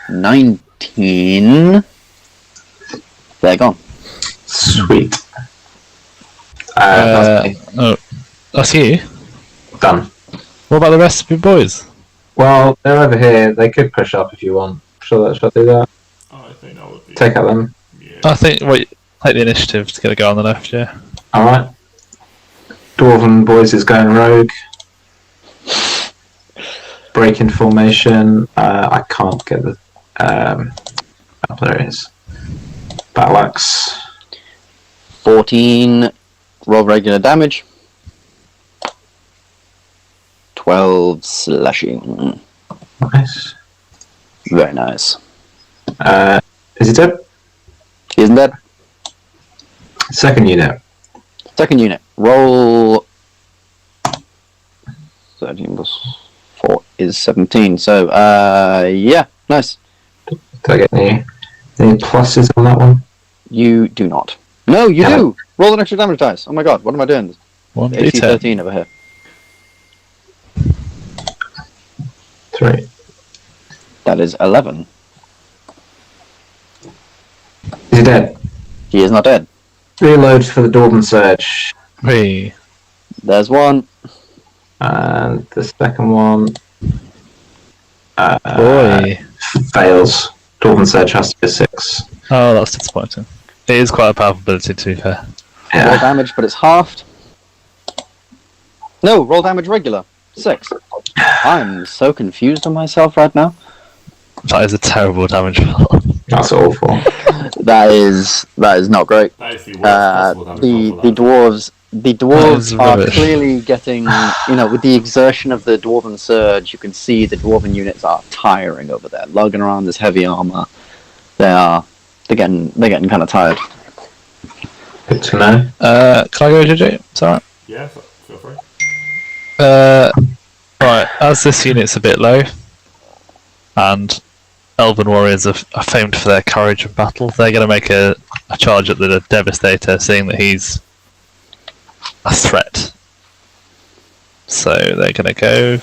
Speaker 1: 19. They're gone.
Speaker 3: Sweet.
Speaker 2: That's you.
Speaker 3: Done.
Speaker 2: What about the rest of your boys?
Speaker 3: Well, they're over here. They could push up if you want. Shall I do that?
Speaker 4: Oh, I think that would be.
Speaker 3: Take out them.
Speaker 4: Yeah.
Speaker 2: I think. Wait, take the initiative to get a guy on the left. Yeah.
Speaker 3: All right. Dwarven boys is going rogue. Break in formation. I can't get the. Oh, there it is. Battle axe.
Speaker 1: 14. Roll regular damage. 12 slashing.
Speaker 3: Nice.
Speaker 1: Very nice.
Speaker 3: Is he dead?
Speaker 1: He isn't dead.
Speaker 3: Second unit.
Speaker 1: Second unit. Roll 13 plus 4 is 17. So, yeah, nice.
Speaker 3: Do I get any pluses on that one?
Speaker 1: You do not. No, you
Speaker 3: Damn
Speaker 1: do! Roll an extra damage dice. Oh my god, what am I doing?
Speaker 2: One
Speaker 1: AC
Speaker 2: d10.
Speaker 1: 13 over here.
Speaker 3: 3.
Speaker 1: That is 11.
Speaker 3: Is he dead?
Speaker 1: He is not dead.
Speaker 3: Reload for the Dwarven Surge.
Speaker 2: 3.
Speaker 1: There's one.
Speaker 3: And the second one
Speaker 2: Boy.
Speaker 3: fails. Dwarven Surge has to be a 6.
Speaker 2: Oh, that's disappointing. It is quite a powerful ability, to be fair.
Speaker 1: Roll
Speaker 3: Yeah.
Speaker 1: damage, but it's halved. No, roll damage regular. 6. I'm so confused on myself right now.
Speaker 2: That is a terrible damage roll.
Speaker 3: That's awful.
Speaker 1: That is not great.
Speaker 4: That is the worst possible damage roll for
Speaker 1: The
Speaker 4: that.
Speaker 1: dwarves are
Speaker 2: rubbish.
Speaker 1: clearly getting, with the exertion of the dwarven surge, you can see the dwarven units are tiring over there, lugging around this heavy armor. They're getting kind of tired.
Speaker 3: Good to know.
Speaker 2: Can I go, JJ? It's alright.
Speaker 4: Yeah, feel free.
Speaker 2: Right, as this unit's a bit low, and Elven warriors are famed for their courage in battle, they're going to make a charge at the Devastator, seeing that he's a threat. So they're going to go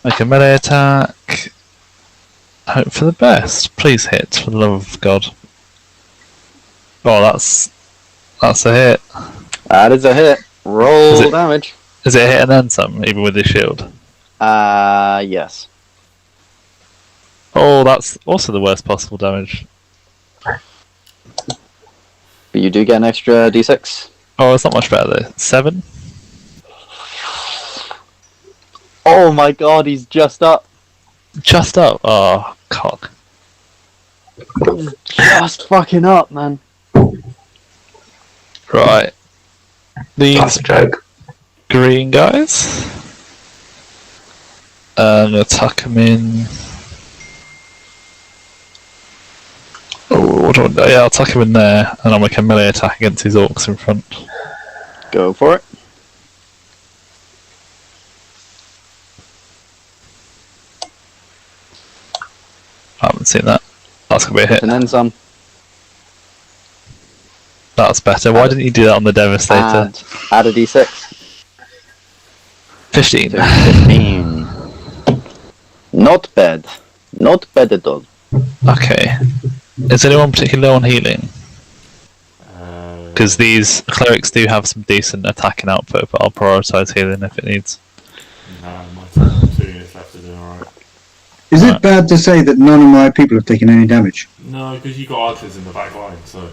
Speaker 2: make a melee attack. Hope for the best. Please hit, for the love of God. Oh, that's a hit.
Speaker 1: That is a hit. Roll
Speaker 2: Is it-
Speaker 1: damage.
Speaker 2: Is it a hit and then some, even with his shield?
Speaker 1: Yes.
Speaker 2: Oh, that's also the worst possible damage.
Speaker 1: But you do get an extra d6.
Speaker 2: Oh, it's not much better though. 7?
Speaker 1: Oh my god, he's just up.
Speaker 2: Just up. Oh, cock.
Speaker 1: He's just fucking up, man.
Speaker 2: Right.
Speaker 3: That's
Speaker 2: These
Speaker 3: a joke.
Speaker 2: green guys. I'm going to tuck them in. Oh, what do I do? Yeah, I'll tuck him in there, and I'll make a melee attack against his orcs in front.
Speaker 1: Go for it.
Speaker 2: I haven't seen that. That's going to be a hit.
Speaker 1: And then some.
Speaker 2: That's better. Why didn't you do that on the Devastator?
Speaker 1: Add a d6.
Speaker 2: 15.
Speaker 1: So 15. Not bad. Not bad at all.
Speaker 2: Okay. Is anyone particularly low on healing? Because
Speaker 4: Uh,
Speaker 2: these clerics do have some decent attacking output, but I'll prioritise healing if it needs.
Speaker 4: no, my 2 units left are doing alright.
Speaker 5: Is
Speaker 2: Right.
Speaker 5: it bad to say that none of my people have taken any damage?
Speaker 4: No, because you got archers in the back line, so.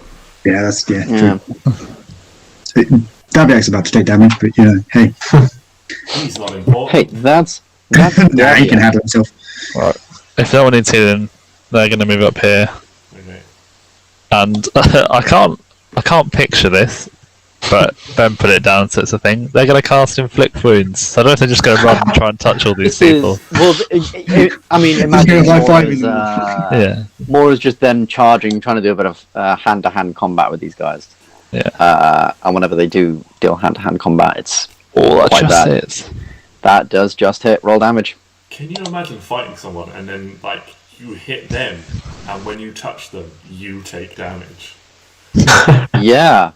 Speaker 5: Yeah, that's
Speaker 1: Yeah.
Speaker 5: true. Dabiak's about to take damage, but hey.
Speaker 4: He's not important.
Speaker 1: Hey, that's
Speaker 5: Nah, he can
Speaker 1: Dabiak.
Speaker 5: handle himself.
Speaker 2: Right. If no one needs healing, they're going to move up here,
Speaker 4: Okay.
Speaker 2: and I can't picture this, but Ben put it down, so it's a thing. They're going to cast Inflict Wounds. So I don't know if they're just going to run and try and touch all these
Speaker 1: This
Speaker 2: people.
Speaker 1: is well. I mean, imagine
Speaker 5: gonna
Speaker 1: more
Speaker 5: high-five
Speaker 1: as,
Speaker 2: Yeah,
Speaker 1: more as just them charging, trying to do a bit of hand-to-hand combat with these guys. And whenever they do deal hand-to-hand combat, it's quite
Speaker 2: just
Speaker 1: bad.
Speaker 2: hits.
Speaker 1: That does just hit. Roll damage.
Speaker 4: Can you imagine fighting someone and then, like, you hit them, and when you touch them, you take damage?
Speaker 1: Yeah.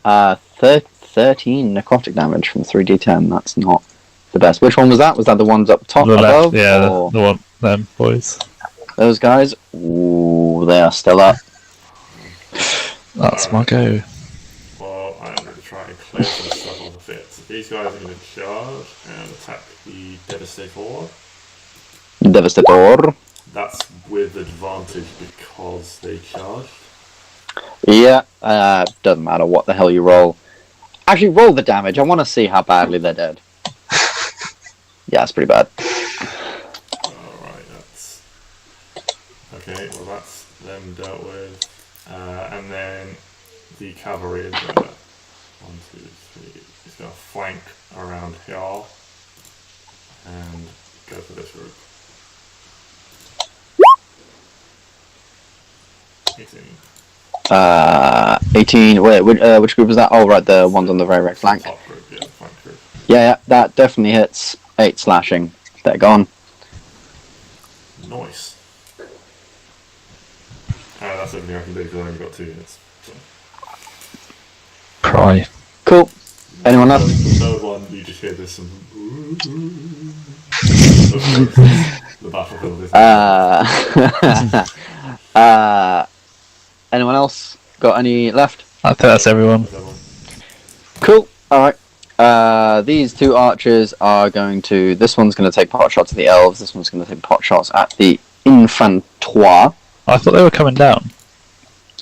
Speaker 1: 13 necrotic damage from 3d10. That's not the best. Which one was that? Was that the ones up top,
Speaker 2: The
Speaker 1: above?
Speaker 2: left, yeah,
Speaker 1: or
Speaker 2: the one, them boys.
Speaker 1: those guys? Ooh, they are still up.
Speaker 2: That's my go.
Speaker 4: Well, I'm going to try and clear some stuff off of it. So these guys are going to charge and attack the Devastator.
Speaker 1: Devastator.
Speaker 4: That's with advantage because they charged.
Speaker 1: Yeah, doesn't matter what the hell you roll. Actually, roll the damage. I want to see how badly they're dead. Yeah, it's pretty bad.
Speaker 4: Alright, that's... Okay, well that's them dealt with. And then the cavalry is 1, 2, 3. It's going to flank around here and go for this route.
Speaker 1: 18. Wait, which group is that? Oh, right, the ones on the very right flank.
Speaker 4: Top group, yeah, flank group.
Speaker 1: Yeah, that definitely hits. 8 slashing. They're gone.
Speaker 4: Nice. That's everything I can do because I only got 2 hits. So.
Speaker 2: Cry.
Speaker 1: Cool. Anyone else?
Speaker 4: The third one, you just hear this some... the battlefield is...
Speaker 1: Anyone else got any left?
Speaker 2: I think that's everyone.
Speaker 1: Cool. Alright. These 2 archers are going to... This one's going to take pot shots at the elves. This one's going to take pot shots at the infantois.
Speaker 2: I thought they were coming down.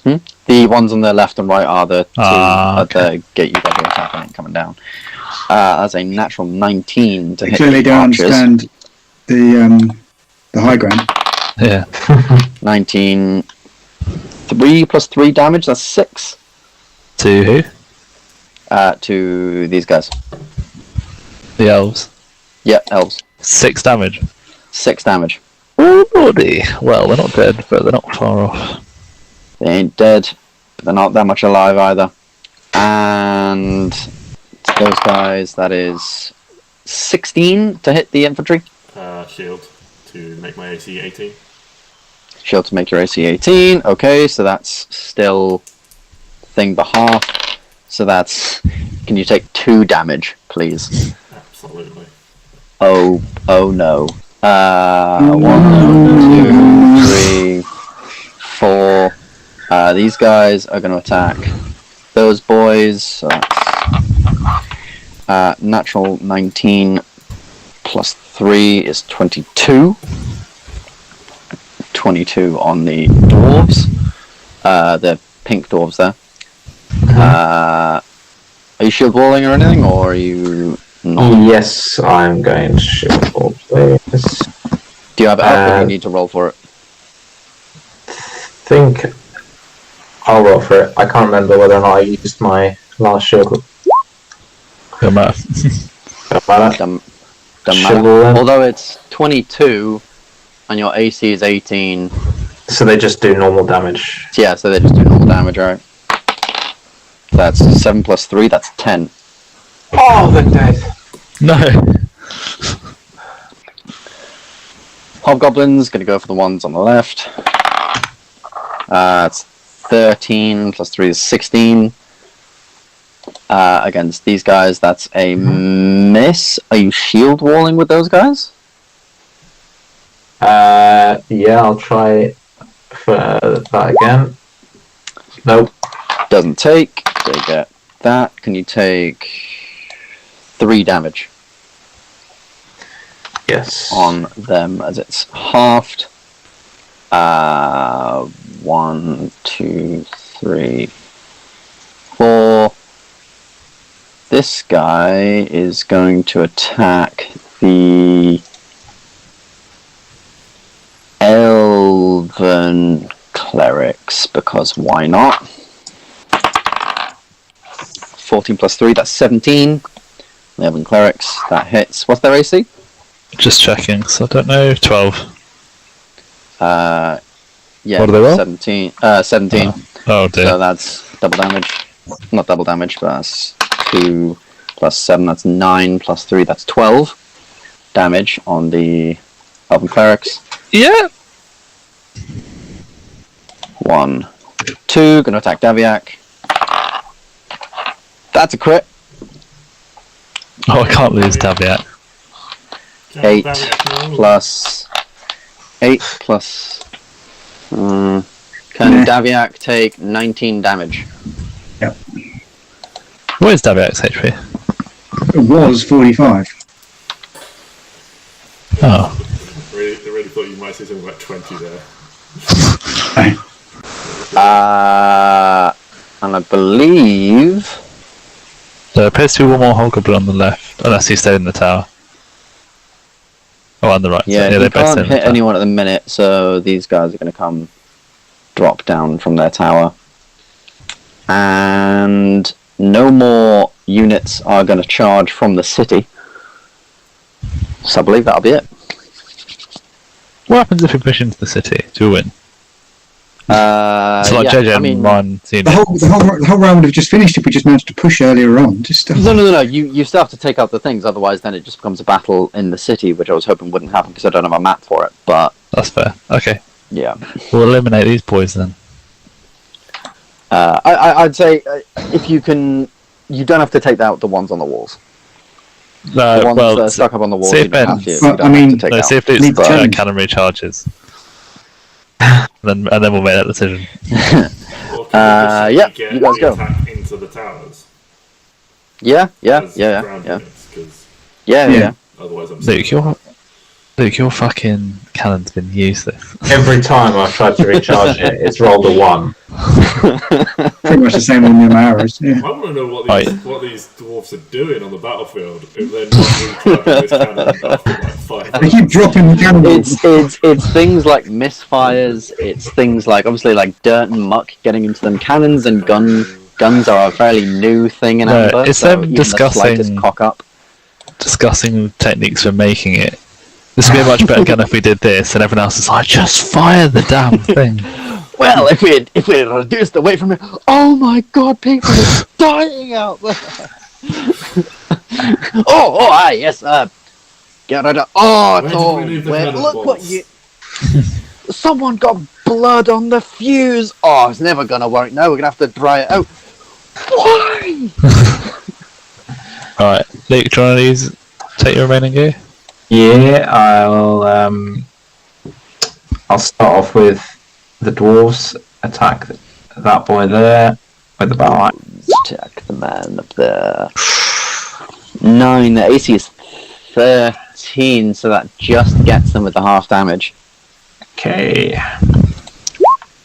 Speaker 1: The ones on the left and right are the 2 at
Speaker 2: okay.
Speaker 1: the gate you guys are attacking and coming down. That's a natural 19 to hit
Speaker 5: Clearly
Speaker 1: the
Speaker 5: don't
Speaker 1: archers.
Speaker 5: understand the high ground.
Speaker 2: Yeah.
Speaker 1: 19... 3 plus 3 damage, that's 6.
Speaker 2: To who?
Speaker 1: To these guys.
Speaker 2: The elves.
Speaker 1: Yeah, elves.
Speaker 2: 6 damage.
Speaker 1: 6 damage.
Speaker 2: Oh, bloody. Well, they're not dead, but they're not far off.
Speaker 1: They ain't dead, but they're not that much alive either. And to those guys, that is 16 to hit the infantry.
Speaker 4: Shield to make my AC 18.
Speaker 1: Shield to make your AC 18. Okay, so that's still thing behalf. So that's... Can you take 2 damage, please?
Speaker 4: Absolutely.
Speaker 1: Oh no. 1, 2, 3, 4. These guys are going to attack those boys. So that's natural 19 plus 3 is 22. 22 on the dwarves. The pink dwarves there. Are you shield walling or anything, or are you not?
Speaker 3: Yes, I'm going to shield wall, please.
Speaker 1: Do you have it up, or do you need to roll for it?
Speaker 3: Think I'll roll for it. I can't remember whether or not I used my last shield.
Speaker 2: Don't matter.
Speaker 3: Don't matter.
Speaker 1: Doesn't
Speaker 3: Shield
Speaker 1: matter.
Speaker 3: wall then.
Speaker 1: Although it's 22 and your AC is 18.
Speaker 3: So they just do normal damage.
Speaker 1: Yeah, so they just do normal damage, right? That's 7 plus 3, that's 10.
Speaker 3: Oh, the dead.
Speaker 2: No.
Speaker 1: Hobgoblins, gonna go for the ones on the left. It's 13 plus 3 is 16. Against these guys, that's a miss. Are you shield walling with those guys?
Speaker 3: Yeah, I'll try for that again. Nope.
Speaker 1: Doesn't take. They get that. Can you take 3 damage
Speaker 3: Yes.
Speaker 1: on them as it's halved? 1, 2, 3, 4. This guy is going to attack the elven clerics, because why not? 14 plus 3, that's 17. The elven clerics, that hits. What's their AC?
Speaker 2: Just checking, so I don't know. 12.
Speaker 1: Yeah,
Speaker 2: What do they roll?
Speaker 1: 17. 17.
Speaker 2: Oh dear.
Speaker 1: So that's double damage. not double damage, but that's 2 plus 7, that's 9 plus 3, that's 12 damage on the Elven Clerics.
Speaker 2: Yeah.
Speaker 1: 1, 2, gonna attack Daviak. That's a crit.
Speaker 2: Oh, I can't lose Daviak.
Speaker 1: 8 plus 8 plus. Can Daviak take 19 damage?
Speaker 5: Yep.
Speaker 2: What is Daviak's HP?
Speaker 5: It was 45.
Speaker 2: Oh.
Speaker 4: I really thought you might say something like 20 there.
Speaker 1: And I believe.
Speaker 2: So there appears to be one more Hobgoblin on the left, unless he stayed in the tower. Oh, on the right.
Speaker 1: Yeah,
Speaker 2: so,
Speaker 1: he
Speaker 2: they both stayed
Speaker 1: can't
Speaker 2: in the
Speaker 1: hit
Speaker 2: tower.
Speaker 1: anyone at the minute, so these guys are going to come drop down from their tower. And no more units are going to charge from the city. So I believe that'll be it.
Speaker 2: What happens if we push into the city? Do we win? So like
Speaker 1: Yeah,
Speaker 2: JJ
Speaker 1: I
Speaker 2: and
Speaker 1: mean,
Speaker 2: Ryan seen
Speaker 5: The whole round would have just finished if we just managed to push earlier on. Just
Speaker 1: No. You still have to take out the things, otherwise then it just becomes a battle in the city, which I was hoping wouldn't happen because I don't have a map for it. But
Speaker 2: That's fair. Okay.
Speaker 1: yeah,
Speaker 2: We'll eliminate these boys then.
Speaker 1: I'd say if you can, you don't have to take out the ones on the walls. The ones that are stuck up on the walls,
Speaker 2: see
Speaker 1: you
Speaker 2: if
Speaker 1: don't
Speaker 2: Ben-
Speaker 1: have to. You
Speaker 5: Well,
Speaker 1: don't
Speaker 5: I mean-
Speaker 1: have to take
Speaker 2: No,
Speaker 1: out.
Speaker 2: see if it's
Speaker 5: Need challenge.
Speaker 2: cannon recharges. and then we'll make that decision.
Speaker 4: Or can we
Speaker 1: yeah,
Speaker 4: just get
Speaker 1: you guys
Speaker 4: the
Speaker 1: go.
Speaker 4: attack into the towers?
Speaker 1: Yeah.
Speaker 4: As ground units, 'cause
Speaker 1: Yeah.
Speaker 4: otherwise I'm
Speaker 2: Luke, your fucking cannon's been useless.
Speaker 3: Every time I've tried to recharge it, it's rolled a 1.
Speaker 5: pretty much the same on the arrows. Yeah.
Speaker 4: I want to know what
Speaker 2: Right.
Speaker 4: these dwarfs are doing on the battlefield if they're not recharging this cannon after like 5
Speaker 5: They keep dropping the cannonballs.
Speaker 1: It's things like misfires. It's things like obviously like dirt and muck getting into them. Cannons and guns are a fairly new thing in
Speaker 2: No,
Speaker 1: Amber.
Speaker 2: it's
Speaker 1: so
Speaker 2: them
Speaker 1: even the slightest
Speaker 2: discussing-
Speaker 1: cock up.
Speaker 2: Discussing techniques for making it. This would be a much better gun if we did this, and everyone else is like, just fire the damn thing.
Speaker 1: Well, if we had reduced the weight from it, oh my god, people are dying out there. Yes. Get rid of. Oh, it's
Speaker 4: Where did
Speaker 1: all
Speaker 4: we leave the
Speaker 1: wet. Look what
Speaker 4: cannonballs?
Speaker 1: you. Someone got blood on the fuse. Oh, it's never gonna work. No, we're gonna have to dry it out. Why?
Speaker 2: Alright, Luke, do you want to take your remaining gear?
Speaker 3: Yeah, I'll start off with the dwarves. Attack that boy there with the battle axe.
Speaker 1: Attack the man up there. 9. The AC is 13, so that just gets them with the half damage.
Speaker 3: Okay.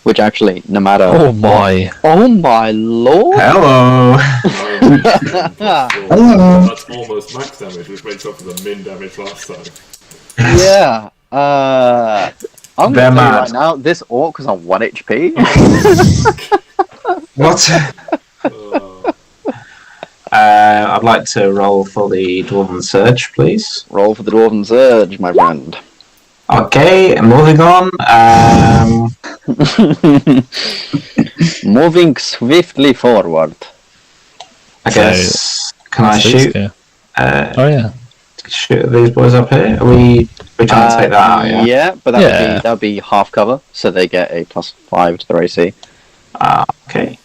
Speaker 1: Which actually, no matter.
Speaker 2: Oh my.
Speaker 1: Oh my lord!
Speaker 3: Hello.
Speaker 5: Hello.
Speaker 4: That's almost max damage, which makes up for the min damage last time.
Speaker 1: Yeah. I'm
Speaker 3: They're
Speaker 1: gonna tell you
Speaker 3: mad.
Speaker 1: right now, this orc is on 1 HP.
Speaker 3: What? I'd like to roll for the Dwarven Surge, please.
Speaker 1: Roll for the Dwarven Surge, my friend.
Speaker 3: Okay, moving on.
Speaker 1: Moving swiftly forward.
Speaker 3: I guess. Can I shoot?
Speaker 2: Yeah.
Speaker 3: Uh,
Speaker 2: Oh yeah.
Speaker 3: shoot these boys up here? Are we trying to take that out? Yeah.
Speaker 1: Yeah, but
Speaker 2: Yeah.
Speaker 1: that would be half cover, so they get a +5 to their AC.
Speaker 3: Okay.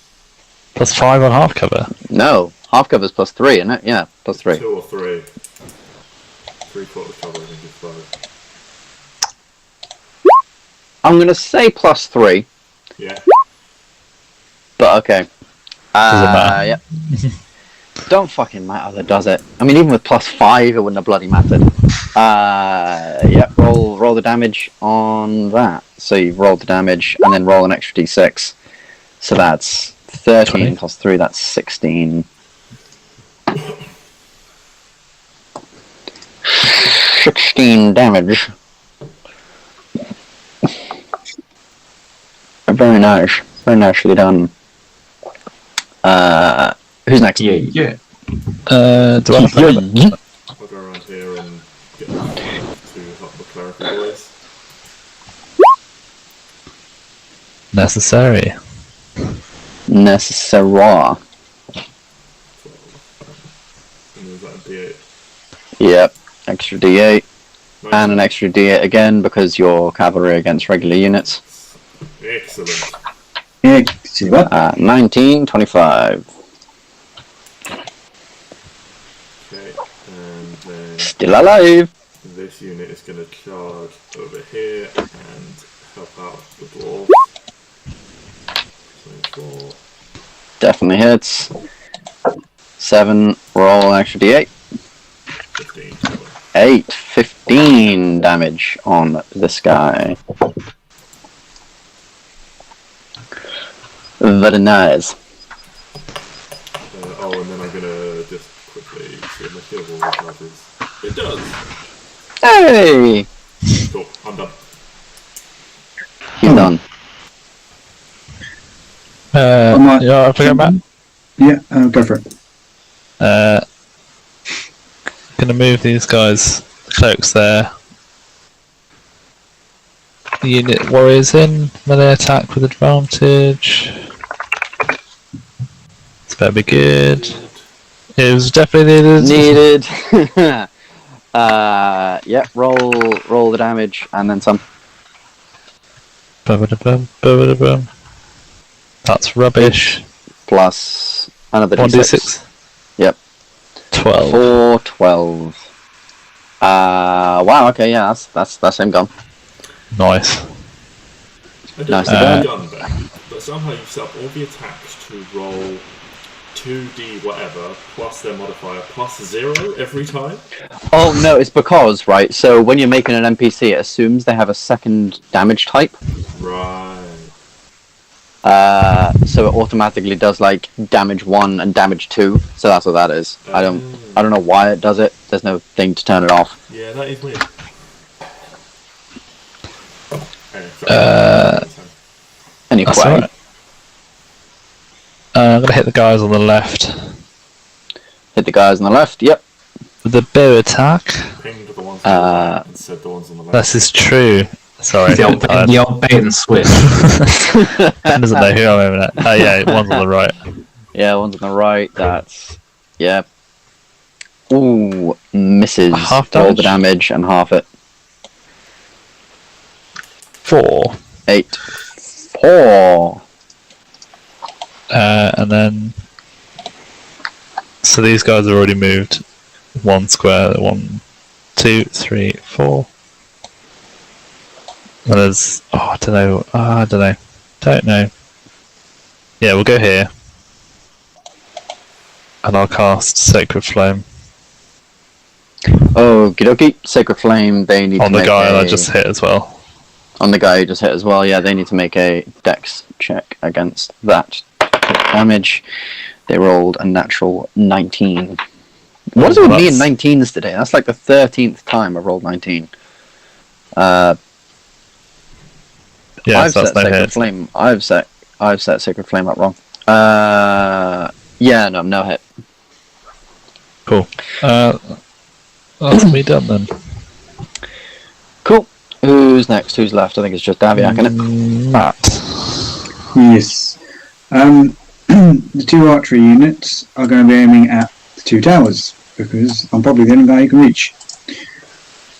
Speaker 2: +5 on half cover.
Speaker 1: No, half cover's +3, isn't it? Yeah, +3.
Speaker 4: 2 or 3. 3/4 cover, I think is 5.
Speaker 1: I'm gonna say +3,
Speaker 4: Yeah.
Speaker 1: but okay.
Speaker 2: Doesn't matter.
Speaker 1: Yeah. Don't fucking matter, does it? I mean, even with +5, it wouldn't have bloody mattered. Yeah, roll the damage on that. So you've rolled the damage, and then roll an extra d6. So that's 13 plus 3, that's 16. 16 damage. Very nice. Very nicely done. Who's next?
Speaker 3: Yeah.
Speaker 2: Do I have to
Speaker 4: I'll go around here and get to help the clerical boys.
Speaker 2: necessary?
Speaker 1: Necessary. Yep, extra D8.
Speaker 4: Nice.
Speaker 1: And an extra D8 again because you're cavalry against regular units.
Speaker 4: Excellent.
Speaker 5: Yeah, see what?
Speaker 1: 19, 25.
Speaker 4: Okay, and then
Speaker 1: Still alive.
Speaker 4: this unit is going to charge over here and help out the dwarf. 24.
Speaker 1: Definitely hits. 7, roll an extra D8.
Speaker 4: 15.
Speaker 1: 8, 15 damage on this guy. Very nice.
Speaker 4: Oh, and then I'm going to just quickly see if my shield wall recharges. It does!
Speaker 1: Hey!
Speaker 4: Cool, I'm done.
Speaker 1: He's done.
Speaker 2: Yeah, I forgot about.
Speaker 5: Yeah, go for it.
Speaker 2: Gonna move these guys, cloaks there. The unit warriors in, melee attack with advantage. This better be good. It was definitely needed.
Speaker 1: Needed. Yep, roll the damage and then some.
Speaker 2: Ba-ba-da-bum, ba-ba-da-bum. That's rubbish.
Speaker 1: Plus another
Speaker 2: 1d6.
Speaker 1: Yep.
Speaker 2: 12.
Speaker 1: 4, 12. Wow, okay, yeah, that's him gone.
Speaker 2: Nice.
Speaker 4: I don't
Speaker 1: Nice
Speaker 4: think
Speaker 1: again.
Speaker 4: I've done that, but somehow you set up all the attacks to roll 2d whatever plus their modifier plus 0 every time.
Speaker 1: Oh no, it's because, right, so when you're making an NPC, it assumes they have a second damage type.
Speaker 4: Right.
Speaker 1: So it automatically does like damage 1 and damage 2, so that's what that is. I don't know why it does it. There's no thing to turn it off.
Speaker 4: Yeah, that is weird. Anyway,
Speaker 1: Anyway,
Speaker 2: That's alright. I'm gonna hit the guys on the left
Speaker 1: hit the guys on the left. Yep.
Speaker 2: with the bow attack.
Speaker 4: pinged the ones on the right and said the ones on the left.
Speaker 2: This is true. Sorry.
Speaker 3: The old bait and switch.
Speaker 2: Ben doesn't know who I'm aiming at. Oh yeah, one's on the right.
Speaker 1: Yeah, one's on the right. That's yep. Ooh, misses.
Speaker 2: Half
Speaker 1: Roll
Speaker 2: damage?
Speaker 1: the damage and half it.
Speaker 2: 4.
Speaker 1: 8. 4.
Speaker 2: And then, so these guys are already moved 1 square. 1, 2, 3, 4. And there's, I don't know. Don't know. Yeah, we'll go here. And I'll cast Sacred Flame
Speaker 1: Oh, okie dokie. Sacred Flame. They need
Speaker 2: on
Speaker 1: to
Speaker 2: the
Speaker 1: make
Speaker 2: guy that I
Speaker 1: a-
Speaker 2: just hit as well.
Speaker 1: on the guy who just hit as well. Yeah, they need to make a dex check against that damage. They rolled a natural 19. What is it with me and 19s today? That's like the 13th time I've rolled 19.
Speaker 2: Yeah,
Speaker 1: I've
Speaker 2: so
Speaker 1: set
Speaker 2: that's no
Speaker 1: Sacred
Speaker 2: hit.
Speaker 1: Flame. I've set Sacred Flame up wrong. Yeah, no hit.
Speaker 2: Cool. That's me done then.
Speaker 1: Cool. Who's next? Who's left? I think it's just Daviak, isn't it?
Speaker 2: Matt.
Speaker 5: Yes. The 2 archery units are going to be aiming at the 2 towers because I'm probably the only guy who can reach.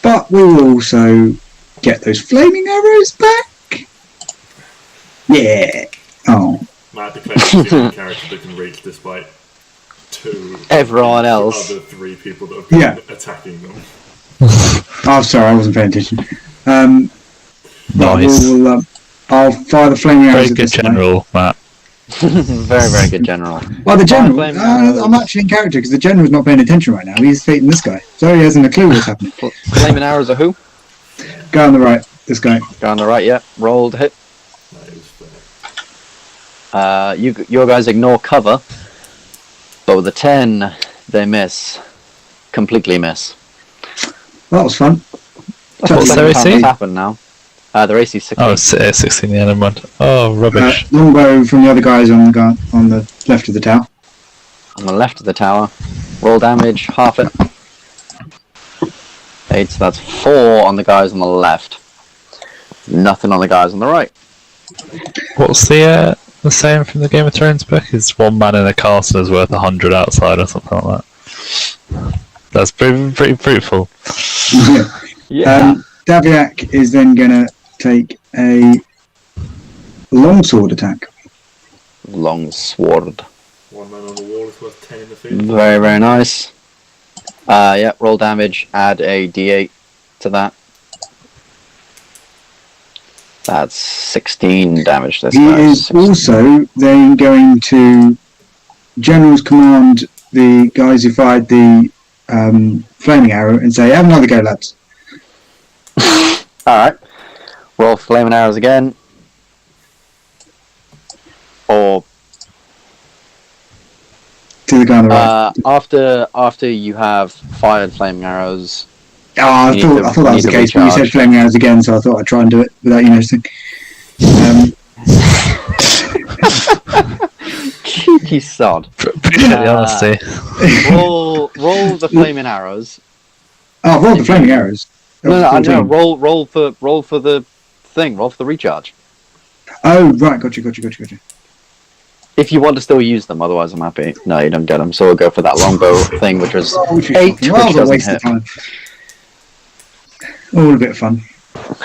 Speaker 5: But we will also get those flaming arrows back. Yeah. Oh.
Speaker 4: Matt declares he's the only character that can reach despite 2
Speaker 1: Everyone else.
Speaker 4: other 3 people that have been
Speaker 5: Yeah.
Speaker 4: attacking them.
Speaker 5: Oh, sorry, I wasn't paying attention. But
Speaker 2: Nice.
Speaker 5: I'll fire the flaming arrows
Speaker 2: Very
Speaker 5: at
Speaker 2: good
Speaker 5: this way.
Speaker 2: general, Matt.
Speaker 1: Very, very good general.
Speaker 5: Well, the general,
Speaker 1: Flaming arrows.
Speaker 5: I'm actually in character because the general's not paying attention right now. He's fighting this guy. So he hasn't a clue what's happening.
Speaker 1: Flaming arrows are who?
Speaker 5: Go on the right, this guy.
Speaker 1: Go on the right, yeah. Roll to hit.
Speaker 4: That is fair.
Speaker 1: Your guys ignore cover, but with a 10, they miss. Completely miss.
Speaker 5: Well, that was fun.
Speaker 2: What's
Speaker 1: Second
Speaker 2: their
Speaker 1: time
Speaker 2: AC?
Speaker 1: it's happened now. Their AC 16.
Speaker 2: Oh, 16, yeah, never mind. Oh, rubbish.
Speaker 5: Longbow from the other guys on the left of the tower.
Speaker 1: On the left of the tower. Roll damage, half it. 8, so that's 4 on the guys on the left. Nothing on the guys on the right.
Speaker 2: What's the saying from the Game of Thrones book? Is 1 man in a castle is worth 100 outside or something like that. That's pretty fruitful.
Speaker 5: Yeah. Daviak is then going to take a longsword attack.
Speaker 1: Long sword.
Speaker 4: One man on the wall is worth 10 in the field.
Speaker 1: Very, very nice. Yeah, roll damage, add a d8 to that. That's 16 damage. This
Speaker 5: He
Speaker 1: guy.
Speaker 5: is also then going to General's command the guys who fired the flaming arrow and say, have another go, lads.
Speaker 1: Alright. Roll flaming arrows again. Or
Speaker 5: To the guy on the right.
Speaker 1: after you have fired flaming arrows.
Speaker 5: I
Speaker 1: you
Speaker 5: thought
Speaker 1: need to-
Speaker 5: that was
Speaker 1: you
Speaker 5: the
Speaker 1: need
Speaker 5: case,
Speaker 1: to
Speaker 5: but you said
Speaker 1: recharge.
Speaker 5: flaming arrows again, so I thought I'd try and do it without you noticing.
Speaker 1: Cheeky sod.
Speaker 2: Appreciate the honesty.
Speaker 1: Roll the flaming arrows.
Speaker 5: Oh, roll the flaming arrows.
Speaker 1: No,
Speaker 5: 14.
Speaker 1: roll for the thing. Roll for the recharge.
Speaker 5: Oh, right, gotcha.
Speaker 1: If you want to still use them, otherwise I'm happy. No, you don't get them, so we'll go for that longbow thing, which was 8, which
Speaker 5: Well, a
Speaker 1: doesn't
Speaker 5: waste
Speaker 1: hit.
Speaker 5: of time. All a bit of fun.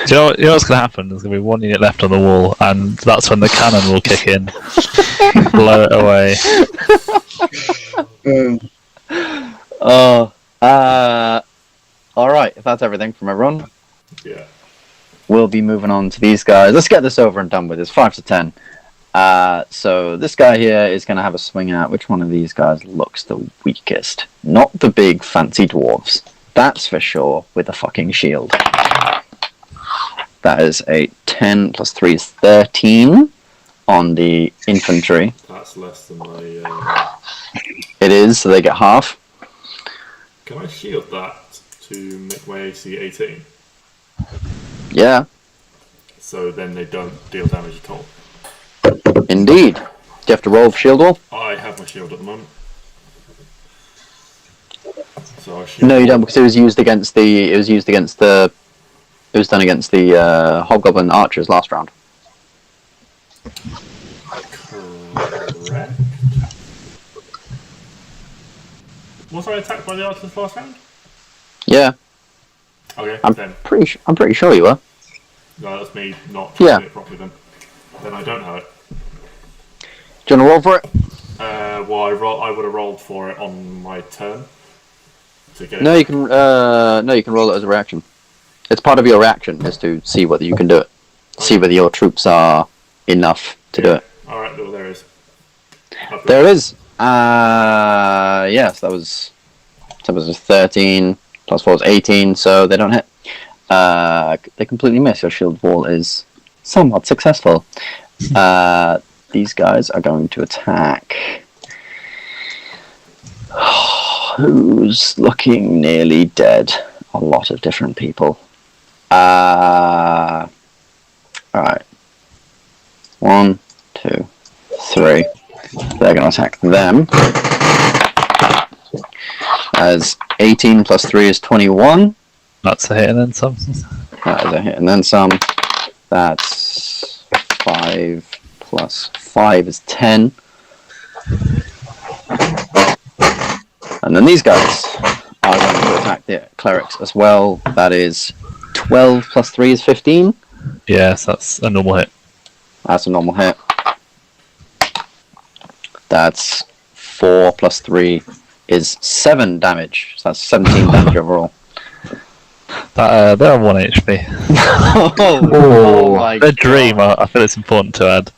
Speaker 2: Do you know what's going to happen? There's going to be one unit left on the wall, and that's when the cannon will kick in, blow it away.
Speaker 1: Alright, if that's everything from everyone,
Speaker 4: Yeah.
Speaker 1: we'll be moving on to these guys. Let's get this over and done with. It's 5 to 10. So this guy here is going to have a swing at which one of these guys looks the weakest. Not the big fancy dwarves. That's for sure, with a fucking shield. That is a 10 plus 3 is 13 on the infantry.
Speaker 4: That's less than my.
Speaker 1: It is, so they get half.
Speaker 4: Can I shield that to make my AC 18?
Speaker 1: Yeah,
Speaker 4: So then they don't deal damage at all.
Speaker 1: indeed. Do you have to roll for shield wall?
Speaker 4: I have my shield at the moment. So I shield.
Speaker 1: No, you don't, because it was used against the. It was done against the hobgoblin archers last round.
Speaker 4: Correct. Was I attacked by the archers last round?
Speaker 1: Yeah,
Speaker 4: Okay,
Speaker 1: I'm
Speaker 4: then.
Speaker 1: I'm pretty sure you were.
Speaker 4: No, that's me not
Speaker 1: Yeah.
Speaker 4: doing it properly then. Then I don't have it.
Speaker 1: Do you want to roll for it?
Speaker 4: Well, I would have rolled for it on my turn. To get
Speaker 1: No,
Speaker 4: it.
Speaker 1: you can. No, you can roll it as a reaction. It's part of your reaction is to see whether you can do it. See whether your troops are enough to do it.
Speaker 4: Alright, well, there is.
Speaker 1: There it is. Yes, that was 13 plus 4 is 18, so they don't hit. They completely miss. Your shield wall is somewhat successful. These guys are going to attack. Who's looking nearly dead? A lot of different people. Alright. 1, 2, 3. They're going to attack them. As 18 plus 3 is 21.
Speaker 2: That's a hit and then some.
Speaker 1: That is a hit. And then some. That's 5 plus 5 is 10. And then these guys are going to attack the clerics as well. That is 12 plus 3 is 15.
Speaker 2: Yes, that's a normal hit.
Speaker 1: That's a normal hit. That's 4 plus 3 is 7 damage. So that's 17 damage overall.
Speaker 2: They're on 1 HP.
Speaker 1: Oh my
Speaker 2: Their dream, I feel it's important to add.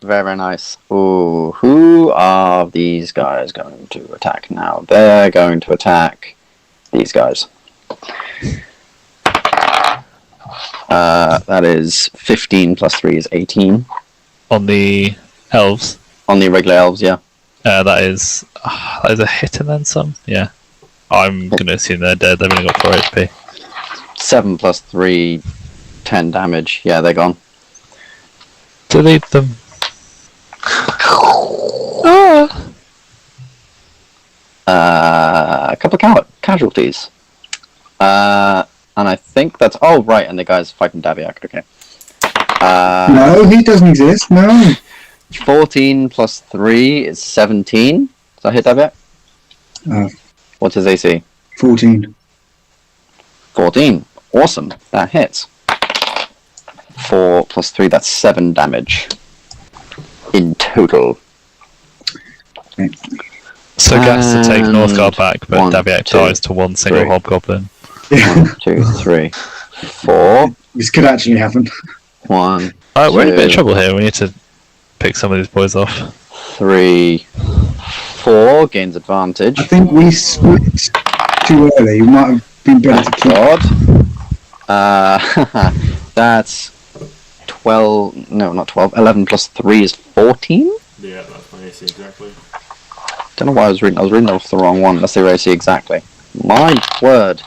Speaker 1: Very, very nice. Ooh, who are these guys going to attack now? They're going to attack these guys. That is 15 plus 3 is 18.
Speaker 2: On the elves,
Speaker 1: On the regular elves, yeah.
Speaker 2: that is a hit and then some. Yeah. I'm going to assume they're dead. They've only got 4 HP.
Speaker 1: 7 plus 3, 10 damage. Yeah, they're gone.
Speaker 2: Delete them.
Speaker 1: A couple of casualties. And I think that's... Oh, right, and the guy's fighting Daviak. Okay.
Speaker 5: No, he doesn't exist. No.
Speaker 1: 14 plus 3 is 17. Does that hit that bit? What's his AC?
Speaker 5: 14.
Speaker 1: 14. Awesome. That hits. 4 plus 3, that's 7 damage. In total.
Speaker 5: Okay.
Speaker 2: So Gas to take
Speaker 1: And
Speaker 2: Northguard back, but
Speaker 1: 1,
Speaker 2: Daviak
Speaker 1: 2,
Speaker 2: dies to one single
Speaker 1: 3.
Speaker 2: hobgoblin.
Speaker 1: 1, 2, 3, 4.
Speaker 5: This could actually happen.
Speaker 1: 1,
Speaker 2: We're in a bit of
Speaker 1: 2,
Speaker 2: trouble here. We need to pick some of these boys off.
Speaker 1: 3, 4. Gains advantage.
Speaker 5: I think we switched too early. We might have been better to keep.
Speaker 1: God. That's 12. No, not 12. 11 plus 3 is 14?
Speaker 4: Yeah, that's my AC exactly.
Speaker 1: Don't know why I was reading off the wrong one. Let's see what I see exactly. My word.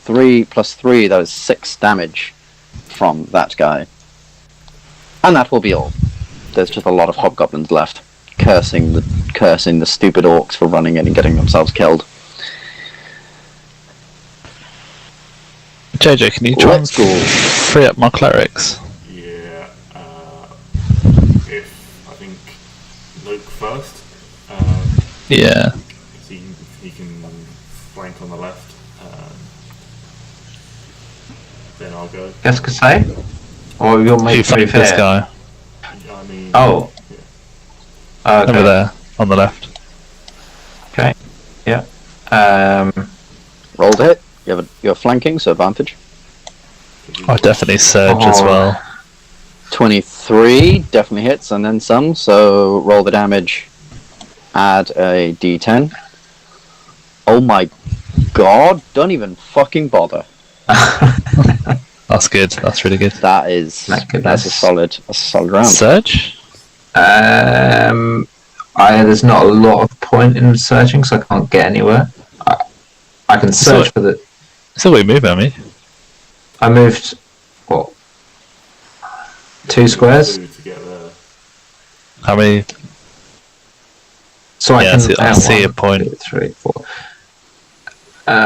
Speaker 1: 3 plus 3, that is 6 damage from that guy. And that will be all. There's just a lot of hobgoblins left, cursing the stupid orcs for running in and getting themselves killed.
Speaker 2: JJ, can you try and
Speaker 1: Let's go.
Speaker 2: free up my clerics?
Speaker 4: Yeah, if I think Luke first,
Speaker 2: Yeah.
Speaker 4: he can flank on the left. Then I'll go.
Speaker 3: Gas could say? Or you'll
Speaker 2: Who
Speaker 3: make
Speaker 2: flanked this guy?
Speaker 4: I mean,
Speaker 3: Oh.
Speaker 4: yeah.
Speaker 3: Okay.
Speaker 2: Over there, on the left.
Speaker 3: Okay. Yeah.
Speaker 1: Roll to hit. You're flanking, so advantage.
Speaker 2: I definitely surge as well.
Speaker 1: 23 definitely hits, and then some. So roll the damage. Add a d10. Oh my god! Don't even fucking bother.
Speaker 2: That's good. That's really good.
Speaker 1: That's a solid round.
Speaker 2: Surge?
Speaker 3: There's not a lot of point in searching, so I can't get anywhere. I can search for the.
Speaker 2: So we move, Amy.
Speaker 3: I moved, what? 2 squares?
Speaker 4: To get there.
Speaker 2: How many?
Speaker 3: So
Speaker 2: Yeah, I see a point.
Speaker 3: 2, 3, 4.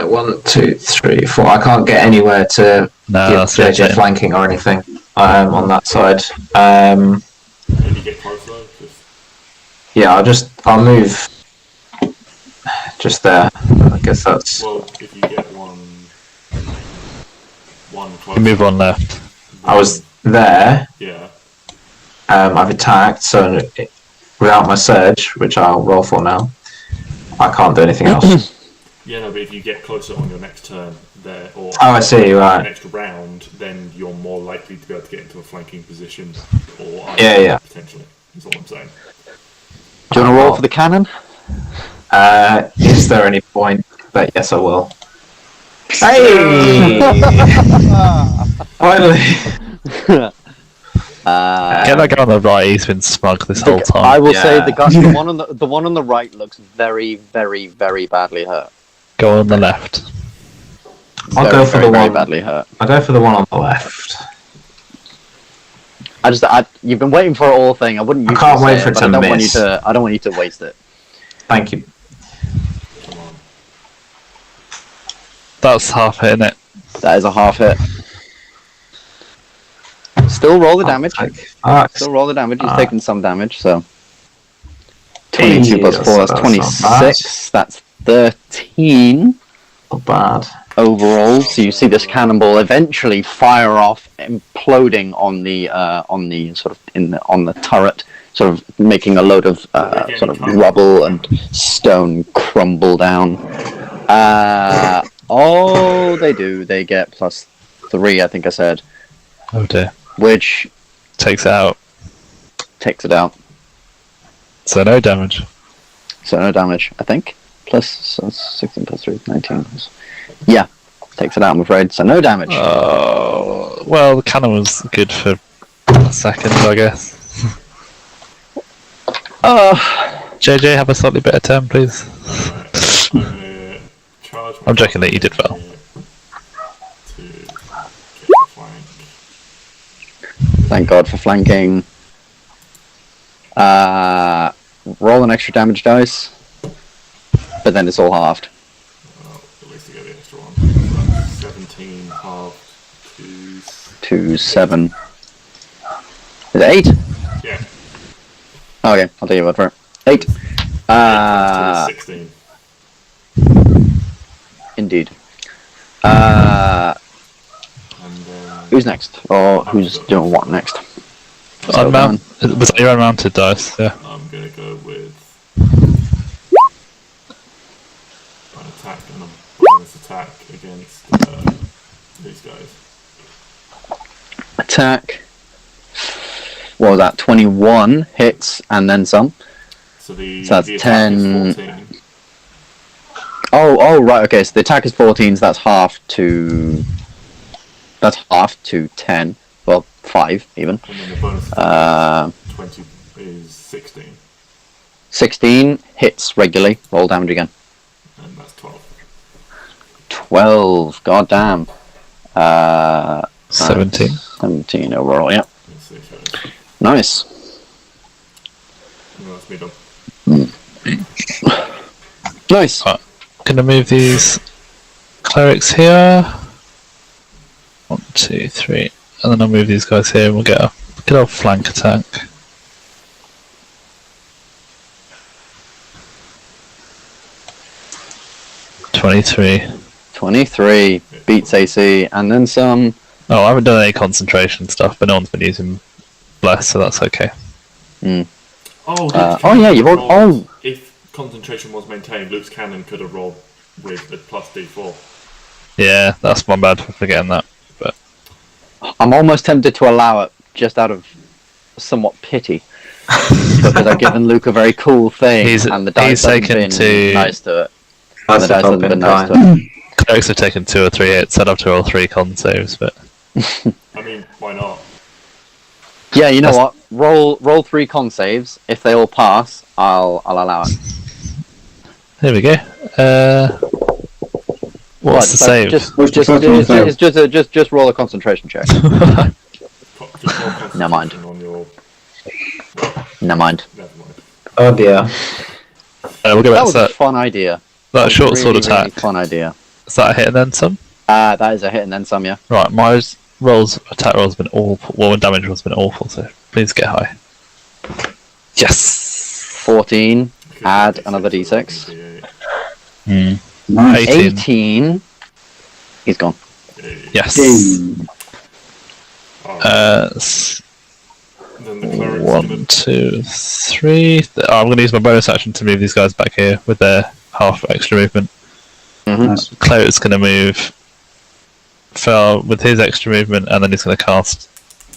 Speaker 3: 1, 2, 3, 4. I can't get anywhere to
Speaker 2: No,
Speaker 3: give
Speaker 2: that's
Speaker 3: JJ
Speaker 2: it.
Speaker 3: flanking or anything on that side.
Speaker 4: When you get closer, just
Speaker 3: Yeah, I'll move just there. I guess that's.
Speaker 4: well, if you get one closer.
Speaker 2: We move on left.
Speaker 3: I was there.
Speaker 4: Yeah.
Speaker 3: I've attacked, so without my surge, which I'll roll for now, I can't do anything else.
Speaker 4: Yeah, no, but if you get closer on your next turn there, or
Speaker 3: Oh, I see, right.
Speaker 4: next round, then you're more likely to be able to get into a flanking position, or
Speaker 3: Yeah.
Speaker 4: potentially. Is all I'm saying.
Speaker 1: Do you want to roll for the cannon?
Speaker 3: Is there any point? But yes, I will. Hey! Finally!
Speaker 2: Get that guy on the right. He's been smug this whole time.
Speaker 1: I will say
Speaker 3: Yeah.
Speaker 1: the one on the right looks very, very, very badly hurt.
Speaker 2: Go on the left.
Speaker 3: I'll
Speaker 1: Very,
Speaker 3: go for
Speaker 1: very,
Speaker 3: the
Speaker 1: very
Speaker 3: one.
Speaker 1: badly hurt.
Speaker 3: I'll go for the one on the left.
Speaker 1: You've been waiting for it all thing. I wouldn't.
Speaker 3: I
Speaker 1: usually
Speaker 3: can't wait
Speaker 1: say
Speaker 3: for
Speaker 1: it,
Speaker 3: it
Speaker 1: but
Speaker 3: to
Speaker 1: I don't want you
Speaker 3: miss.
Speaker 1: to. I don't want you to waste it.
Speaker 3: Thank you.
Speaker 4: Come on.
Speaker 2: That's half hitting it.
Speaker 1: That is a half hit. Still roll the damage.
Speaker 3: Alright.
Speaker 1: Still roll the damage. He's
Speaker 3: Ah.
Speaker 1: taken some damage. So 22 plus 4. That's
Speaker 3: That's
Speaker 1: 26. That's 13
Speaker 3: Not bad.
Speaker 1: overall. So you see this cannonball eventually fire off, imploding on the sort of on the turret, sort of making a load of sort of rubble and stone crumble down. Oh, they do. They get plus 3. I think I said,
Speaker 2: Oh dear.
Speaker 1: which
Speaker 2: Takes it out.
Speaker 1: takes it out.
Speaker 2: So no damage.
Speaker 1: So no damage, I think. Plus so 16 plus 3 is 19. Yeah, takes it out, I'm afraid. So no damage.
Speaker 2: Oh, well, the cannon was good for a second, I guess. JJ, have a slightly better turn, please.
Speaker 4: Alright, I'm gonna charge my
Speaker 2: I'm joking that you did well.
Speaker 4: to get the flank.
Speaker 1: Thank God for flanking. Roll an extra damage dice, but then it's all halved.
Speaker 4: Well, at least I get the extra one. So that's 17 halved to...
Speaker 1: To 7. Is it 8?
Speaker 4: Yeah.
Speaker 1: Okay, I'll take your word for it. 8.
Speaker 4: 16.
Speaker 1: Indeed.
Speaker 4: And then
Speaker 1: Who's next? Or who's doing what next?
Speaker 2: Was that your unmounted dice? Yeah.
Speaker 4: I'm gonna go with an attack and a bonus attack against these guys.
Speaker 1: Attack. What was that? 21 hits and then some.
Speaker 4: So the
Speaker 1: So that's
Speaker 4: attack
Speaker 1: 10.
Speaker 4: is 14.
Speaker 1: Oh, right. Okay, so the attack is 14. So that's half to 10. Well, 5 even.
Speaker 4: And then the bonus attack 20 is 16.
Speaker 1: 16 hits regularly. Roll damage again.
Speaker 4: And that's 12.
Speaker 1: 12. Goddamn.
Speaker 2: 17.
Speaker 1: 17 overall. Yeah.
Speaker 4: Let's see if it is.
Speaker 1: Nice.
Speaker 4: No, that's me done.
Speaker 1: Nice.
Speaker 2: Gonna move these clerics here. 1, 2, 3. And then I'll move these guys here and we'll get a good old flank attack. $23.
Speaker 1: 23 beats AC and then some.
Speaker 2: Oh, I haven't done any concentration stuff, but no one's been using Bless, so that's okay.
Speaker 1: Mm.
Speaker 4: Oh,
Speaker 1: Yeah, you've already. Oh,
Speaker 4: if concentration was maintained, Luke's cannon could have rolled with a plus D4.
Speaker 2: Yeah, that's my bad for forgetting that. But
Speaker 1: I'm almost tempted to allow it just out of somewhat pity. Because I've given Luke a very cool thing and the dice haven't been nice to it. And the dice haven't been nice to it.
Speaker 2: clerics have taken 2 or 3 hits. I'd have to roll 3 con saves, but
Speaker 4: I mean, why not?
Speaker 1: Yeah, you know what? Roll 3 con saves. If they all pass, I'll allow it.
Speaker 2: there we go. What's the save?
Speaker 1: Just roll a concentration check.
Speaker 4: Just roll
Speaker 1: Never mind.
Speaker 4: concentration on your...
Speaker 1: Never mind.
Speaker 4: Never mind.
Speaker 3: Oh dear.
Speaker 2: We'll go
Speaker 1: That
Speaker 2: back
Speaker 1: was
Speaker 2: to
Speaker 1: a fun idea.
Speaker 2: that short sword
Speaker 1: Really
Speaker 2: attack.
Speaker 1: fun idea.
Speaker 2: Is that a hit and then some?
Speaker 1: That is a hit and then some, yeah.
Speaker 2: Right, my attack rolls have been awful. Well, my damage rolls have been awful, so please get high. Yes!
Speaker 1: 14.
Speaker 4: Because
Speaker 1: Add
Speaker 4: D6
Speaker 1: another
Speaker 4: is
Speaker 1: D6.
Speaker 4: D8.
Speaker 5: Nice.
Speaker 2: 18.
Speaker 1: He's gone.
Speaker 2: Yes.
Speaker 4: Then the cleric's
Speaker 2: 1,
Speaker 4: gonna...
Speaker 2: 2, 3. I'm going to use my bonus action to move these guys back here with their half extra movement.
Speaker 5: Nice.
Speaker 2: Cleric's going to move Fel with his extra movement, and then he's going to cast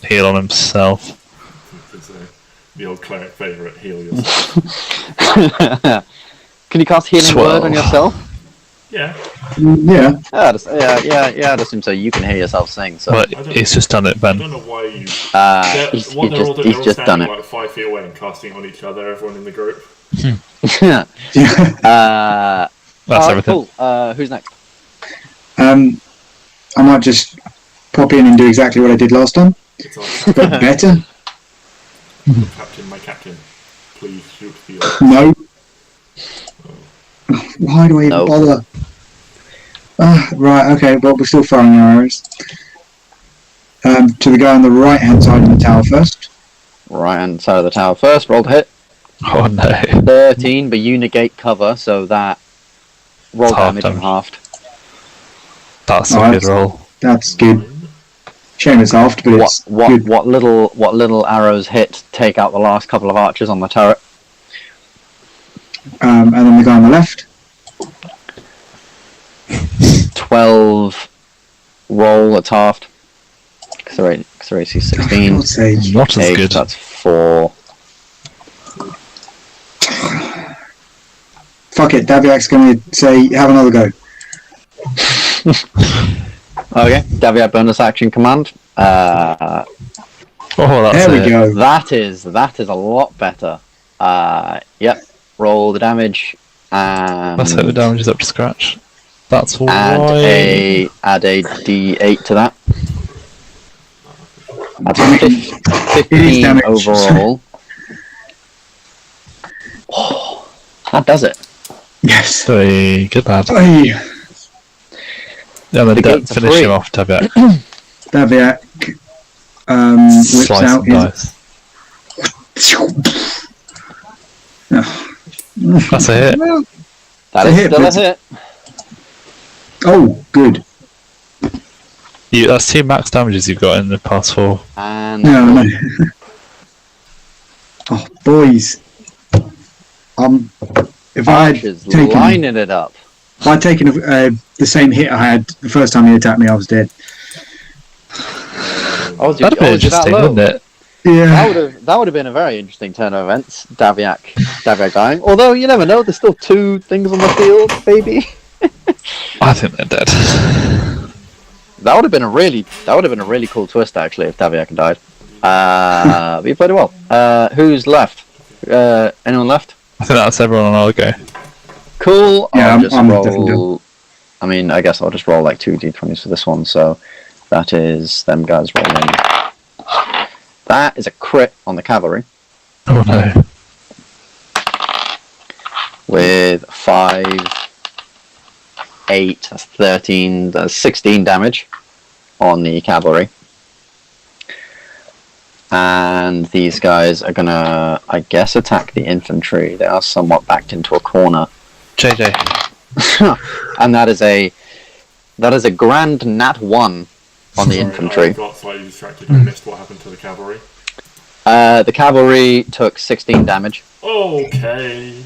Speaker 2: heal on himself.
Speaker 4: It's the old cleric favourite, heal yourself.
Speaker 1: Can you cast healing
Speaker 2: 12.
Speaker 1: word on yourself?
Speaker 4: Yeah.
Speaker 5: Yeah.
Speaker 1: I'd assume so. You can hear yourself sing. So
Speaker 2: But he's just done it,
Speaker 4: I
Speaker 2: Ben.
Speaker 4: don't know why you...
Speaker 1: he's
Speaker 4: they're all
Speaker 1: just done
Speaker 4: standing
Speaker 1: it.
Speaker 4: like 5 feet away and casting on each other, everyone in the group.
Speaker 2: That's everything.
Speaker 1: Cool. Who's next?
Speaker 5: I might just pop in and do exactly what I did last time,
Speaker 4: It's
Speaker 5: but better.
Speaker 4: Captain, my captain. Please shoot the...
Speaker 5: No. Why do I even
Speaker 1: No.
Speaker 5: bother? Right, okay, well, we're still firing arrows. To the guy on the right-hand side of the tower first.
Speaker 1: Right hand side of the tower first. Roll to hit.
Speaker 2: Oh no.
Speaker 1: 13, but you negate cover, so that roll
Speaker 2: It's half
Speaker 1: damage and
Speaker 2: damage.
Speaker 1: halved.
Speaker 2: That's a
Speaker 5: Oh,
Speaker 2: good roll.
Speaker 5: That's good. Shame it's halved, but it's good.
Speaker 1: What little arrows hit take out the last couple of archers on the turret.
Speaker 5: And then the guy on the left.
Speaker 1: 12 roll, it's halved. Because AC 16.
Speaker 5: God's sake.
Speaker 2: Not as
Speaker 1: 8,
Speaker 2: good.
Speaker 1: that's 4.
Speaker 5: Fuck it, Daviak's going to say, have another go.
Speaker 1: Okay, Daviat bonus action command.
Speaker 2: Oh, that's
Speaker 5: There we
Speaker 2: it.
Speaker 5: go.
Speaker 1: That is a lot better. Yep. Roll the damage and
Speaker 2: Let's hope the damage is up to scratch. That's all
Speaker 1: add
Speaker 2: right.
Speaker 1: a D8 to that. That's 15
Speaker 5: damage.
Speaker 1: overall. Oh, that does it.
Speaker 5: Yes.
Speaker 2: Very good, lad.
Speaker 5: Hey,
Speaker 2: Yeah, then
Speaker 1: The gates are
Speaker 2: finish
Speaker 1: free.
Speaker 2: him off, Tabiak.
Speaker 5: Daviak whips
Speaker 2: Slice
Speaker 5: out
Speaker 2: and
Speaker 5: his...
Speaker 2: dice. That's a hit.
Speaker 1: That
Speaker 5: It's
Speaker 1: is
Speaker 5: a hit,
Speaker 1: still a
Speaker 5: but
Speaker 1: hit.
Speaker 5: Oh, good.
Speaker 2: That's 2 max damages you've got in the past 4.
Speaker 1: And
Speaker 5: No. Oh, boys. If I
Speaker 1: Arch
Speaker 5: had
Speaker 1: is
Speaker 5: taken,
Speaker 1: lining it up.
Speaker 5: if I'd taken the same hit I had the first time he attacked me, I was dead.
Speaker 1: Oh,
Speaker 2: That'd be interesting, wouldn't it?
Speaker 5: Yeah.
Speaker 1: That would have been a very interesting turn of events. Daviak dying. Although you never know, there's still 2 things on the field, baby.
Speaker 2: I think they're dead.
Speaker 1: That would have been a really cool twist actually if Daviak had died. But you played it well. Who's left? Anyone left?
Speaker 2: I think that's everyone on our go.
Speaker 1: Cool.
Speaker 5: Yeah,
Speaker 1: I'll just
Speaker 5: I'm definitely
Speaker 1: roll. I mean, I guess I'll just roll like 2 d20s for this one. So that is them guys rolling. That is a crit on the cavalry
Speaker 2: Oh no.
Speaker 1: with 5, 8, that's 13, that's 16 damage on the cavalry. And these guys are gonna, I guess, attack the infantry. They are somewhat backed into a corner.
Speaker 2: JJ.
Speaker 1: And that is a grand nat 1 on the
Speaker 4: I
Speaker 1: infantry.
Speaker 4: got slightly distracted and missed what happened to the cavalry.
Speaker 1: The cavalry took 16 damage.
Speaker 4: Okay.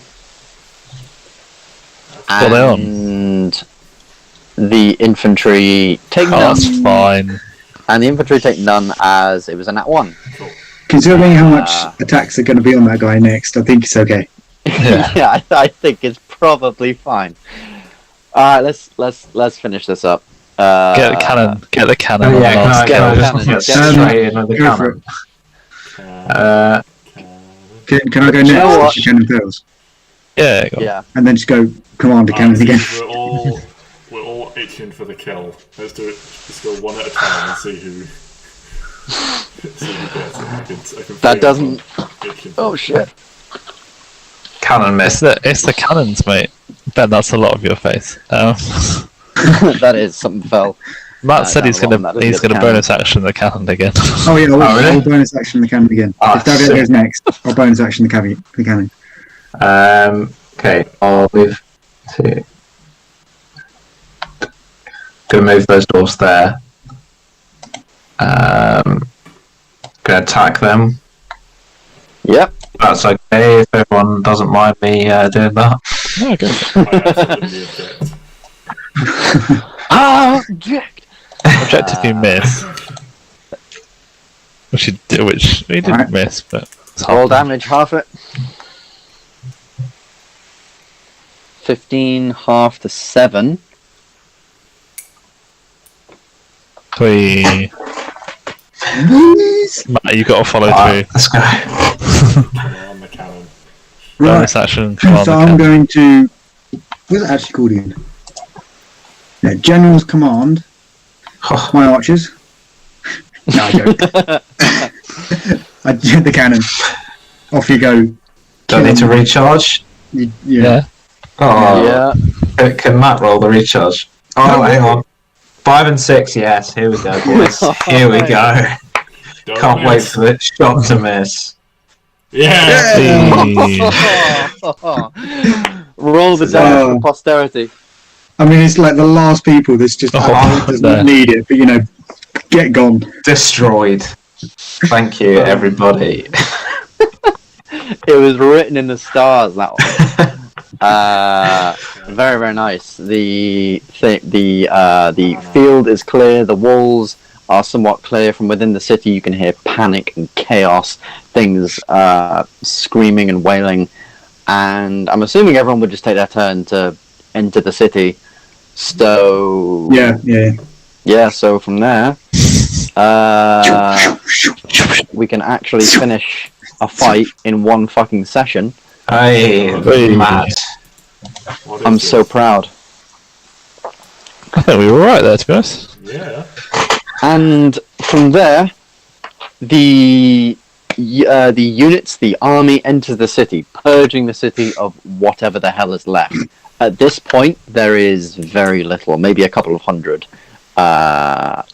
Speaker 2: What are they on?
Speaker 1: And the infantry take
Speaker 2: Oh,
Speaker 1: none.
Speaker 2: that's fine.
Speaker 1: And the infantry take none as it was a nat 1.
Speaker 5: Considering how much attacks are going to be on that guy next, I think it's okay.
Speaker 2: Yeah.
Speaker 1: Yeah, I think it's probably fine. Alright, let's finish this up.
Speaker 2: Get the cannon. Get the cannon.
Speaker 3: Oh, yeah,
Speaker 1: Let's
Speaker 3: can I
Speaker 1: get
Speaker 3: just
Speaker 1: the
Speaker 3: get
Speaker 1: cannon.
Speaker 3: straight in with the
Speaker 5: Go for
Speaker 3: cannon?
Speaker 5: Can I go
Speaker 1: You know
Speaker 5: next
Speaker 1: what?
Speaker 5: if the cannon fails?
Speaker 2: Yeah, go on.
Speaker 1: Yeah.
Speaker 5: And then just go command the cannon again?
Speaker 4: We're all itching for the kill. Let's do it. Let's go one at a time and see who. See who gets it. I can
Speaker 1: That
Speaker 4: feel
Speaker 1: doesn't.
Speaker 4: itching.
Speaker 1: Oh shit.
Speaker 3: Cannon miss.
Speaker 2: It's the cannons, mate. Ben, that's a lot of your face.
Speaker 1: That is something fell.
Speaker 2: Matt said
Speaker 1: no,
Speaker 2: he's
Speaker 1: well,
Speaker 2: gonna
Speaker 1: that doesn't get the
Speaker 2: bonus action the cannon again.
Speaker 5: Oh yeah,
Speaker 3: really?
Speaker 5: I'll bonus action the cannon again.
Speaker 3: Ah,
Speaker 5: If Davian
Speaker 3: sick.
Speaker 5: goes next, I'll bonus action the cannon.
Speaker 3: Okay, I'll move to. Gonna move those dwarfs there. Gonna attack them.
Speaker 1: Yep.
Speaker 3: That's okay if everyone doesn't mind me doing that.
Speaker 2: Oh, good.
Speaker 4: I absolutely object.
Speaker 1: Object.
Speaker 2: Objective you miss. Which he didn't
Speaker 5: Alright.
Speaker 2: miss, but it's
Speaker 1: All
Speaker 2: half
Speaker 1: damage, half it. 15, half to 7.
Speaker 2: Matt, you got to follow
Speaker 3: Alright,
Speaker 2: through.
Speaker 3: let's go.
Speaker 4: On the cannon.
Speaker 5: Right.
Speaker 2: Bonus action. Command
Speaker 5: So
Speaker 2: the
Speaker 5: I'm
Speaker 2: cannon.
Speaker 5: going to. What's it actually called again? Yeah, General's Command. My archers. No, I joke. I hit the cannon. Off you go.
Speaker 3: Do I need to recharge?
Speaker 2: Yeah.
Speaker 3: Oh,
Speaker 1: Yeah.
Speaker 3: Can Matt roll the recharge? Oh, hang on. 5 and 6, yes. Here we go, boys. Here we go.
Speaker 4: Don't
Speaker 3: Can't wait
Speaker 4: miss.
Speaker 3: for the shot to miss.
Speaker 4: Yeah.
Speaker 2: Hey.
Speaker 1: Roll the damage for posterity.
Speaker 5: I mean, it's like the last people that's just does
Speaker 2: no.
Speaker 5: not need it, but get gone.
Speaker 3: Destroyed. Thank you, everybody.
Speaker 1: It was written in the stars, that one. Very, very nice. The field is clear. The walls are somewhat clear. From within the city, you can hear panic and chaos. Things screaming and wailing. And I'm assuming everyone would just take their turn to enter the city. So
Speaker 5: Yeah.
Speaker 1: So from there, we can actually finish a fight in one fucking session.
Speaker 3: Hey, Matt.
Speaker 4: What is
Speaker 1: I'm
Speaker 4: this?
Speaker 1: so proud.
Speaker 2: I think we were right there, to be honest.
Speaker 4: Yeah.
Speaker 1: And from there, the units, the army enters the city, purging the city of whatever the hell is left. At this point, there is very little, maybe a couple of hundred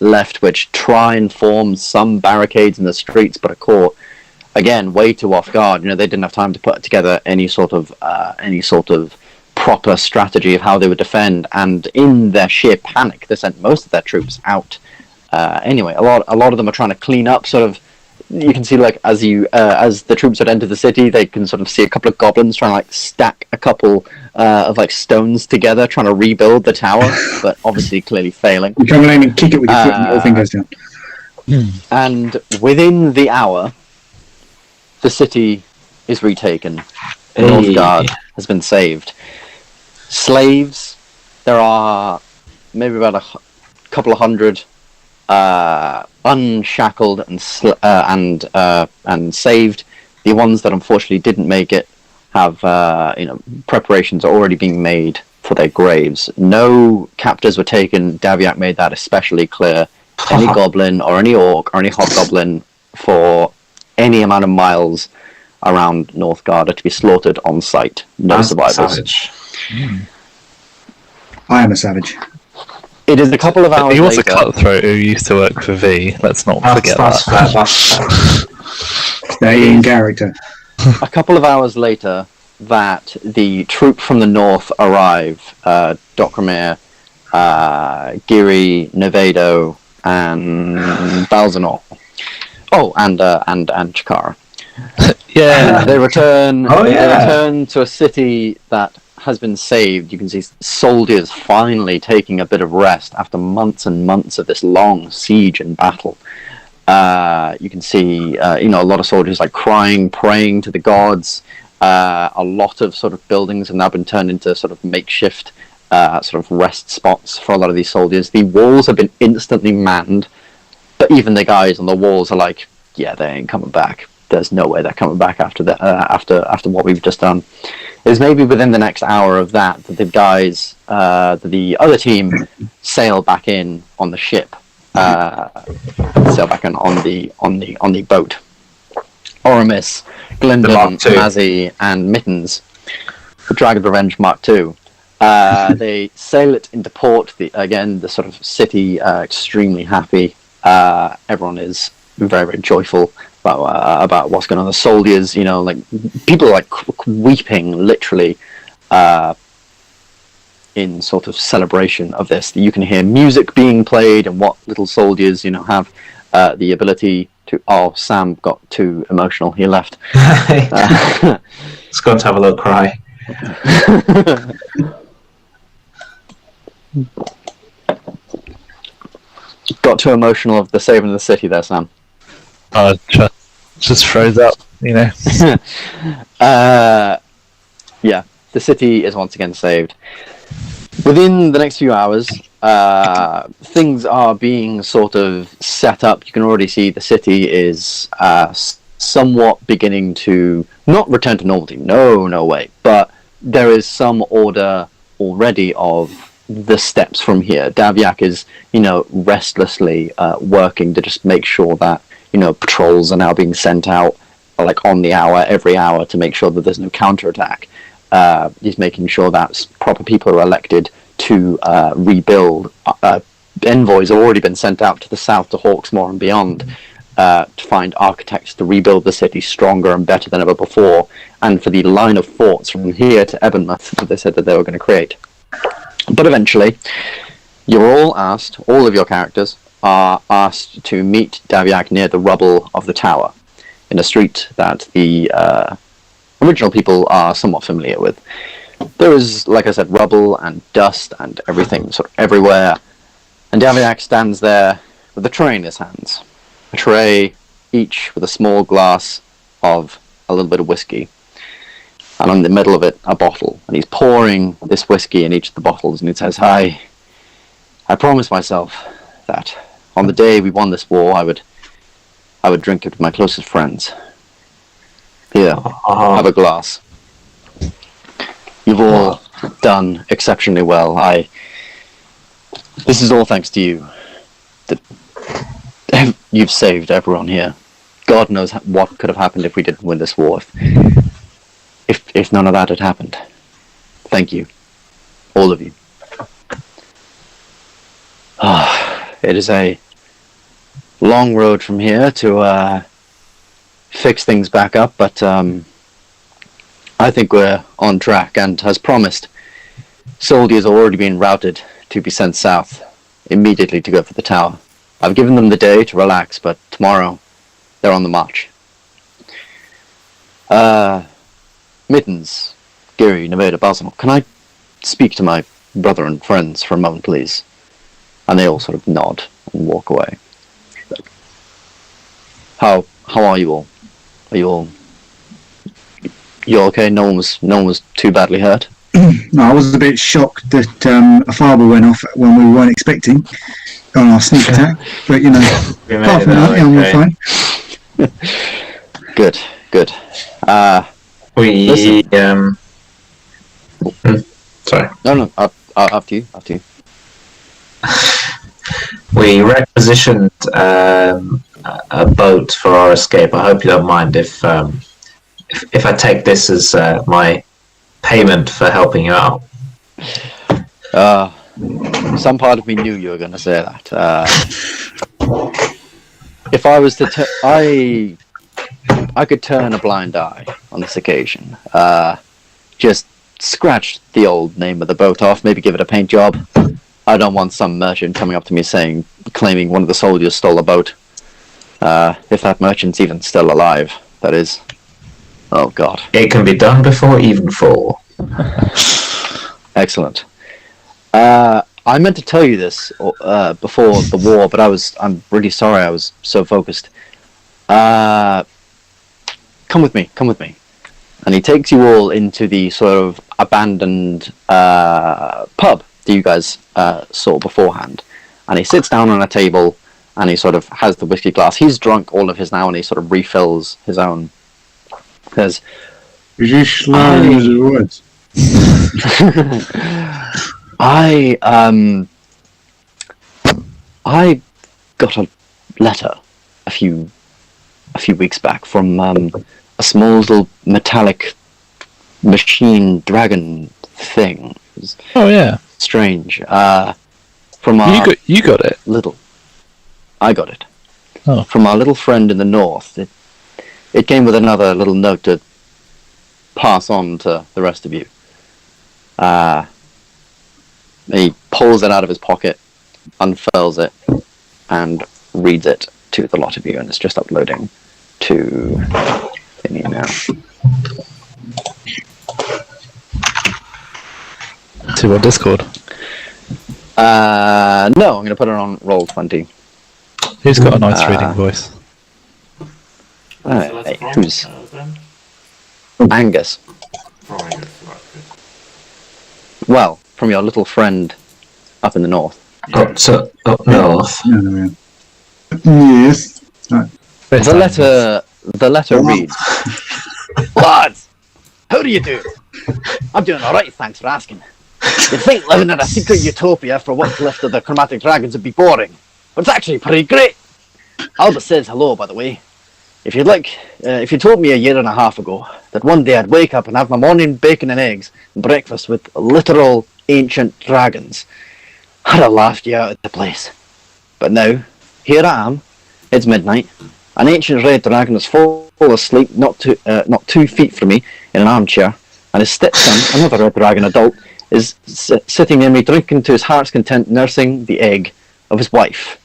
Speaker 1: left, which try and form some barricades in the streets, but are caught again, way too off guard. They didn't have time to put together any sort of proper strategy of how they would defend. And in their sheer panic, they sent most of their troops out. Anyway, a lot of them are trying to clean up. Sort of, you can see as the troops would enter the city, they can sort of see a couple of goblins trying to stack a couple of stones together, trying to rebuild the tower, but obviously clearly failing.
Speaker 5: You come in and kick it with your foot, and the whole thing goes down.
Speaker 1: And within the hour, the city is retaken. Northguard has been saved. Slaves, there are maybe about a couple of hundred unshackled and saved. The ones that unfortunately didn't make it have preparations already being made for their graves. No captives were taken. Daviak made that especially clear. Any goblin or any orc or any hobgoblin for any amount of miles around Northguard are to be slaughtered on sight. No survivors.
Speaker 5: I am a savage.
Speaker 1: It is a couple of hours
Speaker 2: He was
Speaker 1: later.
Speaker 2: a cutthroat who used to work for V. Let's not forget that.
Speaker 5: Stay in character.
Speaker 1: A couple of hours later, that the troop from the north arrive. Dokrumir, Giri, Nevedo, and Balzanor. Oh, and Chikara.
Speaker 2: Yeah.
Speaker 1: They return.
Speaker 3: Oh, yeah.
Speaker 1: They return to a city that has been saved. You can see soldiers finally taking a bit of rest after months and months of this long siege and battle. You can see, a lot of soldiers crying, praying to the gods. A lot of sort of buildings have now been turned into sort of makeshift sort of rest spots for a lot of these soldiers. The walls have been instantly manned, but even the guys on the walls are like, yeah, they ain't coming back. There's no way they're coming back after after what we've just done. It's maybe within the next hour of that the guys, the other team, sail back in on the ship, sail back in on the boat. Oramis, Gylndan, Mazzy, and Mittens, the Dragon Revenge Mark II. They sail it into port. The sort of city, extremely happy. Everyone is very, very joyful about what's going on. The soldiers, people are weeping, literally, in sort of celebration of this. You can hear music being played, and what little soldiers, have the ability to. Oh, Sam got too emotional. He left.
Speaker 3: It's got to have a little cry.
Speaker 1: Got too emotional of the saving of the city there, Sam.
Speaker 2: Just froze up,
Speaker 1: Yeah, the city is once again saved. Within the next few hours, things are being sort of set up. You can already see the city is somewhat beginning to not return to normality. No way. But there is some order already of the steps from here. Daviak is, restlessly working to just make sure that, patrols are now being sent out on the hour, every hour, to make sure that there's no counterattack. He's making sure that proper people are elected to rebuild. Envoys have already been sent out to the south, to Hawksmoor and beyond, to find architects to rebuild the city stronger and better than ever before, and for the line of forts from here to Ebonmouth that they said that they were going to create. But eventually, you're all asked, all of your characters are asked to meet Daviak near the rubble of the tower, in a street that the original people are somewhat familiar with. There is, like I said, rubble and dust and everything sort of everywhere, and Daviak stands there with a tray in his hands. A tray, each with a small glass of a little bit of whiskey, and on the middle of it, a bottle. And he's pouring this whiskey in each of the bottles, and he says, I promised myself that on the day we won this war, I would drink it with my closest friends. Here, have a glass. You've all done exceptionally well. This is all thanks to you. You've saved everyone here. God knows what could have happened if we didn't win this war. If none of that had happened. Thank you. All of you. It is a long road from here to fix things back up, but I think we're on track, and as promised, soldiers are already being routed to be sent south immediately to go for the tower. I've given them the day to relax, but tomorrow they're on the march. Mittens, Giri, Nevada, Basil, can I speak to my brother and friends for a moment, please? And they all sort of nod and walk away. How are you all? Are you all okay? No one was too badly hurt?
Speaker 5: No, I was a bit shocked that a fireball went off when we weren't expecting on our sneak attack, but
Speaker 3: We made
Speaker 5: apart
Speaker 3: it
Speaker 5: from that,
Speaker 3: out
Speaker 5: we're
Speaker 3: okay.
Speaker 5: fine.
Speaker 1: Good.
Speaker 3: Sorry.
Speaker 1: No, after you.
Speaker 3: We requisitioned a boat for our escape. I hope you don't mind if I take this as my payment for helping you out.
Speaker 1: Some part of me knew you were going to say that. If I was to, I could turn a blind eye on this occasion. Just scratch the old name of the boat off, maybe give it a paint job. I don't want some merchant coming up to me claiming one of the soldiers stole a boat. If that merchant's even still alive, that is. Oh God.
Speaker 3: It can be done before evenfall.
Speaker 1: Excellent. I meant to tell you this before the war, but I'm really sorry I was so focused. Come with me. And he takes you all into the sort of abandoned pub that you guys saw beforehand. And he sits down on a table and he sort of has the whiskey glass. He's drunk all of his now and he sort of refills his own. Says,
Speaker 5: Is you slow as it was?
Speaker 1: I got a letter a few weeks back from a small little metallic machine dragon thing. It was strange. From our
Speaker 2: You got it.
Speaker 1: I got it.
Speaker 2: Oh.
Speaker 1: From our little friend in the north. It came with another little note to pass on to the rest of you. He pulls it out of his pocket, unfurls it, and reads it to the lot of you, and it's just uploading to Thingy now.
Speaker 2: To what, Discord?
Speaker 1: No, I'm going to put it on Roll20.
Speaker 2: Who's got a nice reading voice?
Speaker 1: Who's? Angus. Well, from your little friend up in the north.
Speaker 3: Up north.
Speaker 5: Yes.
Speaker 1: The letter reads, Lads, how do you do? I'm doing alright, thanks for asking. You'd think living in a secret utopia for what's left of the chromatic dragons would be boring, but it's actually pretty great. Albus says hello, by the way. If you told me a year and a half ago that one day I'd wake up and have my morning bacon and eggs and breakfast with literal ancient dragons, I'd have laughed you out of the place. But now, here I am. It's midnight. An ancient red dragon is full asleep, not 2 feet from me, in an armchair, and his stepson, another red dragon adult, is sitting near me, drinking to his heart's content, nursing the egg of his wife.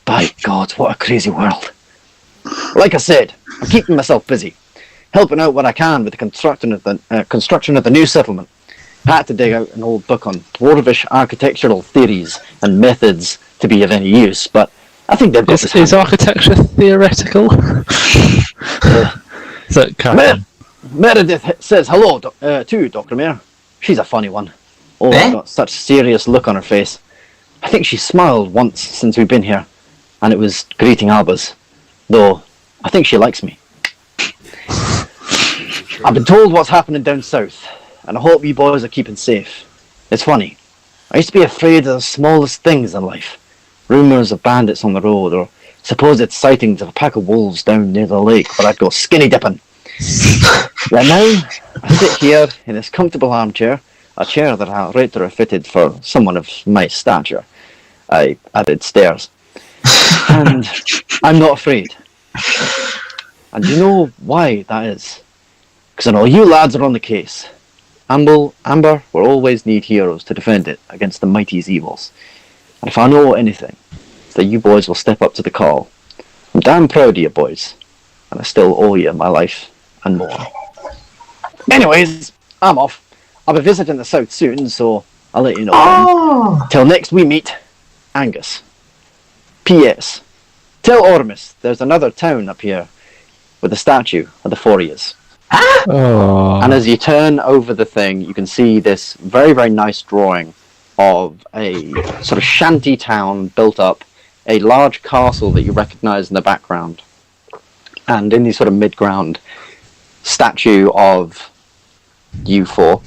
Speaker 1: By God, what a crazy world. Like I said, I'm keeping myself busy, helping out what I can with the construction of the new settlement. I had to dig out an old book on dwarvish architectural theories and methods to be of any use, but I think they've got
Speaker 2: Is architecture theoretical?
Speaker 1: Meredith says hello to Dokrumir. She's a funny one. Oh, she's got such serious look on her face. I think she smiled once since we've been here, and it was greeting Albus. Though, I think she likes me. I've been told what's happening down south, and I hope you boys are keeping safe. It's funny. I used to be afraid of the smallest things in life. Rumours of bandits on the road, or supposed sightings of a pack of wolves down near the lake where I'd go skinny dipping. Yet now, I sit here in this comfortable armchair, a chair that I retrofitted for someone of my stature. I added stairs. And I'm not afraid. And do you know why that is? Because I know you lads are on the case. Ambyr will always need heroes to defend it against the mighty's evils. And if I know anything, it's that you boys will step up to the call. I'm damn proud of you boys. And I still owe you my life and more. Anyways, I'm off. I'll be visiting the south soon, so I'll let you know then. Till next we meet, Angus. P.S. Tell Oramis there's another town up here with a statue of the Forias.
Speaker 2: Oh.
Speaker 1: And as you turn over the thing, you can see this very, very nice drawing of a sort of shanty town built up, a large castle that you recognise in the background, and in the sort of mid-ground statue of you four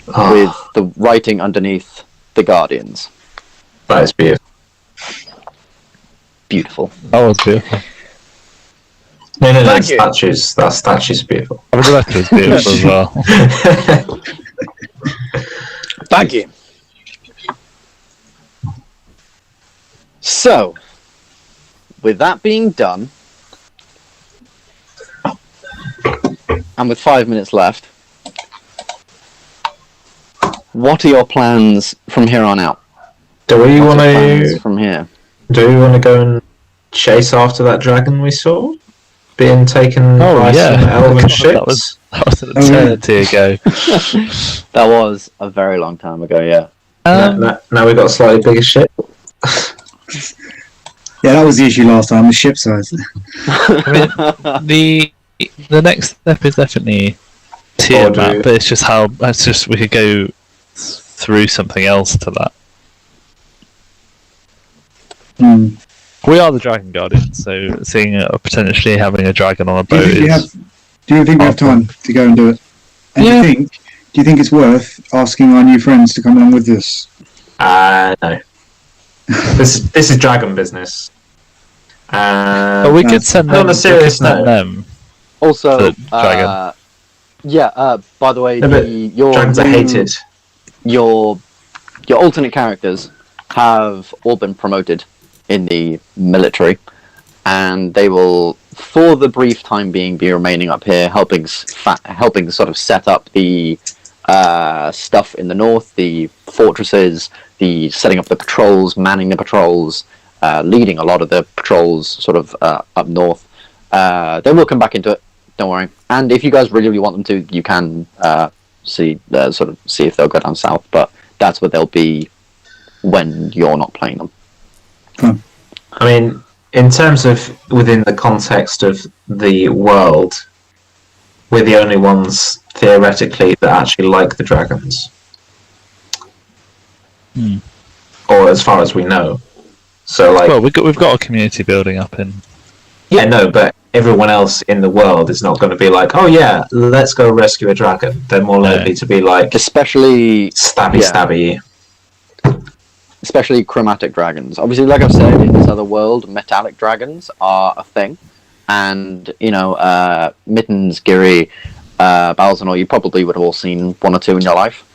Speaker 1: with the writing underneath the Guardians.
Speaker 3: That is beautiful.
Speaker 1: Beautiful.
Speaker 2: That was beautiful.
Speaker 3: No,
Speaker 1: Thank you.
Speaker 3: statues. That statue's beautiful.
Speaker 2: I mean, the rest was beautiful as well.
Speaker 1: Thank you. So, with that being done, and with 5 minutes left, what are your plans from here on out?
Speaker 3: Do we
Speaker 1: What's
Speaker 3: want
Speaker 1: your plans
Speaker 3: to?
Speaker 1: from here?
Speaker 3: Do we want to go and chase after that dragon we saw being taken by some elven
Speaker 2: God,
Speaker 3: ships?
Speaker 2: that was an eternity ago.
Speaker 1: That was a very long time ago. Yeah.
Speaker 3: Now we got a slightly bigger ship.
Speaker 5: Yeah, that was the issue last time, the ship size.
Speaker 2: I mean, the next step is definitely tier map, but it's just we could go through something else to that. We are the Dragon Guardians, so seeing potentially having a dragon on a boat
Speaker 5: Do you think we have time to go and do it? And do you think it's worth asking our new friends to come along with us?
Speaker 3: No. This is dragon business.
Speaker 2: But we could send them.
Speaker 3: On a serious note,
Speaker 2: them.
Speaker 1: Also,
Speaker 2: The dragon.
Speaker 1: by the way, your
Speaker 3: dragons are hated.
Speaker 1: Your alternate characters have all been promoted in the military, and they will, for the brief time being, be remaining up here, helping sort of set up the stuff in the north, the fortresses, the setting up the patrols, manning the patrols, leading a lot of the patrols sort of up north. Then we'll come back into it. Don't worry. And if you guys really want them to, you can see if they'll go down south. But that's where they'll be when you're not playing them.
Speaker 3: I mean, in terms of within the context of the world, we're the only ones theoretically that actually like the dragons, or as far as we know. So, like,
Speaker 2: well, we've got a community building up in.
Speaker 3: Yeah, no, but everyone else in the world is not going to be like, oh yeah, let's go rescue a dragon. They're more likely to be like,
Speaker 1: especially
Speaker 3: stabby.
Speaker 1: Especially chromatic dragons. Obviously, like I've said, in this other world, metallic dragons are a thing. And, Mittens, Giri, Balzanor, you probably would have all seen one or two in your life.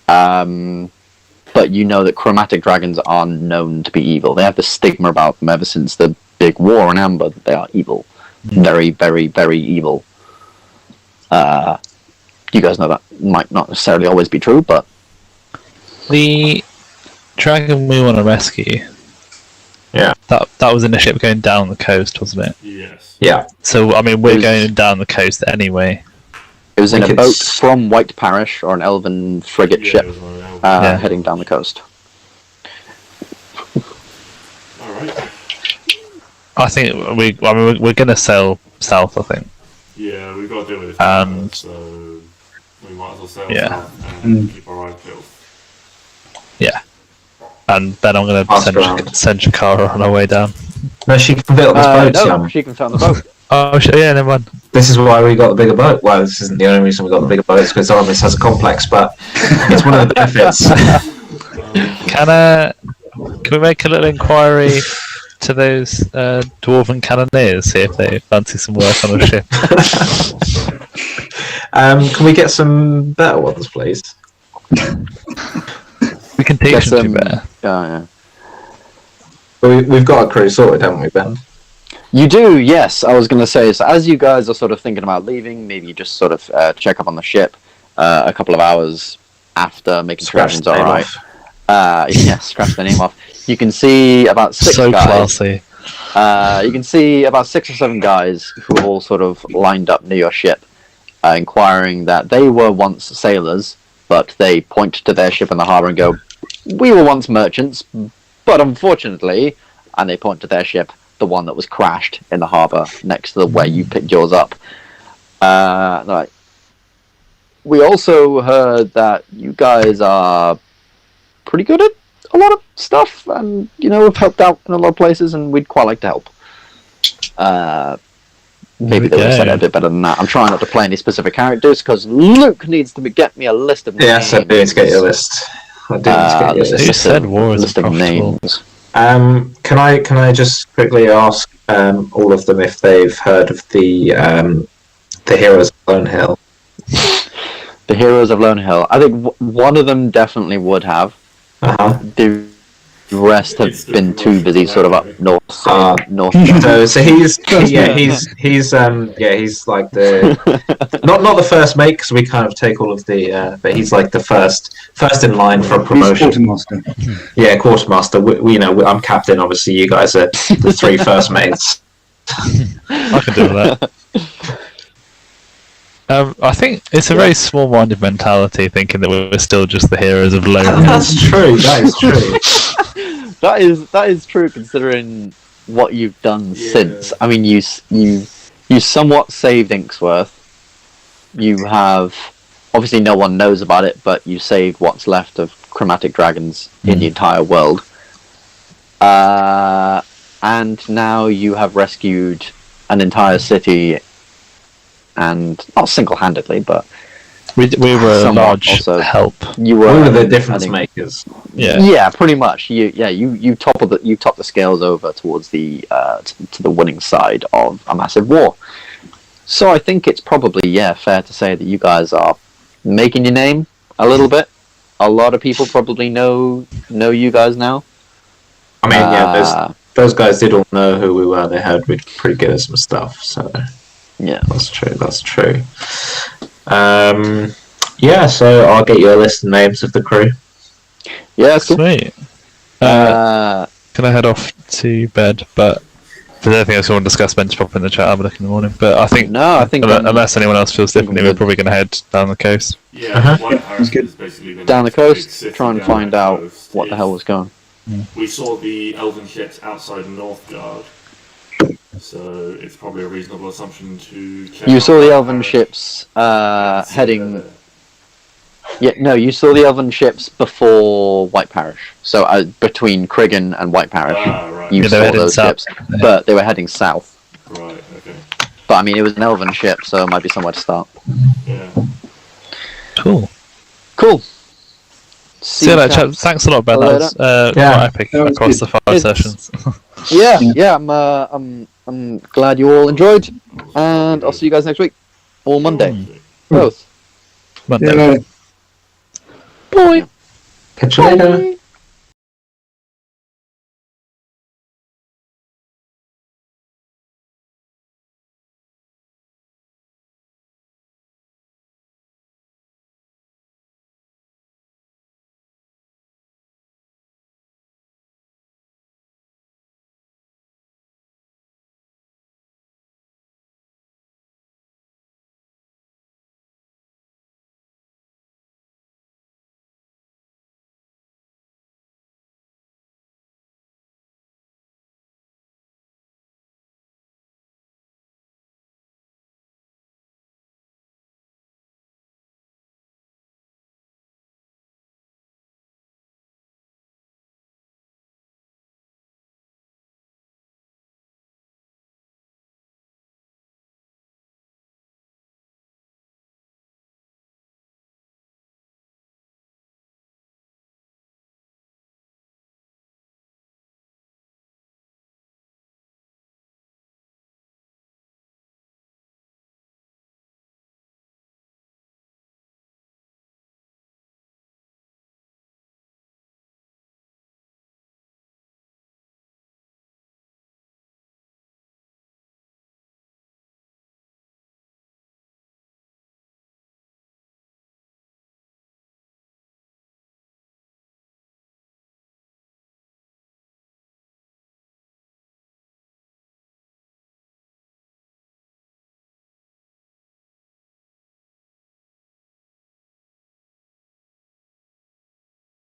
Speaker 1: But you know that chromatic dragons are known to be evil. They have the stigma about them ever since the big war in Amber that they are evil. Very, very, very evil. You guys know that might not necessarily always be true, but...
Speaker 2: The dragon we want to rescue.
Speaker 3: Yeah.
Speaker 2: That was in a ship going down the coast, wasn't it?
Speaker 4: Yes.
Speaker 3: Yeah.
Speaker 2: So, I mean, we're going down the coast anyway.
Speaker 1: It was in a boat from White Parish, or an elven frigate ship, heading down the coast.
Speaker 4: Alright.
Speaker 2: I think we're going to sail south, I think.
Speaker 4: Yeah, we've got to deal with it. So we might as well sail south and keep our eyes peeled.
Speaker 2: Yeah. And then I'm going to send Shakara on our way down.
Speaker 3: No, she can fit on this boat, Sam.
Speaker 1: She can fit on the boat.
Speaker 2: Oh, yeah, never mind.
Speaker 3: This is why we got the bigger boat. Well, this isn't the only reason we got the bigger boat. It's because Oramis has a complex, but it's one of the benefits.
Speaker 2: Can we make a little inquiry to those dwarven cannoneers, see if they fancy some work on a ship?
Speaker 3: Can we get some better ones, please?
Speaker 2: We can teach them to be better.
Speaker 1: Yeah.
Speaker 3: We've got a crew sorted, haven't we, Ben?
Speaker 1: You do, yes. I was going to say, so as you guys are sort of thinking about leaving, maybe you just sort of check up on the ship a couple of hours after, making sure everything's all right. Yeah, scratch the name off. You can see about 6
Speaker 2: So
Speaker 1: guys.
Speaker 2: classy.
Speaker 1: You can see about 6 or 7 guys who are all sort of lined up near your ship, inquiring that they were once sailors, but they point to their ship in the harbour and go, "We were once merchants, but unfortunately," and they point to their ship, the one that was crashed in the harbour next to the where you picked yours up. Like, we also heard that you guys are pretty good at a lot of stuff, and have helped out in a lot of places, and we'd quite like to help. Maybe they would have said it a bit better than that. I'm trying not to play any specific characters because Luke needs to get me a list of names.
Speaker 3: Yes, I do need to get your list. I do need to get your list.
Speaker 2: Who said war is
Speaker 1: list of names?
Speaker 3: Can I just quickly ask all of them if they've heard of the Heroes of Lone Hill?
Speaker 1: The Heroes of Lone Hill. I think one of them definitely would have. The rest have been too busy, sort of up north. North.
Speaker 3: So he's like the not the first mate, because we kind of take all of the, but he's like the first in line for a promotion.
Speaker 5: He's quartermaster.
Speaker 3: Yeah, quartermaster. I'm captain. Obviously, you guys are the 3 first mates.
Speaker 2: I can do that. I think it's a very small-minded mentality, thinking that we're still just the heroes of Lone Hill.
Speaker 3: That's true. That is true.
Speaker 1: That is true, considering what you've done since. I mean, you somewhat saved Inksworth. You have, obviously no one knows about it, but you saved what's left of chromatic dragons in the entire world. And now you have rescued an entire city, and not single-handedly, but
Speaker 2: we were a large
Speaker 1: also
Speaker 2: help.
Speaker 1: You
Speaker 3: We
Speaker 1: were
Speaker 3: were the difference makers.
Speaker 1: Yeah, pretty much. You top the scales over towards the to the winning side of a massive war. So I think it's probably fair to say that you guys are making your name a little bit. A lot of people probably know you guys now.
Speaker 3: I mean, those guys did all know who we were. They heard we'd pretty good at some stuff. So
Speaker 1: yeah,
Speaker 3: that's true. So I'll get you a list of names of the crew.
Speaker 1: Yeah, cool.
Speaker 2: Sweet. Can I head off to bed? But if there's anything else you want to discuss, Ben, just pop in the chat. I'll be looking in the morning. But I think unless anyone else feels differently, we're probably going to head down the coast.
Speaker 4: Yeah, is basically
Speaker 1: down the coast, try and find out what the hell was going.
Speaker 4: We saw the elven ships outside Northguard, so it's probably a reasonable assumption to check.
Speaker 1: You saw the elven ships heading. Yeah, no, you saw the elven ships before White Parish. So between Krigan and White Parish, you saw those ships, but they were heading south.
Speaker 4: Right. Okay.
Speaker 1: But I mean, it was an elven ship, so it might be somewhere to start.
Speaker 4: Yeah.
Speaker 2: Cool.
Speaker 1: See
Speaker 2: you later, chaps. Thanks a lot, Ben. That was quite epic across the 5 sessions.
Speaker 1: yeah. I'm glad you all enjoyed, and I'll see you guys next week, or Monday, both.
Speaker 2: Monday.
Speaker 5: Yeah,
Speaker 3: Catch you later.